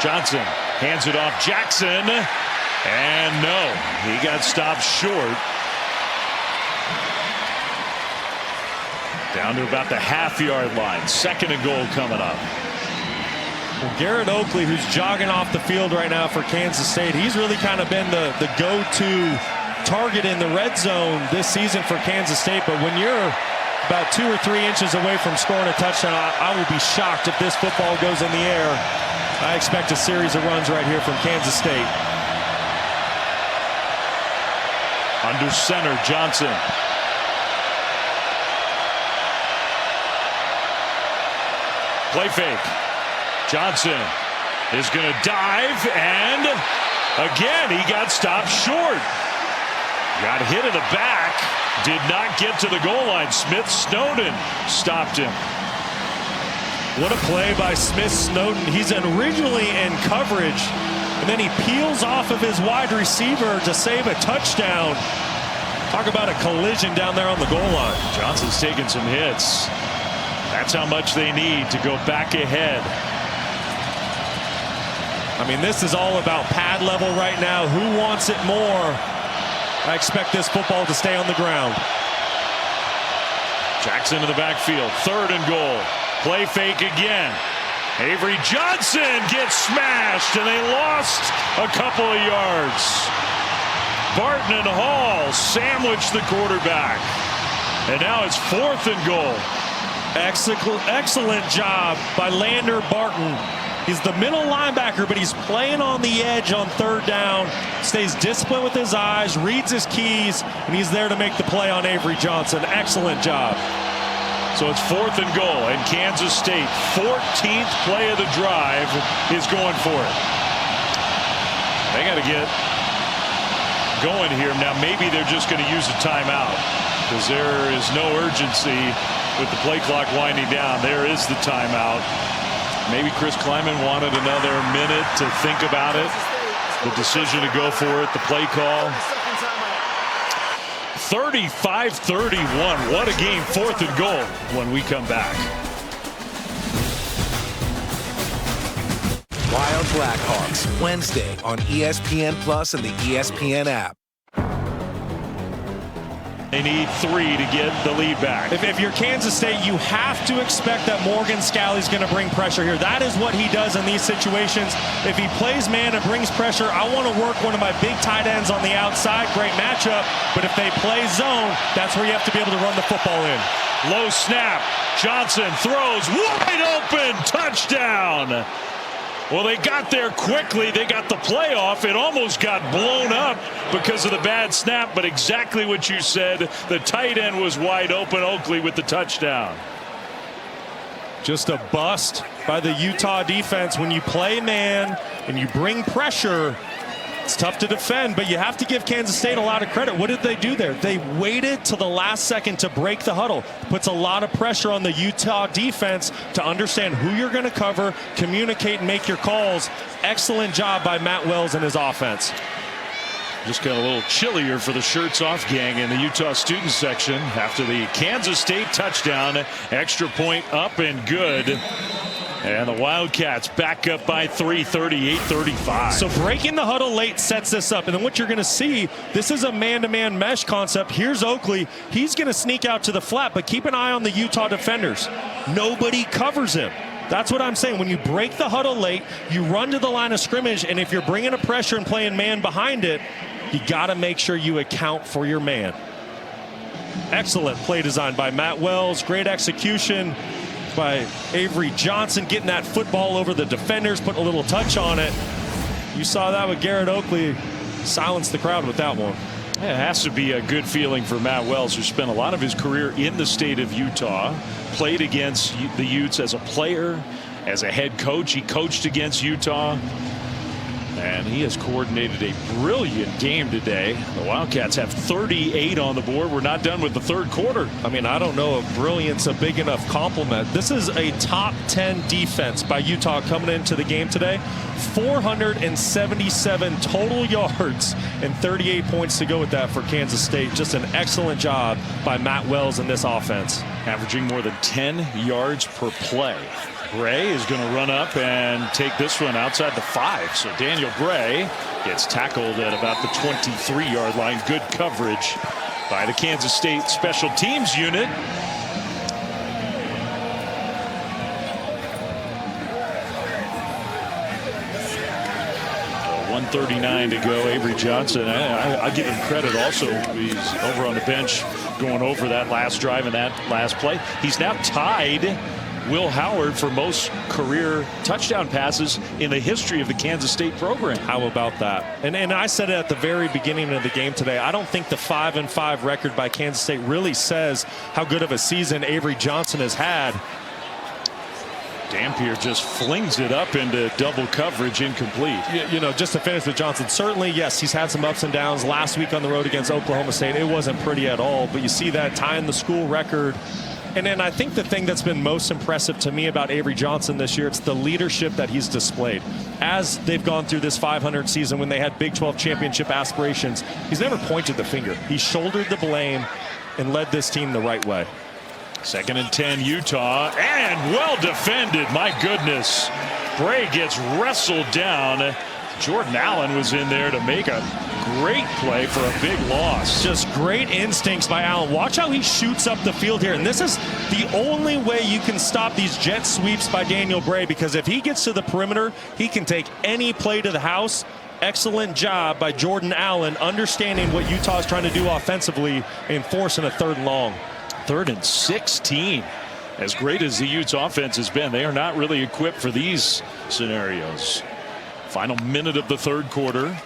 Johnson hands it off. Jackson. And no, he got stopped short. Down to about the half-yard line. 2nd and goal coming up. Well, Garrett Oakley, who's jogging off the field right now for Kansas State, he's really kind of been the go-to target in the red zone this season for Kansas State. But when you're about 2 or 3 inches away from scoring a touchdown, I will be shocked if this football goes in the air. I expect a series of runs right here from Kansas State. Under center, Johnson. Play fake. Johnson is going to dive, and again, he got stopped short. Got hit in the back. Did not get to the goal line. Smith Snowden stopped him. What a play by Smith Snowden. He's originally in coverage, and then he peels off of his wide receiver to save a touchdown. Talk about a collision down there on the goal line. Johnson's taking some hits. That's how much they need to go back ahead. I mean, this is all about pad level right now. Who wants it more? I expect this football to stay on the ground. Jackson in the backfield. 3rd and goal. Play fake again. Avery Johnson gets smashed, and they lost a couple of yards. Barton and Hall sandwich the quarterback. And now it's 4th and goal. Excellent job by Lander Barton. He's the middle linebacker, but he's playing on the edge on 3rd down. Stays disciplined with his eyes, reads his keys, and he's there to make the play on Avery Johnson. Excellent job. So it's 4th and goal, and Kansas State, 14th play of the drive, is going for it. They got to get going here. Now maybe they're just going to use a timeout because there is no urgency with the play clock winding down. There is the timeout. Maybe Chris Kleiman wanted another minute to think about it. The decision to go for it, the play call. 35-31. What a game. 4th and goal when we come back. Wild Blackhawks, Wednesday on ESPN Plus and the ESPN app. They need 3 to get the lead back. If you're Kansas State, you have to expect that Morgan Scalley's going to bring pressure here. That is what he does in these situations. If he plays man and brings pressure, I want to work one of my big tight ends on the outside. Great matchup. But if they play zone, that's where you have to be able to run the football in. Low snap. Johnson throws wide open. Touchdown. Well, they got there quickly. They got the play off. It almost got blown up because of the bad snap, but exactly what you said. The tight end was wide open. Oakley with the touchdown. Just a bust by the Utah defense. When you play man and you bring pressure, it's tough to defend, but you have to give Kansas State a lot of credit. What did they do there? They waited to the last second to break the huddle. Puts a lot of pressure on the Utah defense to understand who you're going to cover, communicate, and make your calls. Excellent job by Matt Wells and his offense. Just got a little chillier for the shirts off gang in the Utah student section after the Kansas State touchdown. Extra point up and good. And the Wildcats back up by 3, 38-35. So breaking the huddle late sets this up. And then what you're going to see, this is a man-to-man mesh concept. Here's Oakley. He's going to sneak out to the flat, but keep an eye on the Utah defenders. Nobody covers him. That's what I'm saying. When you break the huddle late, you run to the line of scrimmage, and if you're bringing a pressure and playing man behind it, you got to make sure you account for your man. Excellent play design by Matt Wells. Great execution by Avery Johnson, getting that football over the defenders, putting a little touch on it. You saw that with Garrett Oakley. Silence the crowd with that one. Yeah, it has to be a good feeling for Matt Wells, who spent a lot of his career in the state of Utah, played against the Utes as a player, as a head coach. He coached against Utah, and he has coordinated a brilliant game today. The Wildcats have 38 on the board. We're not done with the 3rd quarter. I mean, I don't know if brilliant's a big enough compliment. This is a top 10 defense by Utah coming into the game today. 477 total yards and 38 points to go with that for Kansas State. Just an excellent job by Matt Wells in this offense. Averaging more than 10 yards per play. Bray is going to run up and take this one outside the 5. So Daniel Bray gets tackled at about the 23-yard line. Good coverage by the Kansas State special teams unit. So 1:39 to go. Avery Johnson, I give him credit also. He's over on the bench going over that last drive and that last play. He's now tied Will Howard for most career touchdown passes in the history of the Kansas State program. How about that? And I said it at the very beginning of the game today. I don't think the 5-5 record by Kansas State really says how good of a season Avery Johnson has had. Dampier just flings it up into double coverage, incomplete. You know, just to finish with Johnson, certainly, yes, he's had some ups and downs. Last week on the road against Oklahoma State, it wasn't pretty at all. But you see that tying the school record. And then I think the thing that's been most impressive to me about Avery Johnson this year, it's the leadership that he's displayed. As they've gone through this 500 season when they had Big 12 championship aspirations, he's never pointed the finger. He shouldered the blame and led this team the right way. 2nd and 10 Utah, and well defended. My goodness. Bray gets wrestled down. Jordan Allen was in there to make a great play for a big loss. Just great instincts by Allen. Watch how he shoots up the field here. And this is the only way you can stop these jet sweeps by Daniel Bray, because if he gets to the perimeter, he can take any play to the house. Excellent job by Jordan Allen, understanding what Utah is trying to do offensively and forcing a 3rd and long. 3rd and 16. As great as the Utes offense has been, they are not really equipped for these scenarios. Final minute of the 3rd quarter.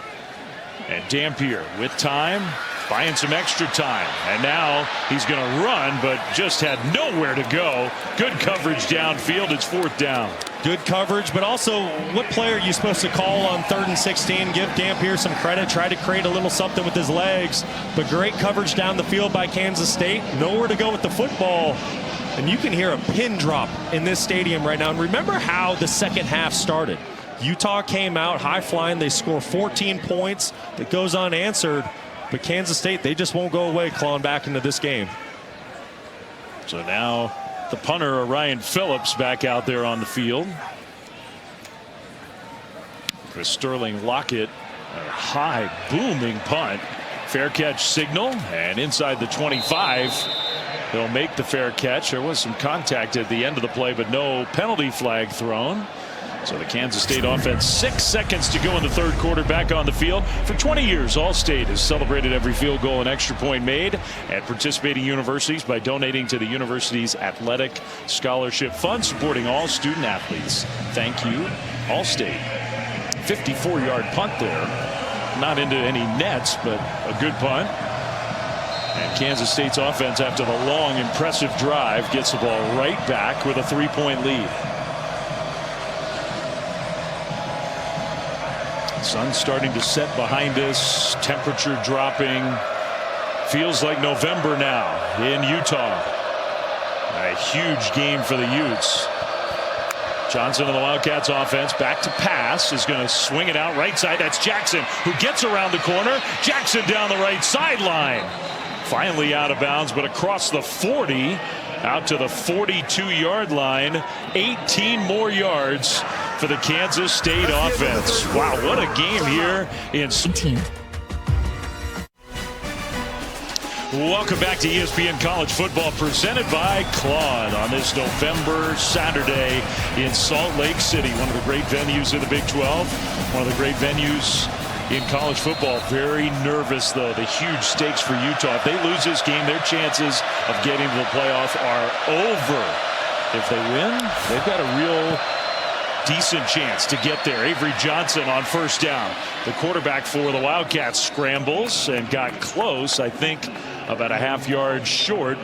And Dampier with time, buying some extra time. And now he's going to run, but just had nowhere to go. Good coverage downfield. It's 4th down. Good coverage, but also what play are you supposed to call on 3rd and 16? Give Dampier some credit. Try to create a little something with his legs. But great coverage down the field by Kansas State. Nowhere to go with the football. And you can hear a pin drop in this stadium right now. And remember how the 2nd half started. Utah came out high flying. They score 14 points. That goes unanswered. But Kansas State, they just won't go away clawing back into this game. So now the punter, Orion Phillips, back out there on the field. Chris Sterling Lockett, a high booming punt. Fair catch signal, and inside the 25. They'll make the fair catch. There was some contact at the end of the play, but no penalty flag thrown. So the Kansas State offense, 6 seconds to go in the 3rd quarter, back on the field. For 20 years, All-State has celebrated every field goal and extra point made at participating universities by donating to the university's athletic scholarship fund, supporting all student athletes. Thank you, All-State. 54-yard punt there. Not into any nets, but a good punt. And Kansas State's offense, after the long, impressive drive, gets the ball right back with a 3-point lead. Sun's starting to set behind us. Temperature dropping. Feels like November now in Utah. A huge game for the Utes. Johnson of the Wildcats offense, back to pass, is going to swing it out right side. That's Jackson, who gets around the corner. Jackson down the right sideline. Finally out of bounds, but across the 40, out to the 42-yard line. 18 more yards for the Kansas State offense. Wow, what a game here in 17. Welcome back to ESPN College Football, presented by Claude on this November Saturday in Salt Lake City. One of the great venues in the Big 12. One of the great venues in college football. Very nervous, though. The huge stakes for Utah. If they lose this game, their chances of getting to the playoff are over. If they win, they've got a real decent chance to get there. Avery Johnson on 1st down. The quarterback for the Wildcats scrambles and got close, I think about a half-yard short.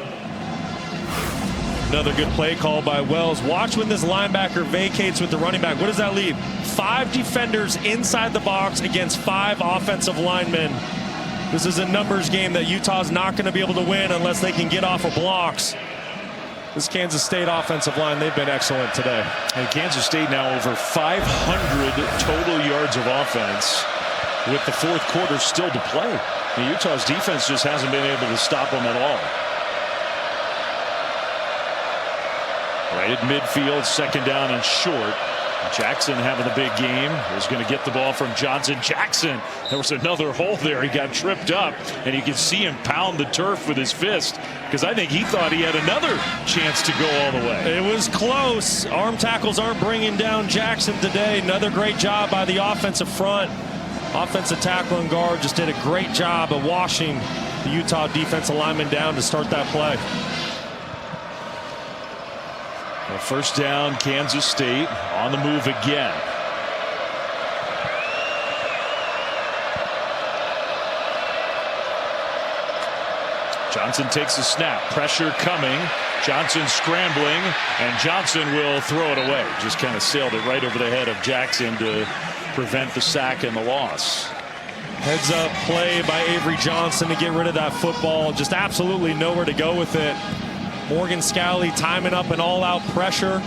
Another good play call by Wells. Watch when this linebacker vacates with the running back. What does that leave? 5 defenders inside the box against 5 offensive linemen. This is a numbers game that Utah's not going to be able to win unless they can get off of blocks. This Kansas State offensive line, they've been excellent today. And Kansas State now over 500 total yards of offense with the 4th quarter still to play. And Utah's defense just hasn't been able to stop them at all. Right at midfield, 2nd down and short. Jackson having the big game. Is going to get the ball from Johnson. Jackson, there was another hole there. He got tripped up, and you can see him pound the turf with his fist, because I think he thought he had another chance to go all the way. It was close. Arm tackles aren't bringing down Jackson today. Another great job by the offensive front. Offensive tackle and guard just did a great job of washing the Utah defensive lineman down to start that play. Well, 1st down, Kansas State on the move again. Johnson takes a snap. Pressure coming. Johnson scrambling, and Johnson will throw it away. Just kind of sailed it right over the head of Jackson to prevent the sack and the loss. Heads up play by Avery Johnson to get rid of that football. Just absolutely nowhere to go with it. Morgan Scalley timing up an all-out pressure.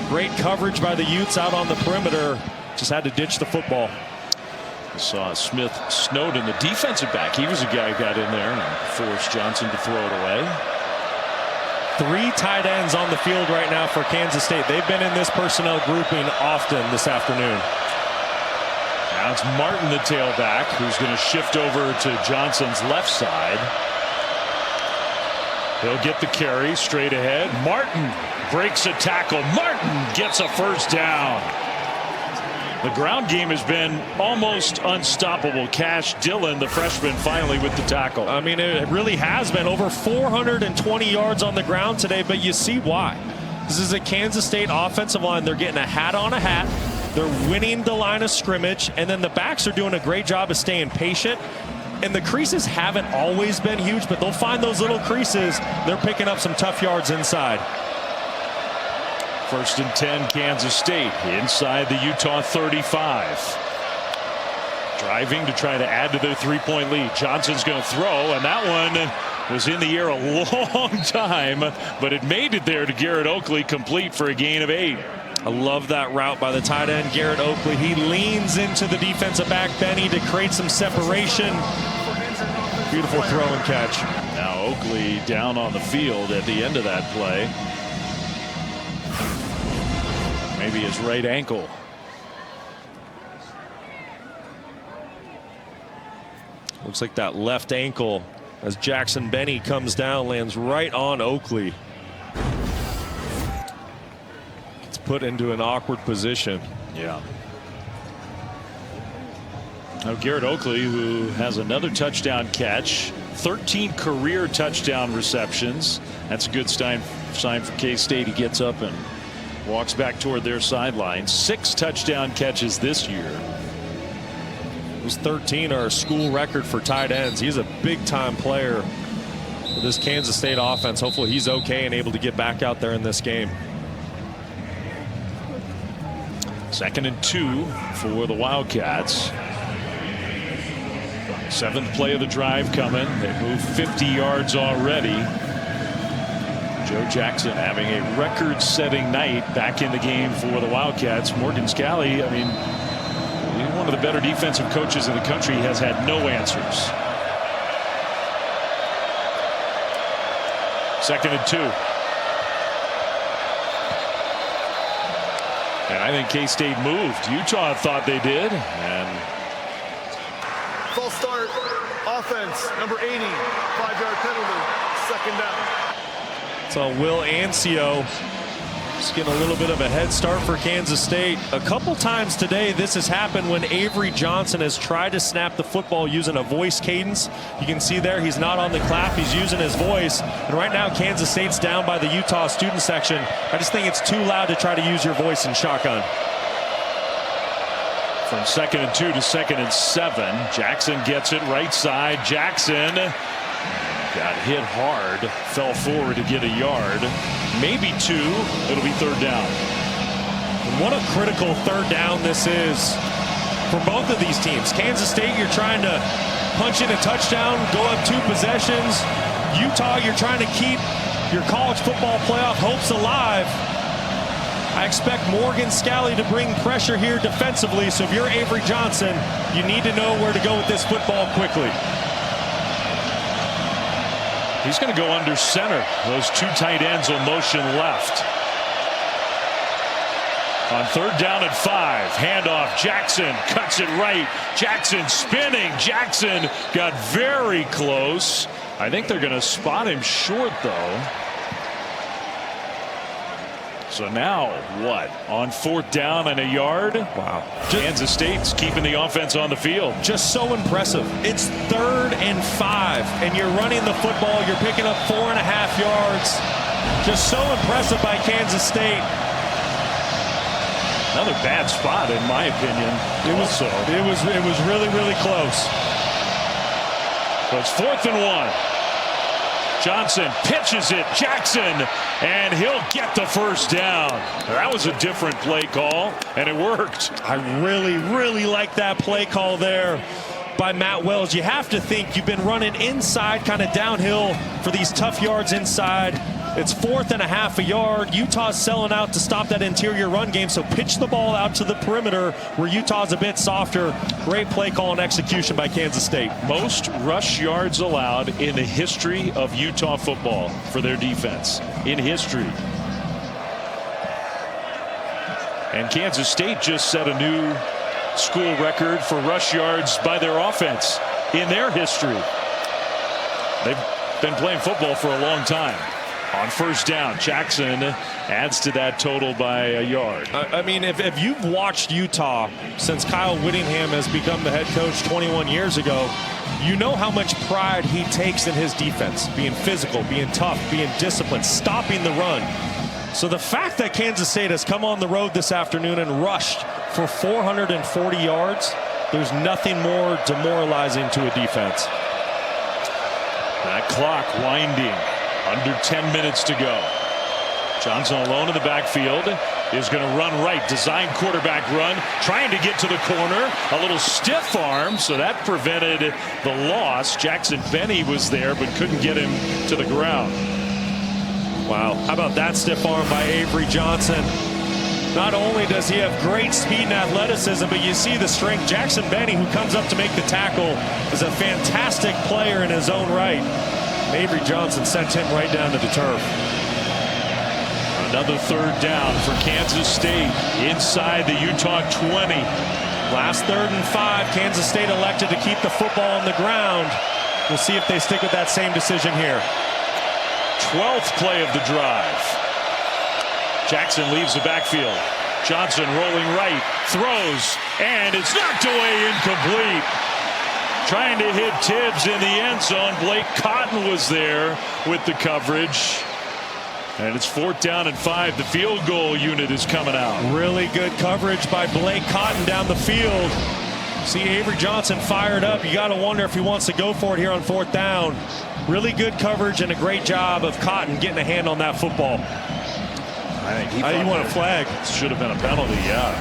Great coverage by the Utes out on the perimeter. Just had to ditch the football. We saw Smith Snowden, the defensive back. He was a guy who got in there and forced Johnson to throw it away. 3 tight ends on the field right now for Kansas State. They've been in this personnel grouping often this afternoon. Now it's Martin, the tailback, who's going to shift over to Johnson's left side. He'll get the carry straight ahead. Martin breaks a tackle. Martin gets a first down. The ground game has been almost unstoppable. Cash Dillon, the freshman, finally with the tackle. I mean, it really has been over 420 yards on the ground today, but you see why. This is a Kansas State offensive line. They're getting a hat on a hat. They're winning the line of scrimmage, and then the backs are doing a great job of staying patient. And the creases haven't always been huge, but they'll find those little creases. They're picking up some tough yards inside. 1st and 10, Kansas State inside the Utah 35. Driving to try to add to their 3-point lead. Johnson's going to throw, and that one was in the air a long time, but it made it there to Garrett Oakley, complete for a gain of 8. I love that route by the tight end, Garrett Oakley. He leans into the defensive back, Benny, to create some separation. Beautiful throw and catch. Now Oakley down on the field at the end of that play. Maybe his right ankle. Looks like that left ankle as Jackson Benny comes down, lands right on Oakley. It's put into an awkward position. Yeah. Now Garrett Oakley, who has another touchdown catch, 13 career touchdown receptions. That's a good sign for K-State. He gets up and walks back toward their sideline. 6 touchdown catches this year. Those 13 are a school record for tight ends. He's a big-time player for this Kansas State offense. Hopefully he's okay and able to get back out there in this game. 2nd and 2 for the Wildcats. 7th play of the drive coming. They moved 50 yards already. Joe Jackson having a record-setting night back in the game for the Wildcats. Morgan Scalley, I mean, he's one of the better defensive coaches in the country, has had no answers. 2nd and 2. And I think K-State moved. Utah thought they did. And false start, offense, number 80, 5-yard penalty, 2nd down. So Will Ancio just getting a little bit of a head start for Kansas State. A couple times today this has happened when Avery Johnson has tried to snap the football using a voice cadence. You can see there he's not on the clap, he's using his voice. And right now Kansas State's down by the Utah student section. I just think it's too loud to try to use your voice in shotgun. From 2nd and 2 to 2nd and 7, Jackson gets it right side. Jackson got hit hard, fell forward to get a yard, maybe 2. It'll be 3rd down. And what a critical 3rd down this is for both of these teams. Kansas State, you're trying to punch in a touchdown, go up 2 possessions. Utah, you're trying to keep your college football playoff hopes alive. I expect Morgan Scalley to bring pressure here defensively, so if you're Avery Johnson, you need to know where to go with this football quickly. He's going to go under center. Those 2 tight ends will motion left. On 3rd down and 5, handoff. Jackson cuts it right. Jackson spinning. Jackson got very close. I think they're going to spot him short, though. So now what? On 4th down and a yard? Wow. Kansas State's keeping the offense on the field. Just so impressive. It's 3rd and 5, and you're running the football. You're picking up 4.5 yards. Just so impressive by Kansas State. Another bad spot, in my opinion. It was really, really close. So it's 4th and 1. Johnson pitches it. Jackson, and he'll get the first down. That was a different play call, and it worked. I really, really like that play call there by Matt Wells. You have to think you've been running inside, kind of downhill for these tough yards inside. It's 4th and a half a yard. Utah's selling out to stop that interior run game, so pitch the ball out to the perimeter where Utah's a bit softer. Great play call and execution by Kansas State. Most rush yards allowed in the history of Utah football for their defense. In history. And Kansas State just set a new school record for rush yards by their offense in their history. They've been playing football for a long time. On first down, Jackson adds to that total by a yard. I mean, if you've watched Utah since Kyle Whittingham has become the head coach 21 years ago, you know how much pride he takes in his defense, being physical, being tough, being disciplined, stopping the run. So the fact that Kansas State has come on the road this afternoon and rushed for 440 yards, there's nothing more demoralizing to a defense. That clock winding. Under 10 minutes to go. Johnson alone in the backfield is going to run right. Design quarterback run. Trying to get to the corner. A little stiff arm, so that prevented the loss. Jackson Benny was there, but couldn't get him to the ground. Wow. How about that stiff arm by Avery Johnson? Not only does he have great speed and athleticism, but you see the strength. Jackson Benny, who comes up to make the tackle, is a fantastic player in his own right. Avery Johnson sent him right down to the turf. Another third down for Kansas State inside the Utah 20. Last 3rd and 5. Kansas State elected to keep the football on the ground. We'll see if they stick with that same decision here. 12th play of the drive. Jackson leaves the backfield. Johnson rolling right, throws, and it's knocked away, incomplete. Trying to hit Tibbs in the end zone. Blake Cotton was there with the coverage. And it's 4th down and 5. The field goal unit is coming out. Really good coverage by Blake Cotton down the field. See Avery Johnson fired up. You got to wonder if he wants to go for it here on 4th down. Really good coverage and a great job of Cotton getting a hand on that football. I think you want a flag. Should have been a penalty, yeah.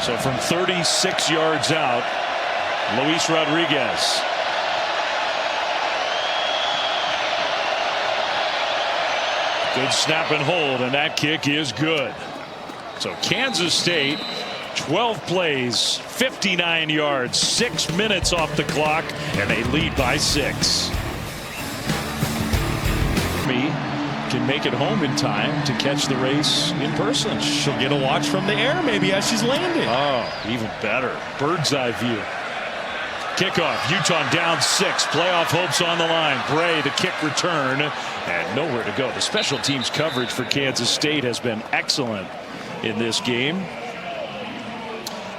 So from 36 yards out, Luis Rodriguez. Good snap and hold, and that kick is good. So Kansas State, 12 plays, 59 yards, 6 minutes off the clock, and they lead by 6. Can make it home in time to catch the race in person. She'll get a watch from the air maybe as she's landing. Oh, even better. Bird's eye view. Kickoff. Utah down 6. Playoff hopes on the line. Bray, the kick return, and nowhere to go. The special teams coverage for Kansas State has been excellent in this game.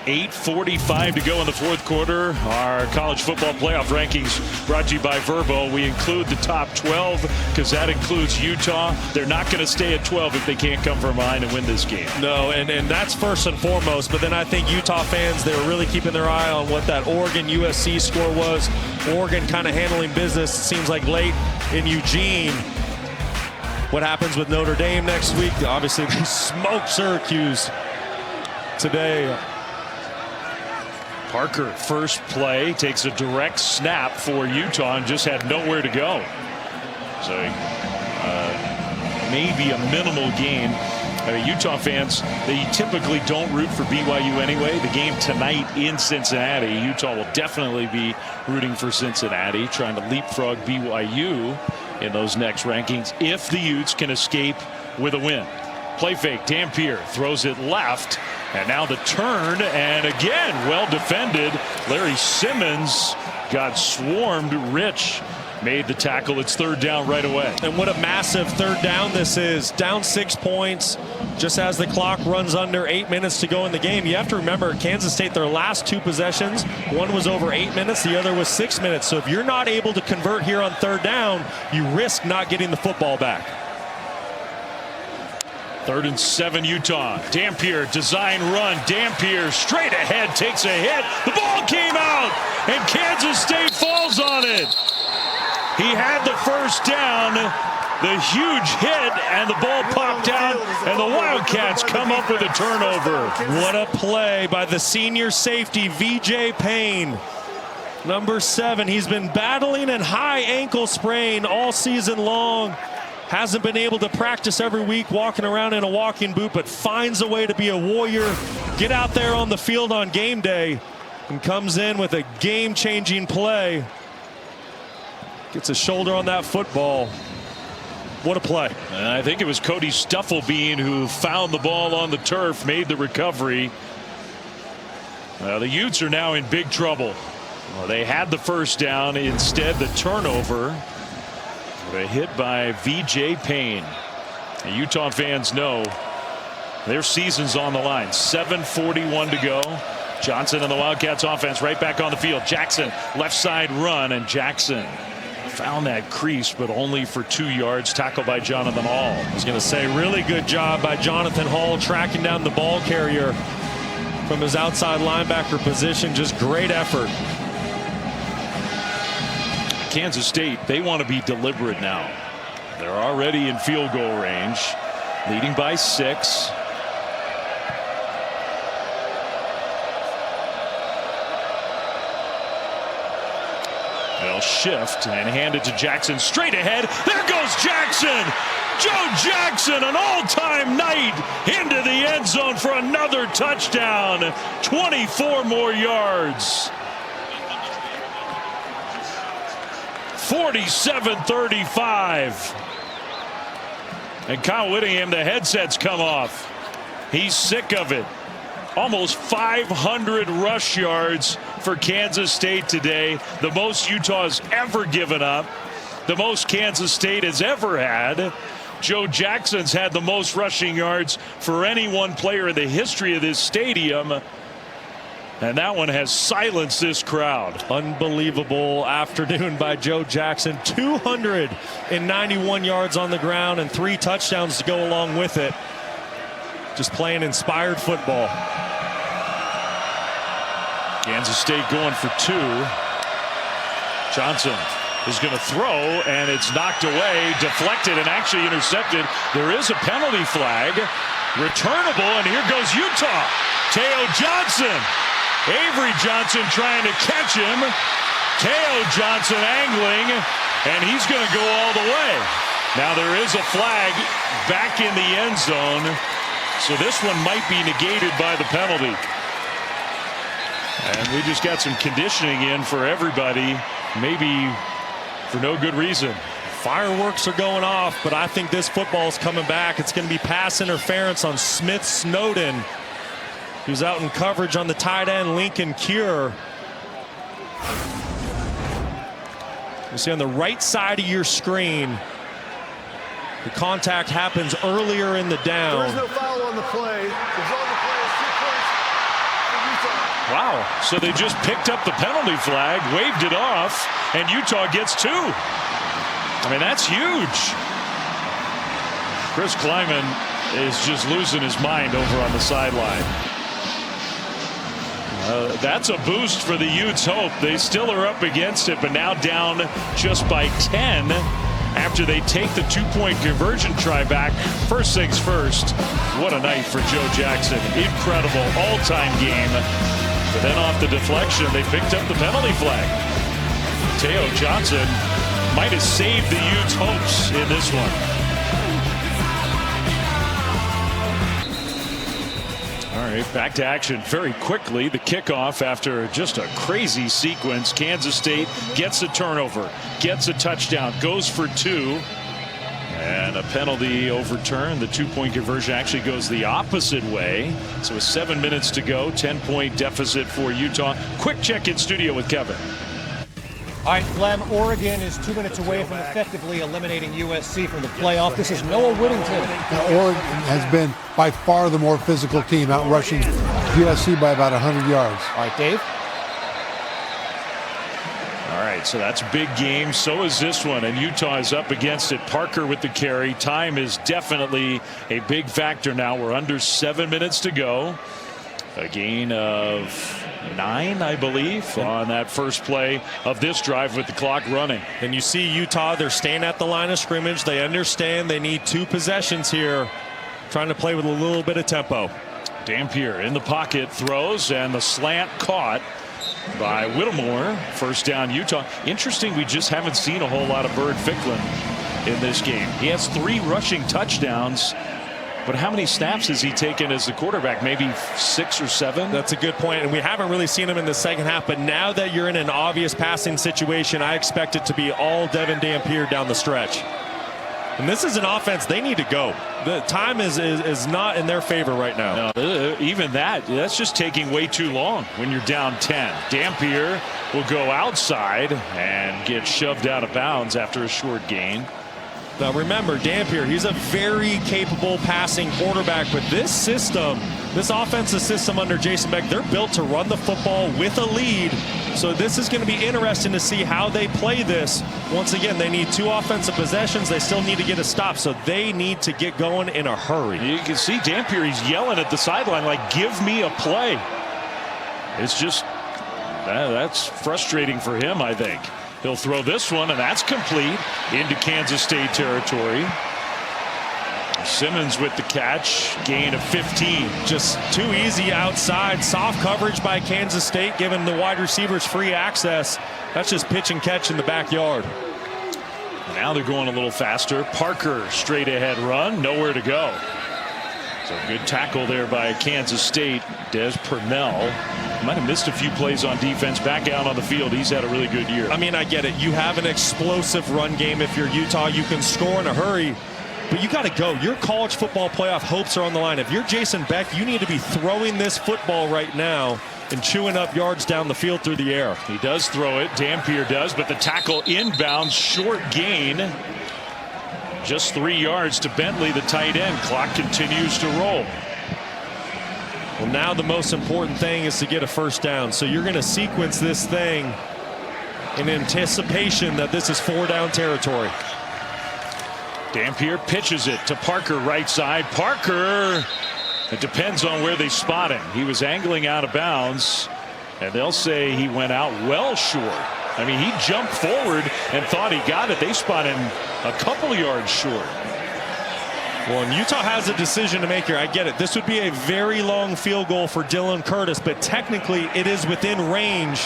8:45 to go in the 4th quarter. Our college football playoff rankings brought to you by Verbo. We include the top 12 because that includes Utah. They're not going to stay at 12 if they can't come from behind and win this game. No, and that's first and foremost. But then I think Utah fans, they were really keeping their eye on what that Oregon USC score was. Oregon kind of handling business, it seems like, late in Eugene. What happens with Notre Dame next week? Obviously, they smoked Syracuse today. Parker, first play, takes a direct snap for Utah and just had nowhere to go. So maybe a minimal gain. Utah fans, they typically don't root for BYU anyway. The game tonight in Cincinnati, Utah will definitely be rooting for Cincinnati, trying to leapfrog BYU in those next rankings if the Utes can escape with a win. Play fake, Dampier throws it left, and now the turn, and again, well defended. Larry Simmons got swarmed. Rich made the tackle. It's 3rd down right away. And what a massive 3rd down this is. Down 6 points just as the clock runs under 8 minutes to go in the game. You have to remember, Kansas State, their last 2 possessions, one was over 8 minutes, the other was 6 minutes. So if you're not able to convert here on 3rd down, you risk not getting the football back. 3rd and 7 Utah. Dampier, design run. Dampier straight ahead, takes a hit. The ball came out, and Kansas State falls on it. He had the first down, the huge hit, and the ball popped out, and the Wildcats come up with a turnover. What a play by the senior safety, VJ Payne. Number 7, he's been battling a high ankle sprain all season long. Hasn't been able to practice every week walking around in a walking boot, but finds a way to be a warrior, get out there on the field on game day, and comes in with a game-changing play. Gets a shoulder on that football. What a play. And I think it was Cody Stufflebean who found the ball on the turf, made the recovery. The Utes are now in big trouble. Well, they had the first down. Instead, the turnover. A hit by V.J. Payne. And Utah fans know their season's on the line. 7:41 to go. Johnson and the Wildcats offense right back on the field. Jackson left side run, and Jackson found that crease, but only for 2 yards. Tackled by Jonathan Hall. I was going to say, really good job by Jonathan Hall tracking down the ball carrier from his outside linebacker position. Just great effort. Kansas State, they want to be deliberate now. They're already in field goal range, leading by 6. They'll shift and hand it to Jackson straight ahead. There goes Jackson. Joe Jackson, an all-time night, into the end zone for another touchdown. 24 more yards. 47-35. And Kyle Whittingham, the headsets come off. He's sick of it. Almost 500 rush yards for Kansas State today. The most Utah's ever given up. The most Kansas State has ever had. Joe Jackson's had the most rushing yards for any one player in the history of this stadium. And that one has silenced this crowd. Unbelievable afternoon by Joe Jackson. 291 yards on the ground and 3 touchdowns to go along with it. Just playing inspired football. Kansas State going for 2. Johnson is going to throw, and it's knocked away, deflected, and actually intercepted. There is a penalty flag. Returnable, and here goes Utah. Teo Johnson. Avery Johnson trying to catch him. Teo Johnson angling, and he's going to go all the way. Now there is a flag back in the end zone, so this one might be negated by the penalty. And we just got some conditioning in for everybody, maybe for no good reason. Fireworks are going off, but I think this football is coming back. It's going to be pass interference on Smith Snowden. He was out in coverage on the tight end, Lincoln Cure. You see on the right side of your screen, the contact happens earlier in the down. There is no foul on the play. The result of the play is 2 points for Utah. Wow. So they just picked up the penalty flag, waved it off, and Utah gets 2. I mean, that's huge. Chris Kleiman is just losing his mind over on the sideline. That's a boost for the Utes' hope. They still are up against it, but now down just by 10 after they take the 2-point conversion try back. First things first, what a night for Joe Jackson. Incredible all-time game. But then off the deflection, they picked up the penalty flag. Teo Johnson might have saved the Utes' hopes in this one. All right, back to action very quickly. The kickoff after just a crazy sequence. Kansas State gets a turnover, gets a touchdown, goes for 2. And a penalty overturned. The 2-point conversion actually goes the opposite way. So with 7 minutes to go, 10-point deficit for Utah. Quick check in studio with Kevin. All right, Clem, Oregon is 2 minutes away from effectively eliminating USC from the playoff. This is Noah Whittington. Now, Oregon has been by far the more physical team, out rushing USC by about 100 yards. All right, Dave. All right, so that's a big game. So is this one, and Utah is up against it. Parker with the carry. Time is definitely a big factor now. We're under 7 minutes to go. A gain of 9, I believe, on that first play of this drive with the clock running. And you see Utah, they're staying at the line of scrimmage. They understand they need 2 possessions here, trying to play with a little bit of tempo. Dampier in the pocket, throws, and the slant caught. by Whittemore. First down, Utah. Interesting, we just haven't seen a whole lot of Bird Ficklin in this game. He has 3 rushing touchdowns, but how many snaps has he taken as the quarterback? Maybe 6 or 7? That's a good point, and we haven't really seen him in the second half, but now that you're in an obvious passing situation, I expect it to be all Devin Dampier down the stretch. And this is an offense they need to go. The time is not in their favor right now. No, even that's just taking way too long when you're down 10. Dampier will go outside and get shoved out of bounds after a short gain. Now remember, Dampier, he's a very capable passing quarterback, but this system, this offensive system under Jason Beck, they're built to run the football with a lead. So this is going to be interesting to see how they play this. Once again, they need 2 offensive possessions. They still need to get a stop, so they need to get going in a hurry. You can see Dampier, he's yelling at the sideline like, give me a play. It's just, that's frustrating for him, I think. He'll throw this one, and that's complete into Kansas State territory. Simmons with the catch, gain of 15. Just too easy outside. Soft coverage by Kansas State, giving the wide receivers free access. That's just pitch and catch in the backyard. Now they're going a little faster. Parker straight ahead run, nowhere to go. So good tackle there by Kansas State. Des Purnell might have missed a few plays on defense. Back out on the field, he's had a really good year. I mean, I get it. You have an explosive run game. If you're Utah, you can score in a hurry. But you got to go. Your college football playoff hopes are on the line. If you're Jason Beck, you need to be throwing this football right now and chewing up yards down the field through the air. He does throw it. Dampier does, but the tackle inbounds, short gain. Just 3 yards to Bentley, the tight end. Clock continues to roll. Well, now the most important thing is to get a first down. So you're going to sequence this thing in anticipation that this is 4-down territory. Dampier pitches it to Parker right side. Parker, it depends on where they spot him. He was angling out of bounds, and they'll say he went out well short. I mean, he jumped forward and thought he got it. They spot him a couple yards short. Well, and Utah has a decision to make here. I get it. This would be a very long field goal for Dylan Curtis, but technically it is within range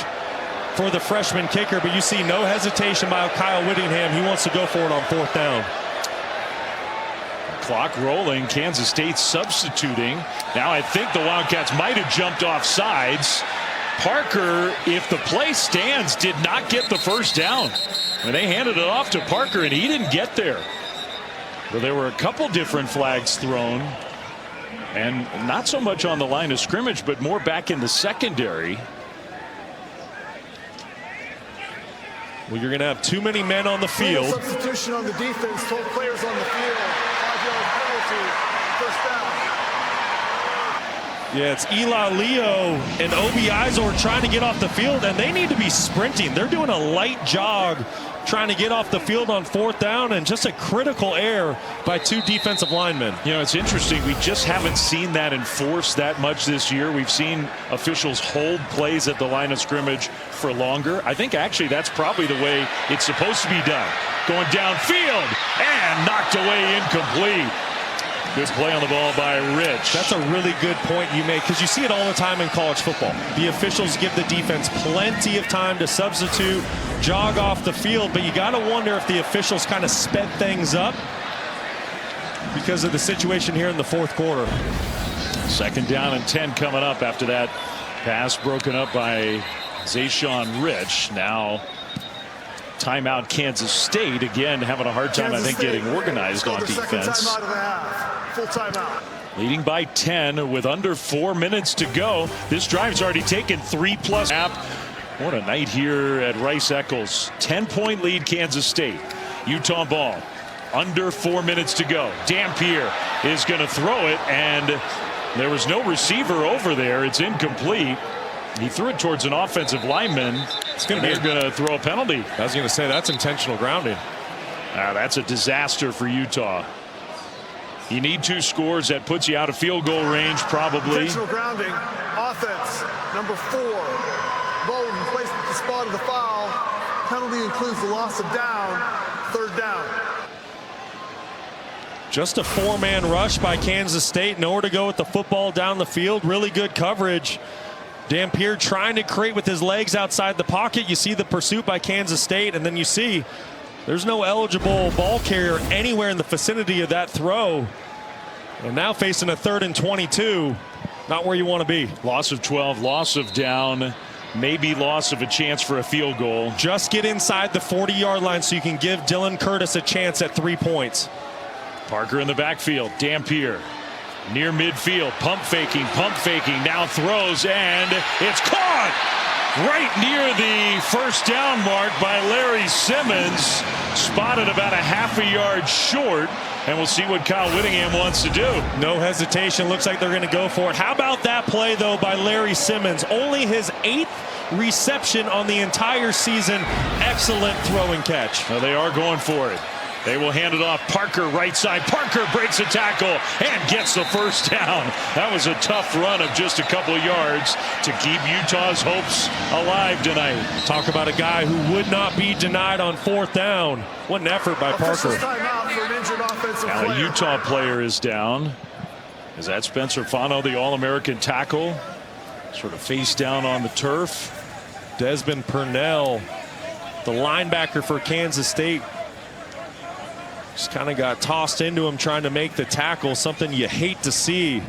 for the freshman kicker. But you see no hesitation by Kyle Whittingham. He wants to go for it on 4th down. Clock rolling. Kansas State substituting. Now I think the Wildcats might have jumped off sides. Parker, if the play stands, did not get the first down. And they handed it off to Parker, and he didn't get there. Well, there were a couple different flags thrown, and not so much on the line of scrimmage, but more back in the secondary. Well, you're going to have too many men on the field. Substitution on the defense, 12 players on the field, 5-yard penalty, first down. Yeah, it's Eli Leo and Obi Izor trying to get off the field, and they need to be sprinting. They're doing a light jog trying to get off the field on 4th down, and just a critical error by 2 defensive linemen. You know, it's interesting. We just haven't seen that enforced that much this year. We've seen officials hold plays at the line of scrimmage for longer. I think actually that's probably the way it's supposed to be done. Going downfield and knocked away, incomplete. Good play on the ball by Rich. That's a really good point you make, because you see it all the time in college football. The officials give the defense plenty of time to substitute, jog off the field, but you got to wonder if the officials kind of sped things up because of the situation here in the 4th quarter. 2nd down and 10 coming up after that pass broken up by Zayshawn Rich. Now timeout Kansas State, again having a hard time I think getting organized on defense. Full timeout. Leading by 10 with under 4 minutes to go. This drive's already taken 3+ half. What a night here at Rice-Eccles. 10-point lead Kansas State. Utah ball. Under 4 minutes to go. Dampier is going to throw it, and there was no receiver over there. It's incomplete. He threw it towards an offensive lineman. They're going to throw a penalty. I was going to say that's intentional grounding. That's a disaster for Utah. You need 2 scores. That puts you out of field goal range, probably. Intentional grounding. Offense, number 4. Bowden placed at the spot of the foul. Penalty includes the loss of down. 3rd down. Just a 4-man rush by Kansas State. Nowhere to go with the football down the field. Really good coverage. Dampier trying to create with his legs outside the pocket. You see the pursuit by Kansas State, and then you see there's no eligible ball carrier anywhere in the vicinity of that throw. And now facing a 3rd and 22. Not where you want to be. Loss of 12, loss of down, maybe loss of a chance for a field goal. Just get inside the 40-yard line so you can give Dylan Curtis a chance at 3 points. Parker in the backfield. Dampier near midfield. Pump faking, now throws, and it's caught right near the first down mark by Larry Simmons. Spotted about a half a yard short, and we'll see what Kyle Whittingham wants to do. No hesitation. Looks like they're going to go for it. How about that play, though, by Larry Simmons? Only his 8th reception on the entire season. Excellent throw and catch. Well, they are going for it. They will hand it off. Parker right side. Parker breaks a tackle and gets the first down. That was a tough run of just a couple of yards to keep Utah's hopes alive tonight. Talk about a guy who would not be denied on 4th down. What an effort by Parker. Now a Utah player is down. Is that Spencer Fano, the All-American tackle? Sort of face down on the turf. Desmond Purnell, the linebacker for Kansas State, just kind of got tossed into him trying to make the tackle, something you hate to see.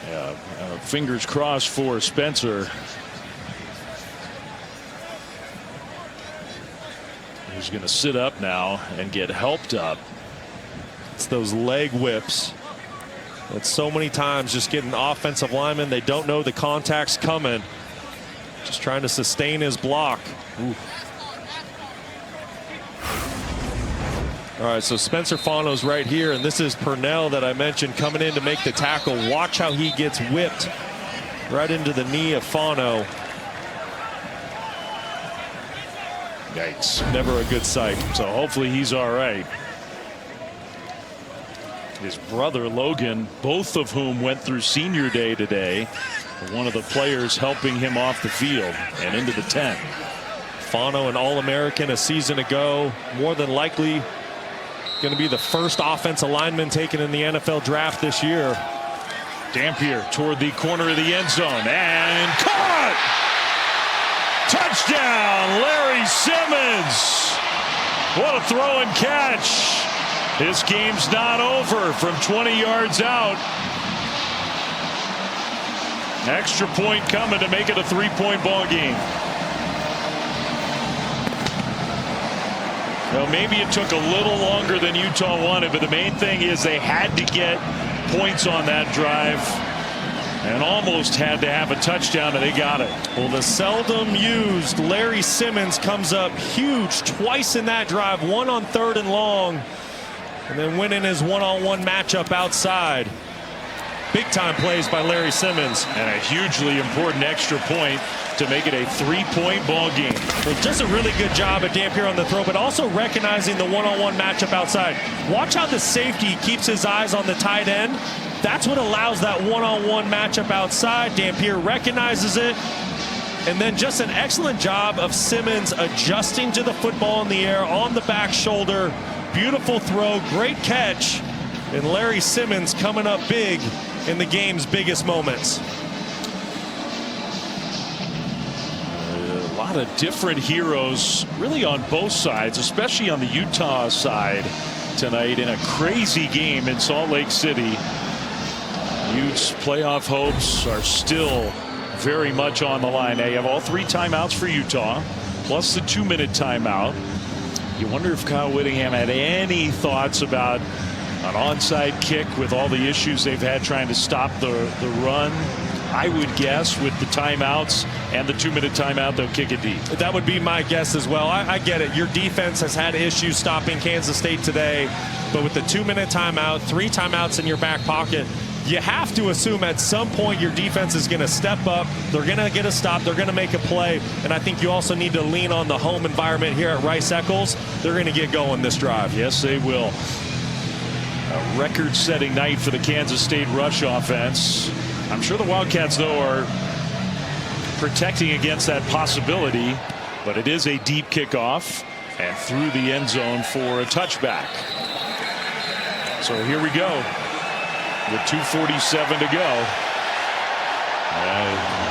Yeah, fingers crossed for Spencer. He's going to sit up now and get helped up. It's those leg whips. It's so many times just getting offensive linemen. They don't know the contact's coming. Just trying to sustain his block. Ooh. All right, so Spencer Fano's right here, and this is Purnell that I mentioned coming in to make the tackle. Watch how he gets whipped right into the knee of Fano. Yikes. Never a good sight. So hopefully he's all right. His brother Logan, both of whom went through senior day today. One of the players helping him off the field and into the tent. Fano, an All-American a season ago, more than likely going to be the first offensive lineman taken in the NFL draft this year. Dampier toward the corner of the end zone and caught! Touchdown, Larry Simmons! What a throw and catch! This game's not over from 20 yards out. Extra point coming to make it a 3-point ball game. Well, maybe it took a little longer than Utah wanted, but the main thing is they had to get points on that drive and almost had to have a touchdown, and they got it. Well, the seldom used Larry Simmons comes up huge twice in that drive, one on 3rd and long, and then winning his one-on-one matchup outside. Big time plays by Larry Simmons. And a hugely important extra point to make it a 3-point ball game. Well, just a really good job at Dampier on the throw, but also recognizing the one-on-one matchup outside. Watch how the safety keeps his eyes on the tight end. That's what allows that one-on-one matchup outside. Dampier recognizes it. And then just an excellent job of Simmons adjusting to the football in the air on the back shoulder. Beautiful throw, great catch. And Larry Simmons coming up big in the game's biggest moments. A lot of different heroes really on both sides, especially on the Utah side tonight in a crazy game in Salt Lake City. Utes' playoff hopes are still very much on the line. They have all 3 timeouts for Utah, plus the 2-minute timeout. You wonder if Kyle Whittingham had any thoughts about an onside kick with all the issues they've had trying to stop the run. I would guess with the timeouts and the 2-minute timeout, they'll kick it deep. That would be my guess as well. I get it. Your defense has had issues stopping Kansas State today, but with the 2-minute timeout, 3 timeouts in your back pocket, you have to assume at some point your defense is going to step up. They're going to get a stop. They're going to make a play. And I think you also need to lean on the home environment here at Rice-Eccles. They're going to get going this drive. Yes, they will. A record-setting night for the Kansas State rush offense. I'm sure the Wildcats, though, are protecting against that possibility. But it is a deep kickoff and through the end zone for a touchback. So here we go. With 2:47 to go.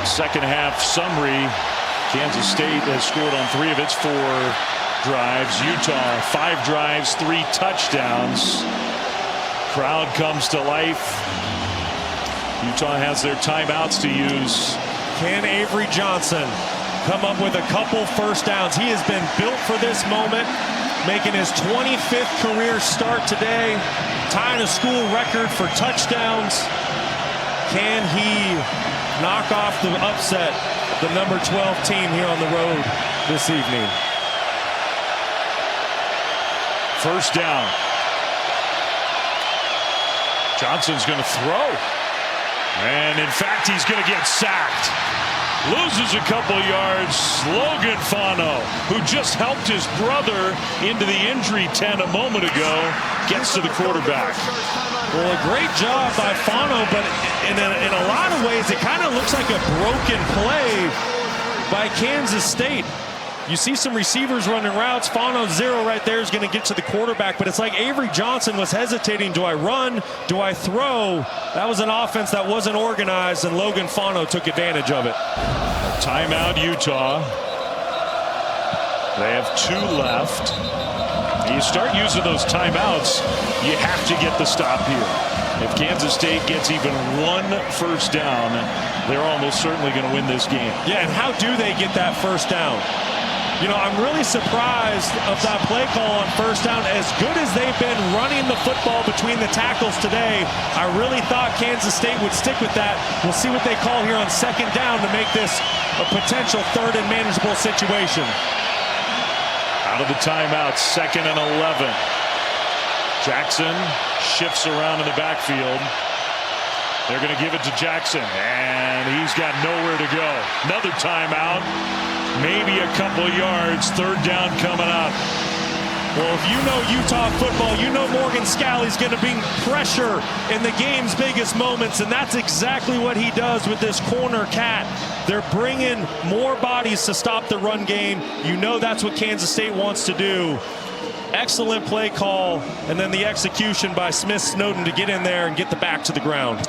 Second half summary. Kansas State has scored on 3 of its 4 drives. Utah 5 drives, 3 touchdowns. Crowd comes to life. Utah has their timeouts to use. Can Avery Johnson come up with a couple first downs? He has been built for this moment, making his 25th career start today, tying a school record for touchdowns. Can he knock off the upset, the number 12 team here on the road this evening? First down. Johnson's going to throw. And in fact, he's going to get sacked. Loses a couple yards. Logan Fano, who just helped his brother into the injury tent a moment ago, gets to the quarterback. Well, a great job by Fano, but in a lot of ways, it kind of looks like a broken play by Kansas State. You see some receivers running routes. Fano 0 right there is going to get to the quarterback, but it's like Avery Johnson was hesitating. Do I run? Do I throw? That was an offense that wasn't organized, and Logan Fano took advantage of it. Timeout, Utah. They have 2 left. You start using those timeouts, you have to get the stop here. If Kansas State gets even 1 first down, they're almost certainly going to win this game. Yeah, and how do they get that first down? You know, I'm really surprised of that play call on first down. As good as they've been running the football between the tackles today, I really thought Kansas State would stick with that. We'll see what they call here on second down to make this a potential 3rd and manageable situation. Out of the timeout, 2nd and 11. Jackson shifts around in the backfield. They're going to give it to Jackson, and he's got nowhere to go. Another timeout. Maybe a couple yards. 3rd down coming up. Well, if you know Utah football, you know Morgan Scalley's going to bring pressure in the game's biggest moments, and that's exactly what he does with this corner cat. They're bringing more bodies to stop the run game. You know that's what Kansas State wants to do. Excellent play call, and then the execution by Smith Snowden to get in there and get the back to the ground.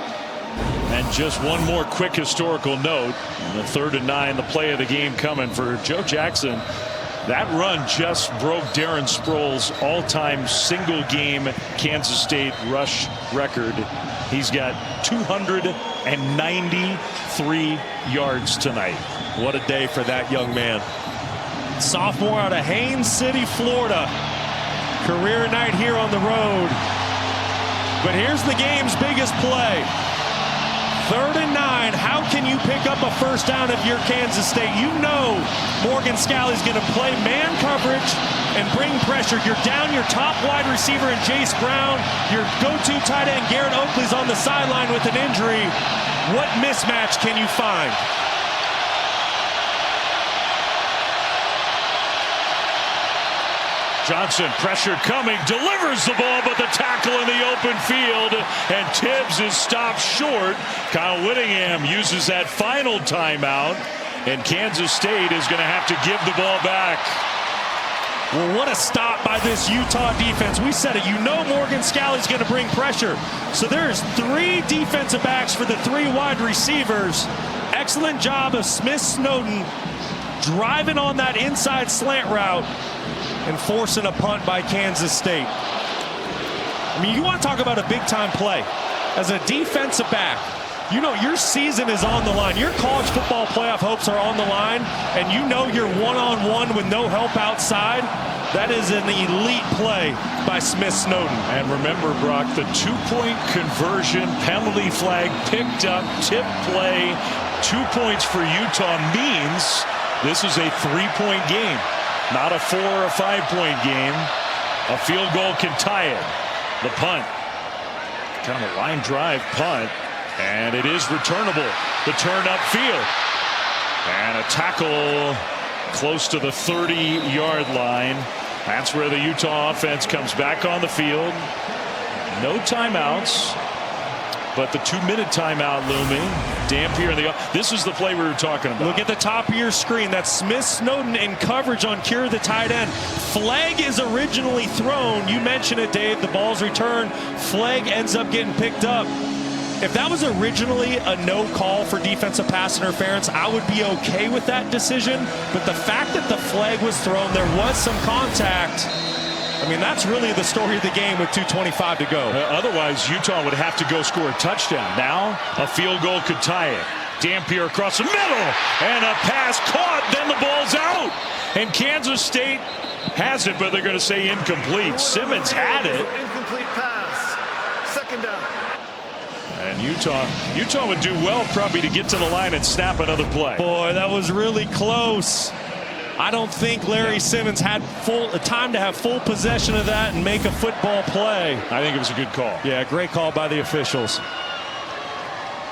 And just one more quick historical note. The 3rd and 9, the play of the game coming for Joe Jackson. That run just broke Darren Sproles' all-time single-game Kansas State rush record. He's got 293 yards tonight. What a day for that young man. Sophomore out of Haines City, Florida. Career night here on the road. But here's the game's biggest play. 3rd and 9. How can you pick up a first down if you're Kansas State? You know Morgan Scalley's going to play man coverage and bring pressure. You're down your top wide receiver in Jace Brown. Your go-to tight end Garrett Oakley's on the sideline with an injury. What mismatch can you find? Johnson, pressure coming, delivers the ball, but the tackle in the open field, and Tibbs is stopped short. Kyle Whittingham uses that final timeout, and Kansas State is going to have to give the ball back. Well, what a stop by this Utah defense. We said it. You know Morgan Scalley's going to bring pressure. So there's 3 defensive backs for the 3 wide receivers. Excellent job of Smith Snowden driving on that inside slant route and forcing a punt by Kansas State. I mean, you want to talk about a big-time play. As a defensive back, you know your season is on the line. Your college football playoff hopes are on the line, and you know you're one-on-one with no help outside. That is an elite play by Smith Snowden. And remember, Brock, the 2-point conversion, penalty flag picked up, tip play, 2 points for Utah means this is a 3-point game. Not a 4 or 5-point game. A field goal can tie it. The punt. Kind of a line drive punt. And it is returnable. The turn upfield. And a tackle close to the 30-yard line. That's where the Utah offense comes back on the field. No timeouts. But the 2-minute timeout looming. Dampier in the. This is the play we were talking about. Look at the top of your screen. That's Smith Snowden in coverage on Cure, the tight end. Flag is originally thrown. You mentioned it, Dave. The ball's returned. Flag ends up getting picked up. if that was originally a no call for defensive pass interference, I would be okay with that decision. But the fact that the flag was thrown, there was some contact. I mean, that's really the story of the game with 2:25 to go. Otherwise, Utah would have to go score a touchdown. Now, a field goal could tie it. Dampier across the middle, and a pass caught, then the ball's out. And Kansas State has it, but they're going to say incomplete. Simmons had it. Incomplete pass. Second down. And Utah would do well probably to get to the line and snap another play. Boy, that was really close. I don't think Larry Simmons had time to have full possession of that and make a football play. I think it was a good call. Yeah, great call by the officials.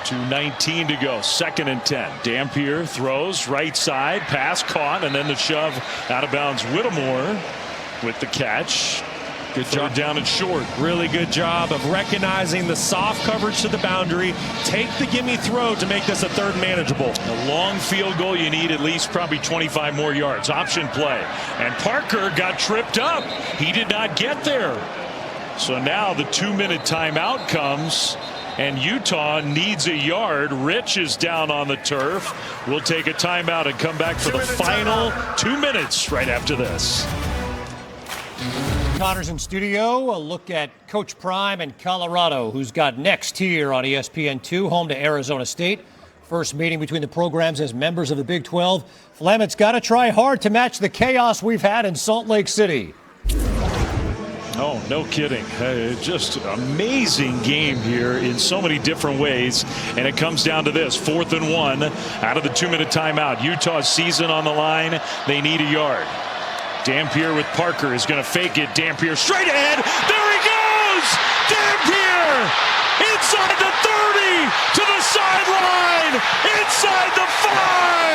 2:19 to go, 2nd and 10. Dampier throws right side, pass caught, and then the shove out of bounds. Whittemore with the catch. Good job down and short. Really good job of recognizing the soft coverage to the boundary. Take the gimme throw to make this a 3rd and manageable. A long field goal, you need at least probably 25 more yards. Option play. And Parker got tripped up. He did not get there. So now the 2-minute timeout comes. And Utah needs a yard. Rich is down on the turf. We'll take a timeout and come back for the final 2 minutes right after this. Connors in studio. A look at Coach Prime and Colorado, who's got next here on ESPN2, home to Arizona State. First meeting between the programs as members of the Big 12. Flamet's got to try hard to match the chaos we've had in Salt Lake City. Oh, no kidding. Just amazing game here in so many different ways. And it comes down to this, 4th and 1 out of the 2-minute timeout. Utah's season on the line. They need a yard. Dampier with Parker is going to fake it. Dampier straight ahead. There he goes! Dampier! Inside the 30 to the sideline! Inside the 5!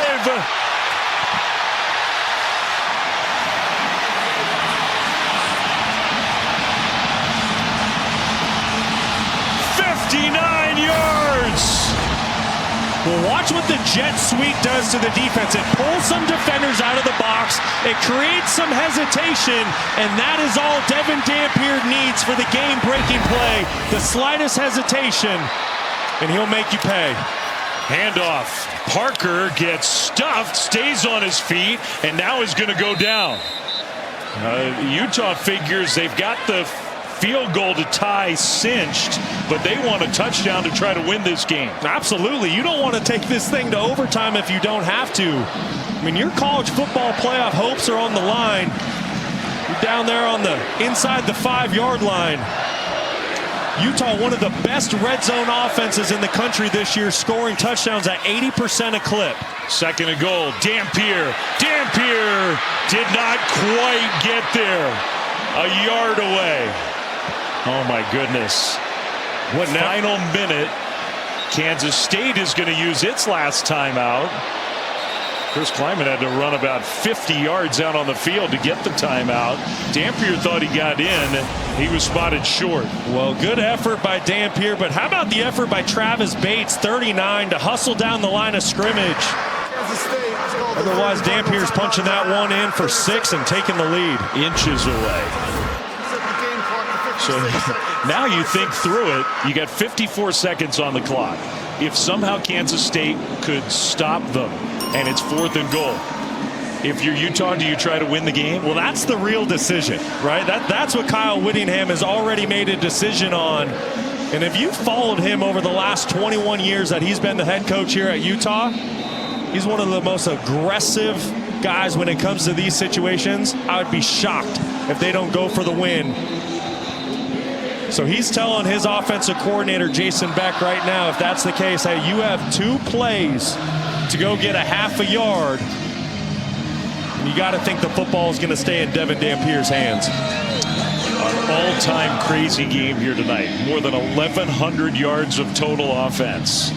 Well, watch what the jet sweep does to the defense. It pulls some defenders out of the box. It creates some hesitation, and that is all Devin Dampier needs for the game-breaking play. The slightest hesitation, and he'll make you pay. Handoff. Parker gets stuffed, stays on his feet, and now is going to go down. Utah figures they've got the field goal to tie cinched, but they want a touchdown to try to win this game. Absolutely. You don't want to take this thing to overtime if you don't have to. I mean, your college football playoff hopes are on the line. You're down there on the inside the 5-yard line. Utah, one of the best red zone offenses in the country this year, scoring touchdowns at 80% a clip. 2nd and goal. Dampier. Dampier did not quite get there. A yard away. Oh, my goodness. What final minute. Kansas State is going to use its last timeout. Chris Klieman had to run about 50 yards out on the field to get the timeout. Dampier thought he got in. He was spotted short. Well, good effort by Dampier, but how about the effort by Travis Bates, 39, to hustle down the line of scrimmage? Otherwise, Dampier's punching that one in for 6 and taking the lead. Inches away. So now you think through it. You got 54 seconds on the clock. If somehow Kansas State could stop them and it's 4th and goal, if you're Utah, do you try to win the game? Well, that's the real decision, right? That's what Kyle Whittingham has already made a decision on. And if you've followed him over the last 21 years that he's been the head coach here at Utah, he's one of the most aggressive guys when it comes to these situations. I would be shocked if they don't go for the win. So he's telling his offensive coordinator, Jason Beck, right now, if that's the case, hey, you have 2 plays to go get a half a yard. And you got to think the football is going to stay in Devin Dampier's hands. An all-time crazy game here tonight. More than 1,100 yards of total offense.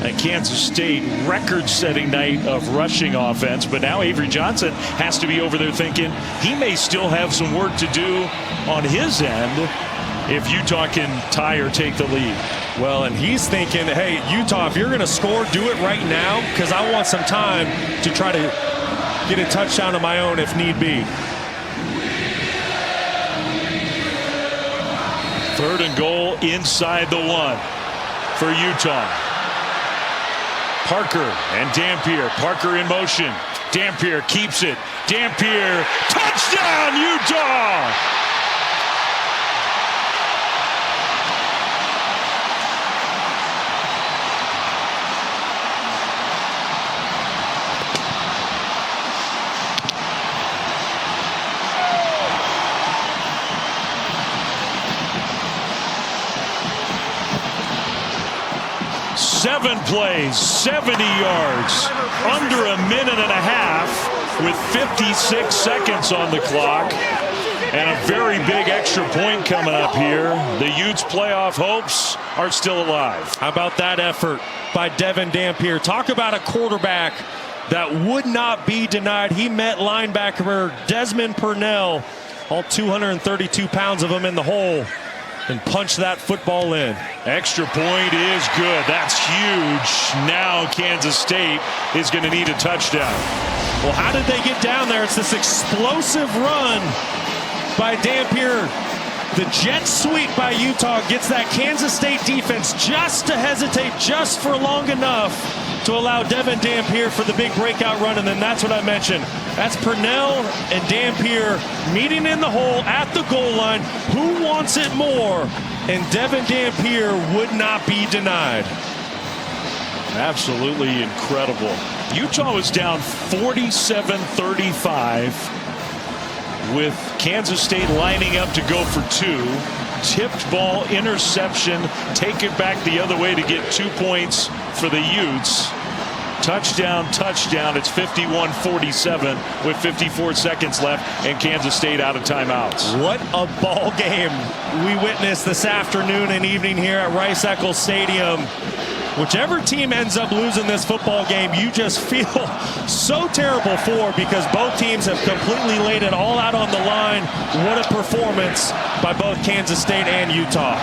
And Kansas State, record-setting night of rushing offense. But now Avery Johnson has to be over there thinking he may still have some work to do on his end if Utah can tie or take the lead. Well, and he's thinking, hey, Utah, if you're going to score, do it right now, because I want some time to try to get a touchdown of my own if need be. 3rd and goal inside the 1. for Utah. Parker and Dampier. Parker in motion. Dampier keeps it. Dampier, touchdown, Utah! Seven plays, 70 yards, under a minute and a half with 56 seconds on the clock. And a very big extra point coming up here. The Utes' playoff hopes are still alive. How about that effort by Devin Dampier? Talk about a quarterback that would not be denied. He met linebacker Desmond Purnell, all 232 pounds of him in the hole, and punch that football in. Extra point is good. That's huge. Now Kansas State is going to need a touchdown. Well, how did they get down there? It's this explosive run by Dampier. The jet sweep by Utah gets that Kansas State defense just to hesitate just for long enough to allow Devin Dampier for the big breakout run. And then that's what I mentioned. That's Purnell and Dampier meeting in the hole at the goal line. Who wants it more? And Devin Dampier would not be denied. Absolutely incredible. Utah was down 47-35 with Kansas State lining up to go for two. Tipped ball, interception, take it back the other way to get 2 points for the Utes. Touchdown, touchdown. It's 51-47 with 54 seconds left and Kansas State out of timeouts. What a ball game we witnessed this afternoon and evening here at Rice-Eccles Stadium. Whichever team ends up losing this football game, you just feel so terrible for, because both teams have completely laid it all out on the line. What a performance by both Kansas State and Utah.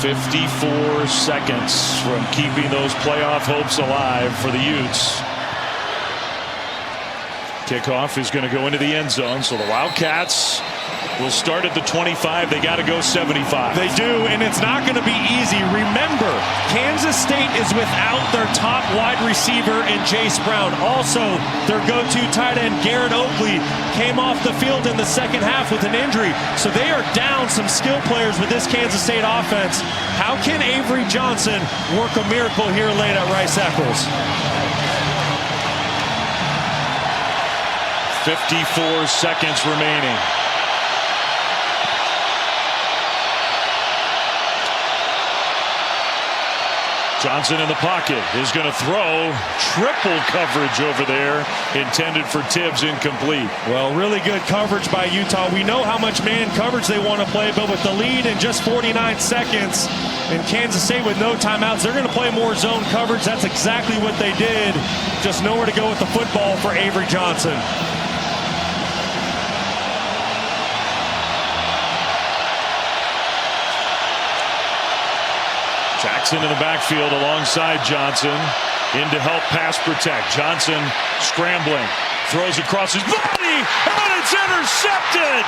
"54 seconds from keeping those playoff hopes alive for the Utes." Kickoff is going to go into the end zone, so the Wildcats will start at the 25. They got to go 75. They do, and it's not going to be easy. Remember, Kansas State is without their top wide receiver in Jace Brown. Also, their go-to tight end, Garrett Oakley, came off the field in the second half with an injury. So they are down some skill players with this Kansas State offense. How can Avery Johnson work a miracle here late at Rice-Eccles? 54 seconds remaining. Johnson in the pocket is going to throw. Triple coverage over there, intended for Tibbs, incomplete. Well, really good coverage by Utah. We know how much man coverage they want to play, but with the lead in just 49 seconds and Kansas State with no timeouts, they're going to play more zone coverage. That's exactly what they did. Just nowhere to go with the football for Avery Johnson. Jackson in the backfield alongside Johnson. In to help pass protect. Johnson scrambling. Throws across his body. And it's intercepted.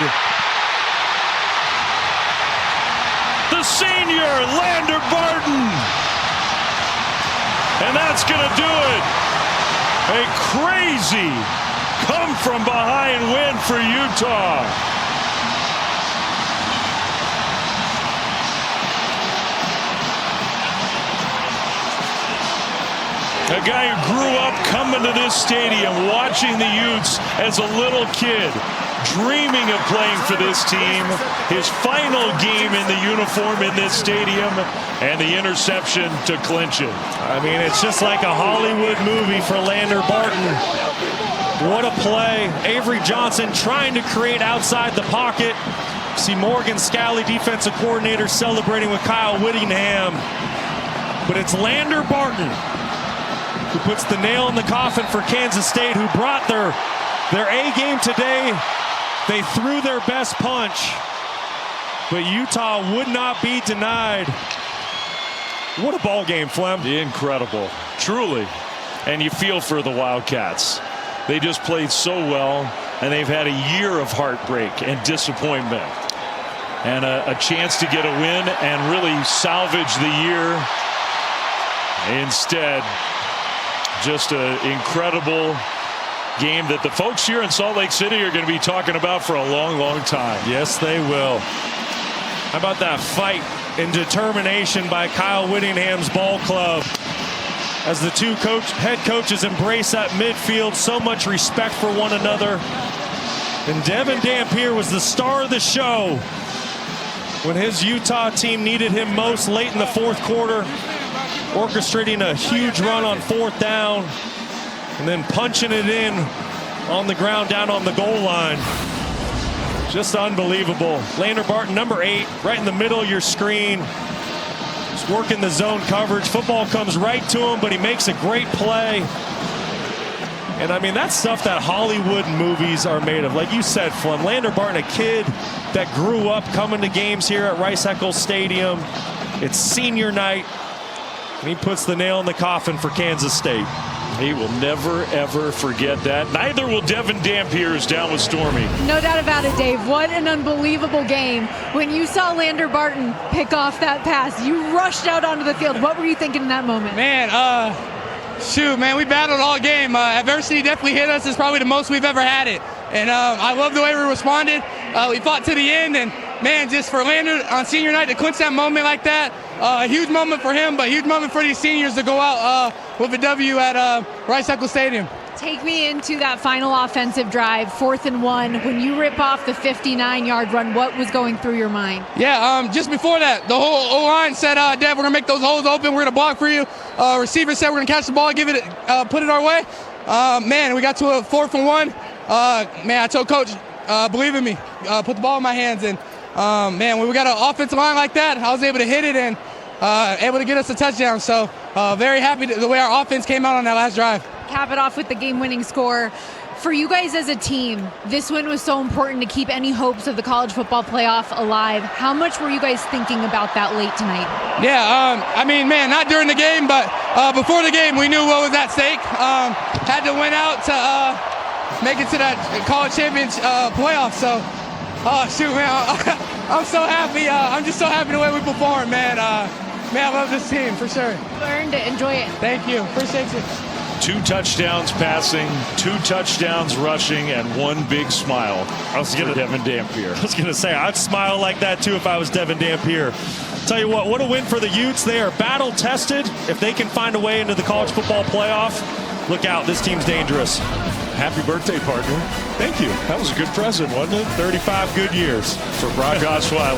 The senior, Lander Barton. And that's going to do it. A crazy come from behind win for Utah. A guy who grew up coming to this stadium, watching the Utes as a little kid, dreaming of playing for this team. His final game in the uniform in this stadium, and the interception to clinch it. I mean, it's just like a Hollywood movie for Lander Barton. What a play. Avery Johnson trying to create outside the pocket. See Morgan Scalley, defensive coordinator, celebrating with Kyle Whittingham. But it's Lander Barton who puts the nail in the coffin for Kansas State, who brought their A game today. They threw their best punch, but Utah would not be denied. What a ball game, Flem. Incredible, truly. And you feel for the Wildcats. They just played so well, and they've had a year of heartbreak and disappointment. and a chance to get a win and really salvage the year. Instead, just an incredible game that the folks here in Salt Lake City are going to be talking about for a long, long time. Yes, they will. How about that fight and determination by Kyle Whittingham's ball club as the two head coaches embrace that midfield, so much respect for one another. And Devin Dampier was the star of the show when his Utah team needed him most late in the fourth quarter, orchestrating a huge run on fourth down and then punching it in on the ground down on the goal line. Just unbelievable. Lander Barton, number 8, right in the middle of your screen. Just working the zone coverage. Football comes right to him, but he makes a great play. And I mean, that's stuff that Hollywood movies are made of. Like you said, Flem, Lander Barton, a kid that grew up coming to games here at Rice-Eccles Stadium. It's senior night, and he puts the nail in the coffin for Kansas State. He will never, ever forget that. Neither will Devin Dampier, who's down with Stormy. No doubt about it, Dave. What an unbelievable game. When you saw Lander Barton pick off that pass, you rushed out onto the field. What were you thinking in that moment? Man, we battled all game. Adversity definitely hit us. It's probably the most we've ever had it. And I love the way we responded. We fought to the end, and man, just for Lander on senior night to clinch that moment like that, a huge moment for him, but a huge moment for these seniors to go out with a W at Rice-Eccles Stadium. Take me into that final offensive drive, 4th and 1. When you rip off the 59-yard run, what was going through your mind? Yeah, just before that, the whole O-line said, Dev, we're going to make those holes open. We're going to block for you. Receiver said we're going to catch the ball, put it our way. Man, we got to a 4th and 1. Man, I told Coach, believe in me, put the ball in my hands. And, man, when we got an offensive line like that, I was able to hit it and able to get us a touchdown. So very happy the way our offense came out on that last drive. Cap it off with the game-winning score. For you guys as a team, this win was so important to keep any hopes of the college football playoff alive. How much were you guys thinking about that late tonight? Yeah, I mean, man, not during the game, but before the game, we knew what was at stake. Had to win out to make it to that college championship playoff. So, shoot, man, I'm so happy. I'm just so happy the way we performed, man. Man, I love this team, for sure. Learn to enjoy it. Thank you. Appreciate it. 2 touchdowns passing, 2 touchdowns rushing, and 1 big smile. For Devin Dampier. I was going to say, I'd smile like that too if I was Devin Dampier. Tell you what a win for the Utes. They are battle tested. If they can find a way into the college football playoff, look out, this team's dangerous. Happy birthday, partner. Thank you. That was a good present, wasn't it? 35 good years. For Brock Osweiler.